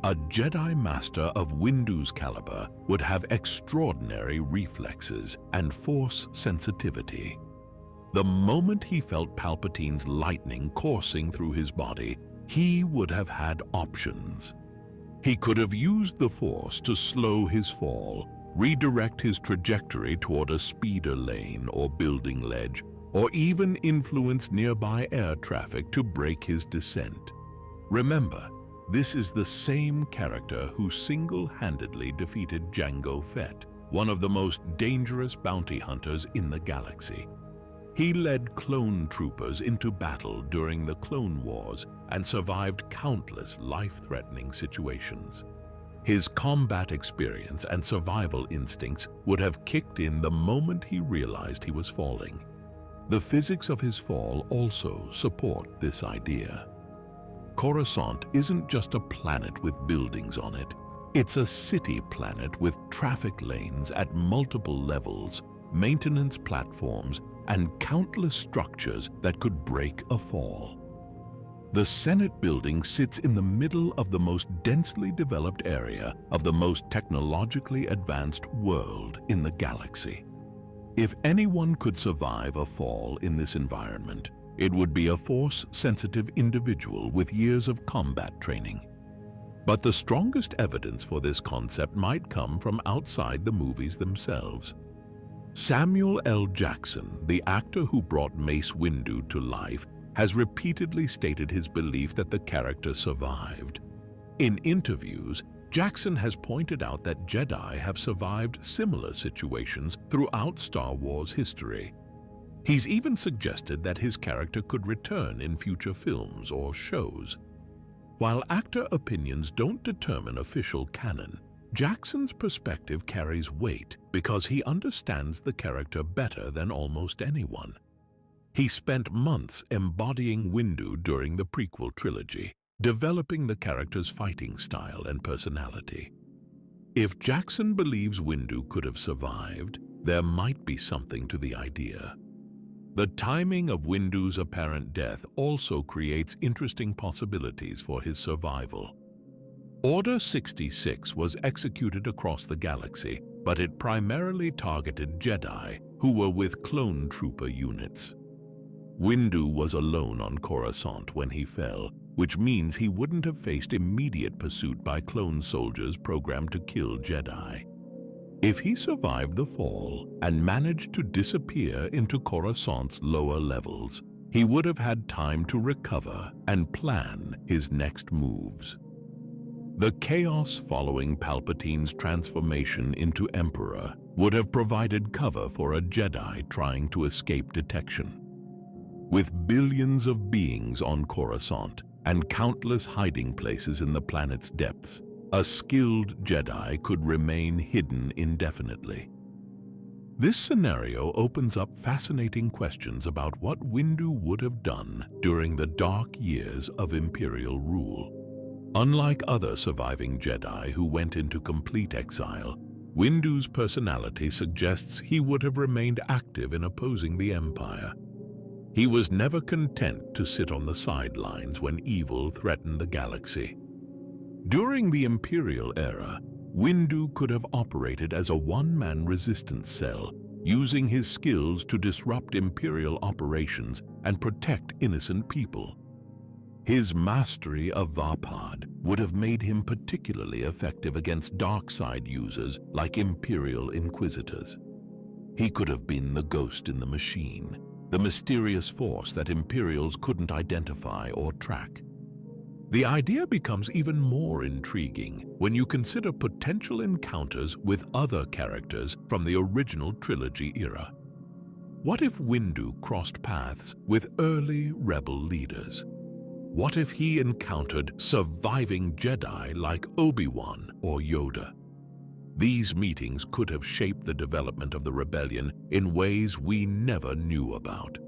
A: A Jedi Master of Windu's caliber would have extraordinary reflexes and force sensitivity. The moment he felt Palpatine's lightning coursing through his body, he would have had options. He could have used the Force to slow his fall, redirect his trajectory toward a speeder lane or building ledge, or even influence nearby air traffic to break his descent. Remember, this is the same character who single-handedly defeated Jango Fett, one of the most dangerous bounty hunters in the galaxy. He led clone troopers into battle during the Clone Wars and survived countless life-threatening situations. His combat experience and survival instincts would have kicked in the moment he realized he was falling. The physics of his fall also support this idea. Coruscant isn't just a planet with buildings on it. It's a city planet with traffic lanes at multiple levels, maintenance platforms, and countless structures that could break a fall. The Senate building sits in the middle of the most densely developed area of the most technologically advanced world in the galaxy. If anyone could survive a fall in this environment, it would be a force-sensitive individual with years of combat training. But the strongest evidence for this concept might come from outside the movies themselves. Samuel L. Jackson, the actor who brought Mace Windu to life, has repeatedly stated his belief that the character survived. In interviews, Jackson has pointed out that Jedi have survived similar situations throughout Star Wars history. He's even suggested that his character could return in future films or shows. While actor opinions don't determine official canon, Jackson's perspective carries weight because he understands the character better than almost anyone. He spent months embodying Windu during the prequel trilogy, developing the character's fighting style and personality. If Jackson believes Windu could have survived, there might be something to the idea. The timing of Windu's apparent death also creates interesting possibilities for his survival. Order 66 was executed across the galaxy, but it primarily targeted Jedi who were with clone trooper units. Windu was alone on Coruscant when he fell, which means he wouldn't have faced immediate pursuit by clone soldiers programmed to kill Jedi. If he survived the fall and managed to disappear into Coruscant's lower levels, he would have had time to recover and plan his next moves. The chaos following Palpatine's transformation into Emperor would have provided cover for a Jedi trying to escape detection. With billions of beings on Coruscant and countless hiding places in the planet's depths, a skilled Jedi could remain hidden indefinitely. This scenario opens up fascinating questions about what Windu would have done during the dark years of Imperial rule. Unlike other surviving Jedi who went into complete exile, Windu's personality suggests he would have remained active in opposing the Empire. He was never content to sit on the sidelines when evil threatened the galaxy. During the Imperial era, Windu could have operated as a one-man resistance cell, using his skills to disrupt Imperial operations and protect innocent people. His mastery of Vapad would have made him particularly effective against dark side users like Imperial Inquisitors. He could have been the ghost in the machine, the mysterious force that Imperials couldn't identify or track. The idea becomes even more intriguing when you consider potential encounters with other characters from the original trilogy era. What if Windu crossed paths with early rebel leaders? What if he encountered surviving Jedi like Obi-Wan or Yoda? These meetings could have shaped the development of the rebellion in ways we never knew about.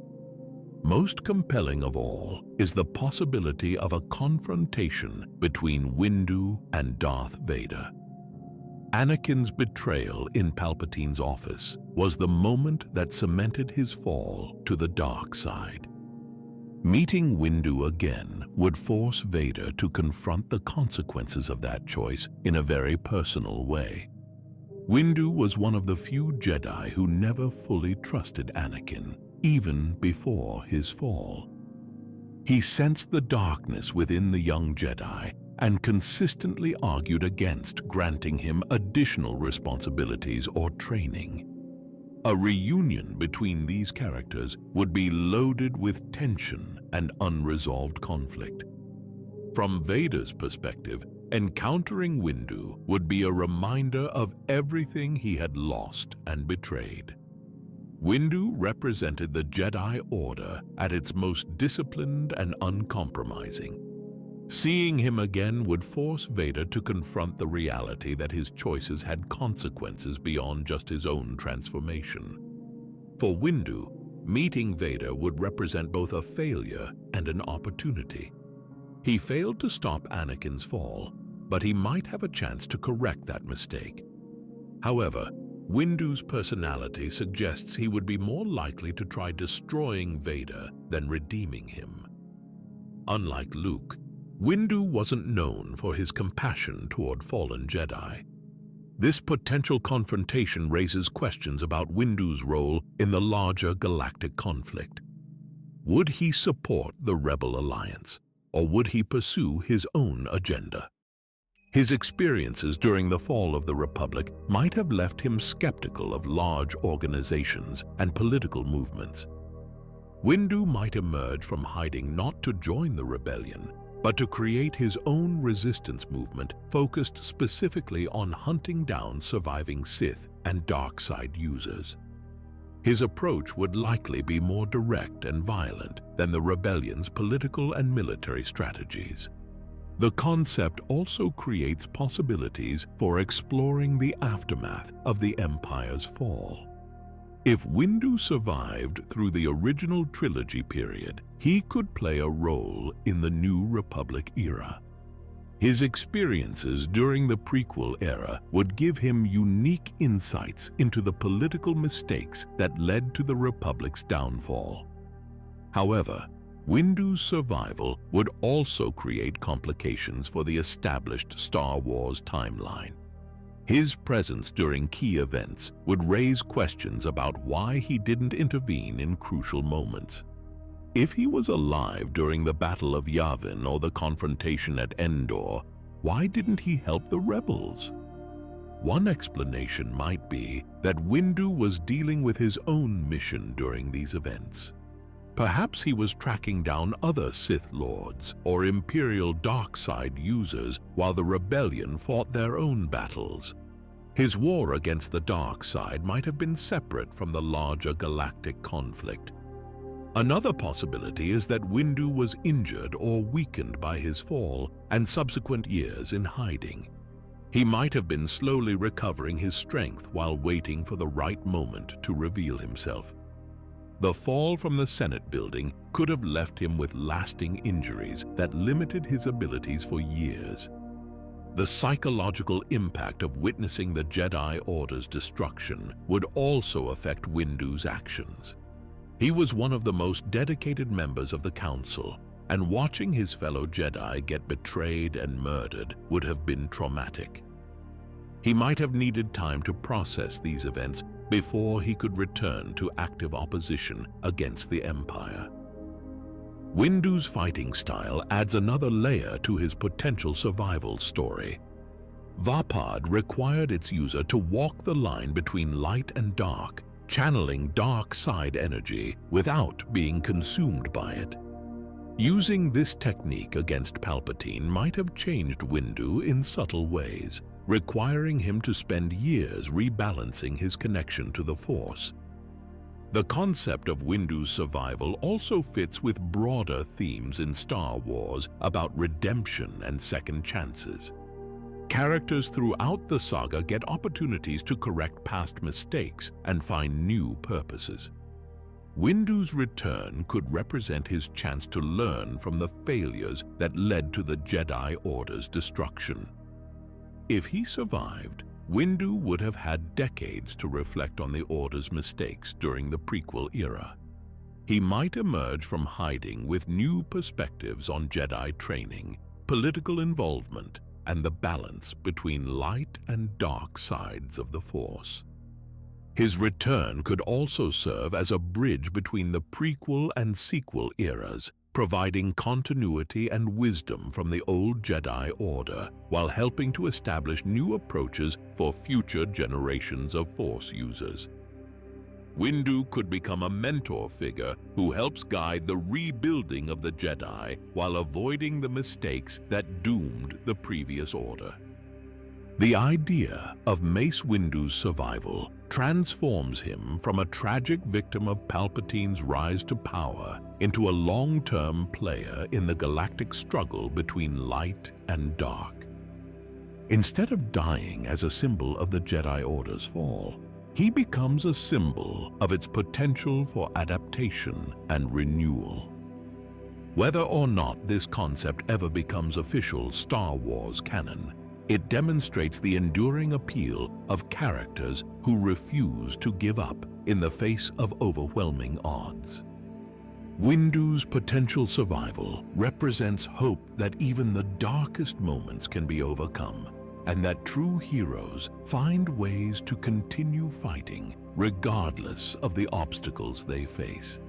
A: Most compelling of all is the possibility of a confrontation between Windu and Darth Vader. Anakin's betrayal in Palpatine's office was the moment that cemented his fall to the dark side. Meeting Windu again would force Vader to confront the consequences of that choice in a very personal way. Windu was one of the few Jedi who never fully trusted Anakin, even before his fall. He sensed the darkness within the young Jedi and consistently argued against granting him additional responsibilities or training. A reunion between these characters would be loaded with tension and unresolved conflict. From Vader's perspective, encountering Windu would be a reminder of everything he had lost and betrayed. Windu represented the Jedi Order at its most disciplined and uncompromising. Seeing him again would force Vader to confront the reality that his choices had consequences beyond just his own transformation. For Windu, meeting Vader would represent both a failure and an opportunity. He failed to stop Anakin's fall, but he might have a chance to correct that mistake. However, Windu's personality suggests he would be more likely to try destroying Vader than redeeming him. Unlike Luke, Windu wasn't known for his compassion toward fallen Jedi. This potential confrontation raises questions about Windu's role in the larger galactic conflict. Would he support the Rebel Alliance, or would he pursue his own agenda? His experiences during the fall of the Republic might have left him skeptical of large organizations and political movements. Windu might emerge from hiding not to join the rebellion, but to create his own resistance movement focused specifically on hunting down surviving Sith and dark side users. His approach would likely be more direct and violent than the rebellion's political and military strategies. The concept also creates possibilities for exploring the aftermath of the Empire's fall. If Windu survived through the original trilogy period, he could play a role in the New Republic era. His experiences during the prequel era would give him unique insights into the political mistakes that led to the Republic's downfall. However, Windu's survival would also create complications for the established Star Wars timeline. His presence during key events would raise questions about why he didn't intervene in crucial moments. If he was alive during the Battle of Yavin or the confrontation at Endor, why didn't he help the rebels? One explanation might be that Windu was dealing with his own mission during these events. Perhaps he was tracking down other Sith Lords or Imperial dark side users while the rebellion fought their own battles. His war against the dark side might have been separate from the larger galactic conflict. Another possibility is that Windu was injured or weakened by his fall and subsequent years in hiding. He might have been slowly recovering his strength while waiting for the right moment to reveal himself. The fall from the Senate building could have left him with lasting injuries that limited his abilities for years. The psychological impact of witnessing the Jedi Order's destruction would also affect Windu's actions. He was one of the most dedicated members of the Council, and watching his fellow Jedi get betrayed and murdered would have been traumatic. He might have needed time to process these events before he could return to active opposition against the Empire. Windu's fighting style adds another layer to his potential survival story. Vapad required its user to walk the line between light and dark, channeling dark side energy without being consumed by it. Using this technique against Palpatine might have changed Windu in subtle ways, requiring him to spend years rebalancing his connection to the Force. The concept of Windu's survival also fits with broader themes in Star Wars about redemption and second chances. Characters throughout the saga get opportunities to correct past mistakes and find new purposes. Windu's return could represent his chance to learn from the failures that led to the Jedi Order's destruction. If he survived, Windu would have had decades to reflect on the Order's mistakes during the prequel era. He might emerge from hiding with new perspectives on Jedi training, political involvement, and the balance between light and dark sides of the Force. His return could also serve as a bridge between the prequel and sequel eras, providing continuity and wisdom from the old Jedi Order while helping to establish new approaches for future generations of Force users. Windu could become a mentor figure who helps guide the rebuilding of the Jedi while avoiding the mistakes that doomed the previous order. The idea of Mace Windu's survival transforms him from a tragic victim of Palpatine's rise to power into a long-term player in the galactic struggle between light and dark. Instead of dying as a symbol of the Jedi Order's fall, he becomes a symbol of its potential for adaptation and renewal. Whether or not this concept ever becomes official Star Wars canon, It demonstrates the enduring appeal of characters who refuse to give up in the face of overwhelming odds. Windu's potential survival represents hope that even the darkest moments can be overcome, and that true heroes find ways to continue fighting regardless of the obstacles they face.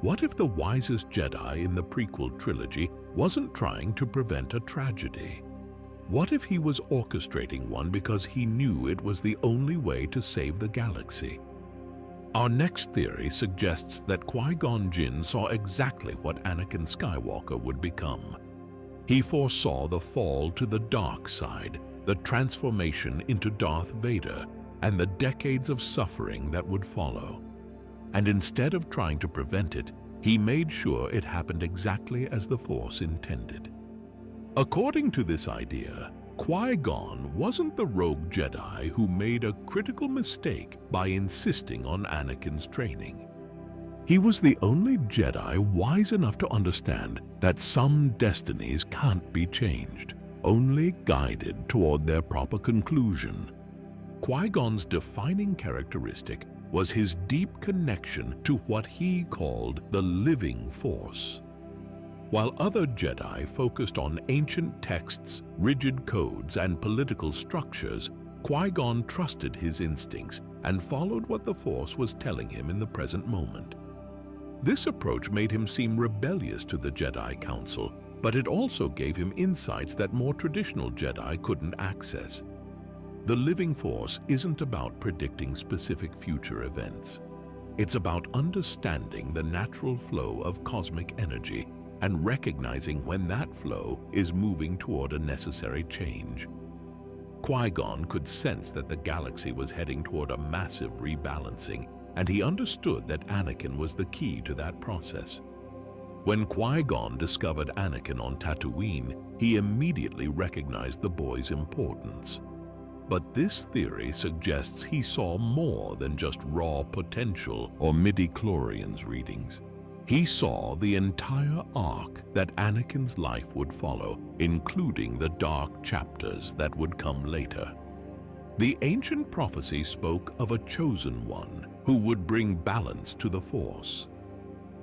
A: What if the wisest Jedi in the prequel trilogy wasn't trying to prevent a tragedy? What if he was orchestrating one because he knew it was the only way to save the galaxy? Our next theory suggests that Qui-Gon Jinn saw exactly what Anakin Skywalker would become. He foresaw the fall to the dark side, the transformation into Darth Vader, and the decades of suffering that would follow. And instead of trying to prevent it, he made sure it happened exactly as the Force intended. According to this idea, Qui-Gon wasn't the rogue Jedi who made a critical mistake by insisting on Anakin's training. He was the only Jedi wise enough to understand that some destinies can't be changed, only guided toward their proper conclusion. Qui-Gon's defining characteristic was his deep connection to what he called the living Force. While other Jedi focused on ancient texts, rigid codes, and political structures, Qui-Gon trusted his instincts and followed what the Force was telling him in the present moment. This approach made him seem rebellious to the Jedi Council, but it also gave him insights that more traditional Jedi couldn't access. The living Force isn't about predicting specific future events. It's about understanding the natural flow of cosmic energy and recognizing when that flow is moving toward a necessary change. Qui-Gon could sense that the galaxy was heading toward a massive rebalancing, and he understood that Anakin was the key to that process. When Qui-Gon discovered Anakin on Tatooine, he immediately recognized the boy's importance. But this theory suggests he saw more than just raw potential or midi-chlorians readings. He saw the entire arc that Anakin's life would follow, including the dark chapters that would come later. The ancient prophecy spoke of a chosen one who would bring balance to the Force.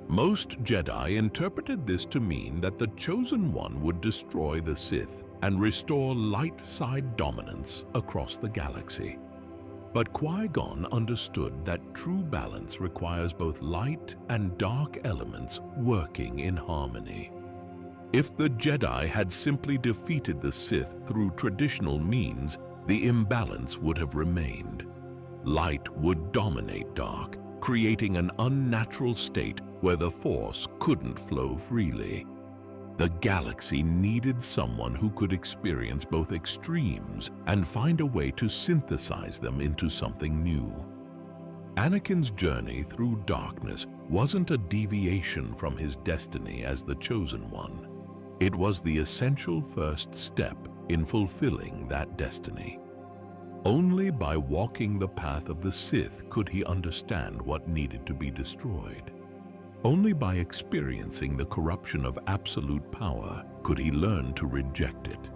A: Most Jedi interpreted this to mean that the chosen one would destroy the Sith and restore light side dominance across the galaxy. But Qui-Gon understood that true balance requires both light and dark elements working in harmony. If the Jedi had simply defeated the Sith through traditional means, the imbalance would have remained. Light would dominate dark, creating an unnatural state where the Force couldn't flow freely. The galaxy needed someone who could experience both extremes and find a way to synthesize them into something new. Anakin's journey through darkness wasn't a deviation from his destiny as the chosen one. It was the essential first step in fulfilling that destiny. Only by walking the path of the Sith could he understand what needed to be destroyed. Only by experiencing the corruption of absolute power could he learn to reject it.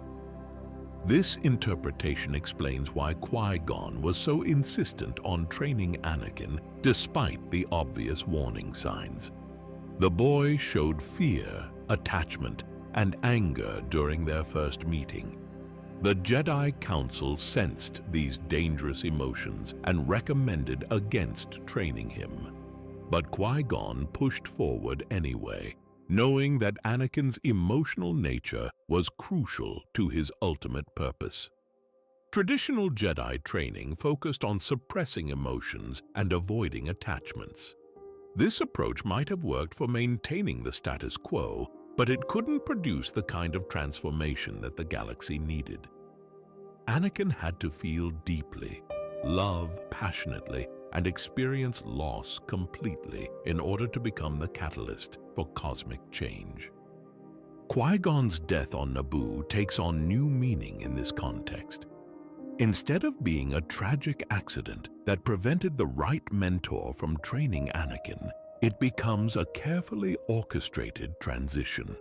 A: This interpretation explains why Qui-Gon was so insistent on training Anakin despite the obvious warning signs. The boy showed fear, attachment, and anger during their first meeting. The Jedi Council sensed these dangerous emotions and recommended against training him. But Qui-Gon pushed forward anyway, knowing that Anakin's emotional nature was crucial to his ultimate purpose. Traditional Jedi training focused on suppressing emotions and avoiding attachments. This approach might have worked for maintaining the status quo, but it couldn't produce the kind of transformation that the galaxy needed. Anakin had to feel deeply, love passionately, and experience loss completely in order to become the catalyst for cosmic change. Qui-Gon's death on Naboo takes on new meaning in this context. Instead of being a tragic accident that prevented the right mentor from training Anakin, It becomes a carefully orchestrated transition.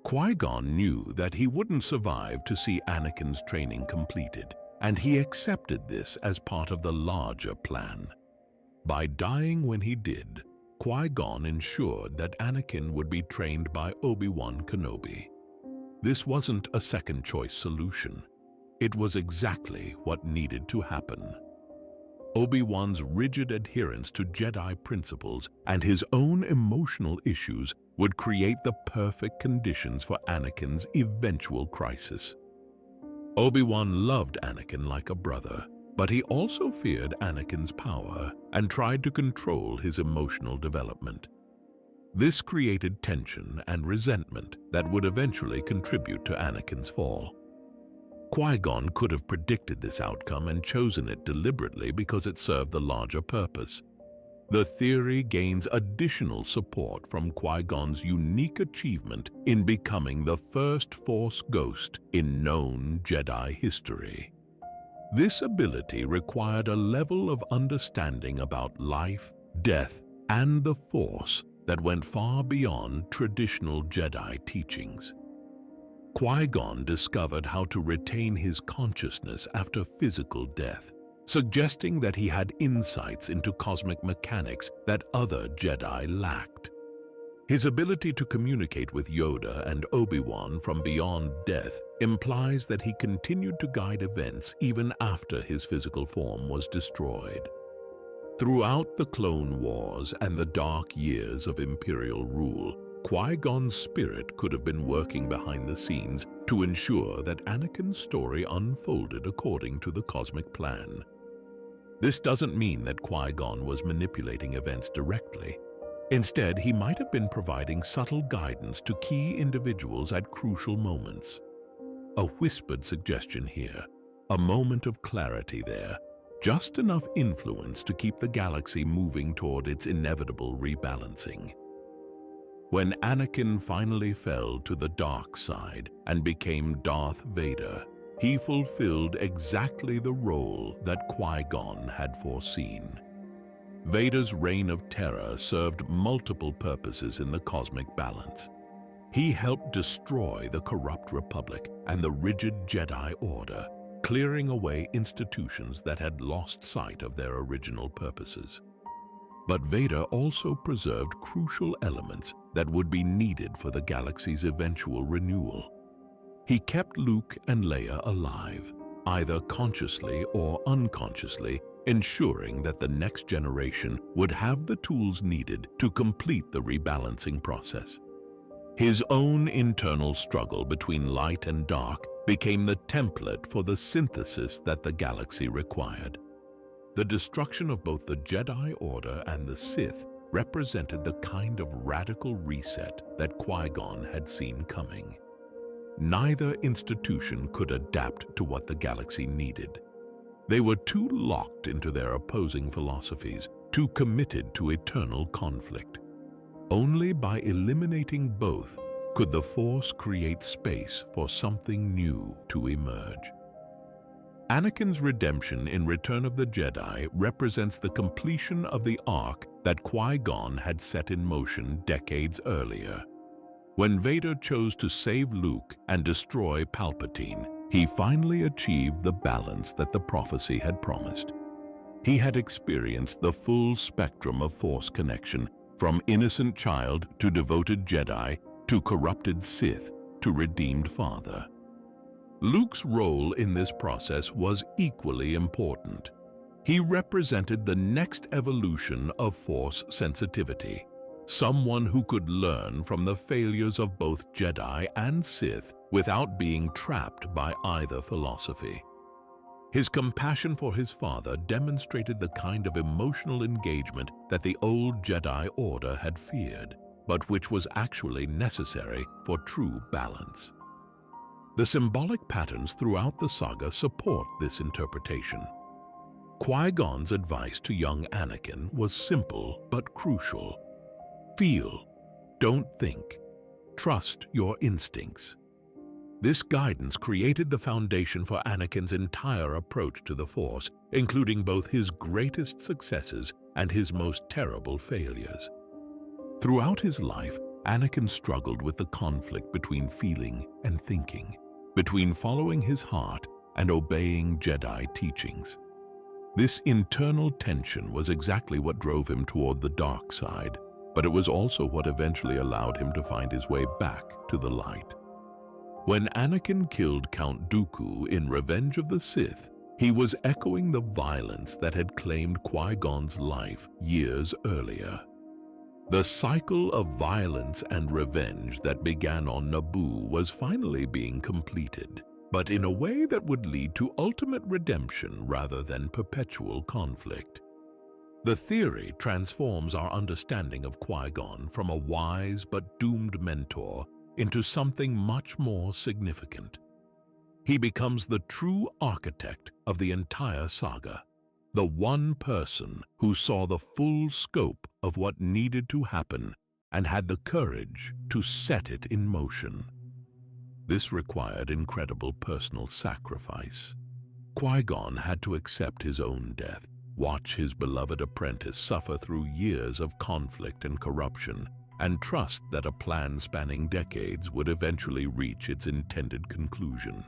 A: Qui-Gon knew that he wouldn't survive to see Anakin's training completed, and he accepted this as part of the larger plan. By dying when he did, Qui-Gon ensured that Anakin would be trained by Obi-Wan Kenobi. This wasn't a second-choice solution. It was exactly what needed to happen. Obi-Wan's rigid adherence to Jedi principles and his own emotional issues would create the perfect conditions for Anakin's eventual crisis. Obi-Wan loved Anakin like a brother, but he also feared Anakin's power and tried to control his emotional development. This created tension and resentment that would eventually contribute to Anakin's fall. Qui-Gon could have predicted this outcome and chosen it deliberately because it served the larger purpose. The theory gains additional support from Qui-Gon's unique achievement in becoming the first Force ghost in known Jedi history. This ability required a level of understanding about life, death, and the Force that went far beyond traditional Jedi teachings. Qui-Gon discovered how to retain his consciousness after physical death, suggesting that he had insights into cosmic mechanics that other Jedi lacked. His ability to communicate with Yoda and Obi-Wan from beyond death implies that he continued to guide events even after his physical form was destroyed. Throughout the Clone Wars and the dark years of Imperial rule, Qui-Gon's spirit could have been working behind the scenes to ensure that Anakin's story unfolded according to the cosmic plan. This doesn't mean that Qui-Gon was manipulating events directly. Instead, he might have been providing subtle guidance to key individuals at crucial moments. A whispered suggestion here, a moment of clarity there, just enough influence to keep the galaxy moving toward its inevitable rebalancing. When Anakin finally fell to the dark side and became Darth Vader, he fulfilled exactly the role that Qui-Gon had foreseen. Vader's reign of terror served multiple purposes in the cosmic balance. He helped destroy the corrupt Republic and the rigid Jedi Order, clearing away institutions that had lost sight of their original purposes. But Vader also preserved crucial elements that would be needed for the galaxy's eventual renewal. He kept Luke and Leia alive, either consciously or unconsciously, ensuring that the next generation would have the tools needed to complete the rebalancing process. His own internal struggle between light and dark became the template for the synthesis that the galaxy required. The destruction of both the Jedi Order and the Sith represented the kind of radical reset that Qui-Gon had seen coming. Neither institution could adapt to what the galaxy needed. They were too locked into their opposing philosophies, too committed to eternal conflict. Only by eliminating both could the Force create space for something new to emerge. Anakin's redemption in Return of the Jedi represents the completion of the arc that Qui-Gon had set in motion decades earlier. When Vader chose to save Luke and destroy Palpatine, he finally achieved the balance that the prophecy had promised. He had experienced the full spectrum of Force connection, from innocent child to devoted Jedi, to corrupted Sith, to redeemed father. Luke's role in this process was equally important. He represented the next evolution of Force sensitivity, someone who could learn from the failures of both Jedi and Sith without being trapped by either philosophy. His compassion for his father demonstrated the kind of emotional engagement that the old Jedi Order had feared, but which was actually necessary for true balance. The symbolic patterns throughout the saga support this interpretation. Qui-Gon's advice to young Anakin was simple but crucial. Feel, don't think. Trust your instincts. This guidance created the foundation for Anakin's entire approach to the Force, including both his greatest successes and his most terrible failures. Throughout his life, Anakin struggled with the conflict between feeling and thinking, between following his heart and obeying Jedi teachings. This internal tension was exactly what drove him toward the dark side, but it was also what eventually allowed him to find his way back to the light. When Anakin killed Count Dooku in Revenge of the Sith, he was echoing the violence that had claimed Qui-Gon's life years earlier. The cycle of violence and revenge that began on Naboo was finally being completed, but in a way that would lead to ultimate redemption rather than perpetual conflict. The theory transforms our understanding of Qui-Gon from a wise but doomed mentor into something much more significant. He becomes the true architect of the entire saga, the one person who saw the full scope of what needed to happen and had the courage to set it in motion. This required incredible personal sacrifice. Qui-Gon had to accept his own death, watch his beloved apprentice suffer through years of conflict and corruption, and trust that a plan spanning decades would eventually reach its intended conclusion.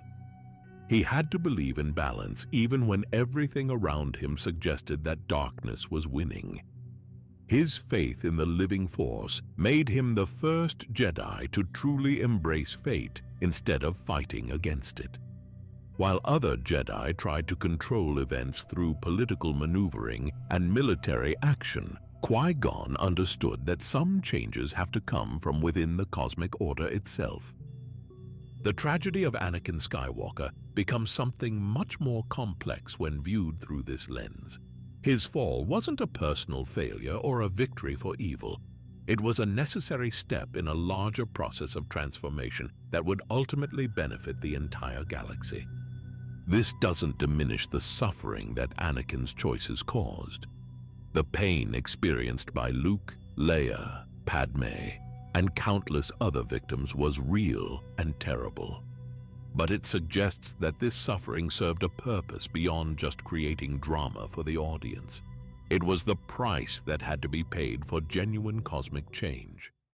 A: He had to believe in balance even when everything around him suggested that darkness was winning. His faith in the living force made him the first Jedi to truly embrace fate instead of fighting against it. While other Jedi tried to control events through political maneuvering and military action, Qui-Gon understood that some changes have to come from within the cosmic order itself. The tragedy of Anakin Skywalker becomes something much more complex when viewed through this lens. His fall wasn't a personal failure or a victory for evil. It was a necessary step in a larger process of transformation that would ultimately benefit the entire galaxy. This doesn't diminish the suffering that Anakin's choices caused. The pain experienced by Luke, Leia, Padme, and countless other victims was real and terrible. But it suggests that this suffering served a purpose beyond just creating drama for the audience. It was the price that had to be paid for genuine cosmic change.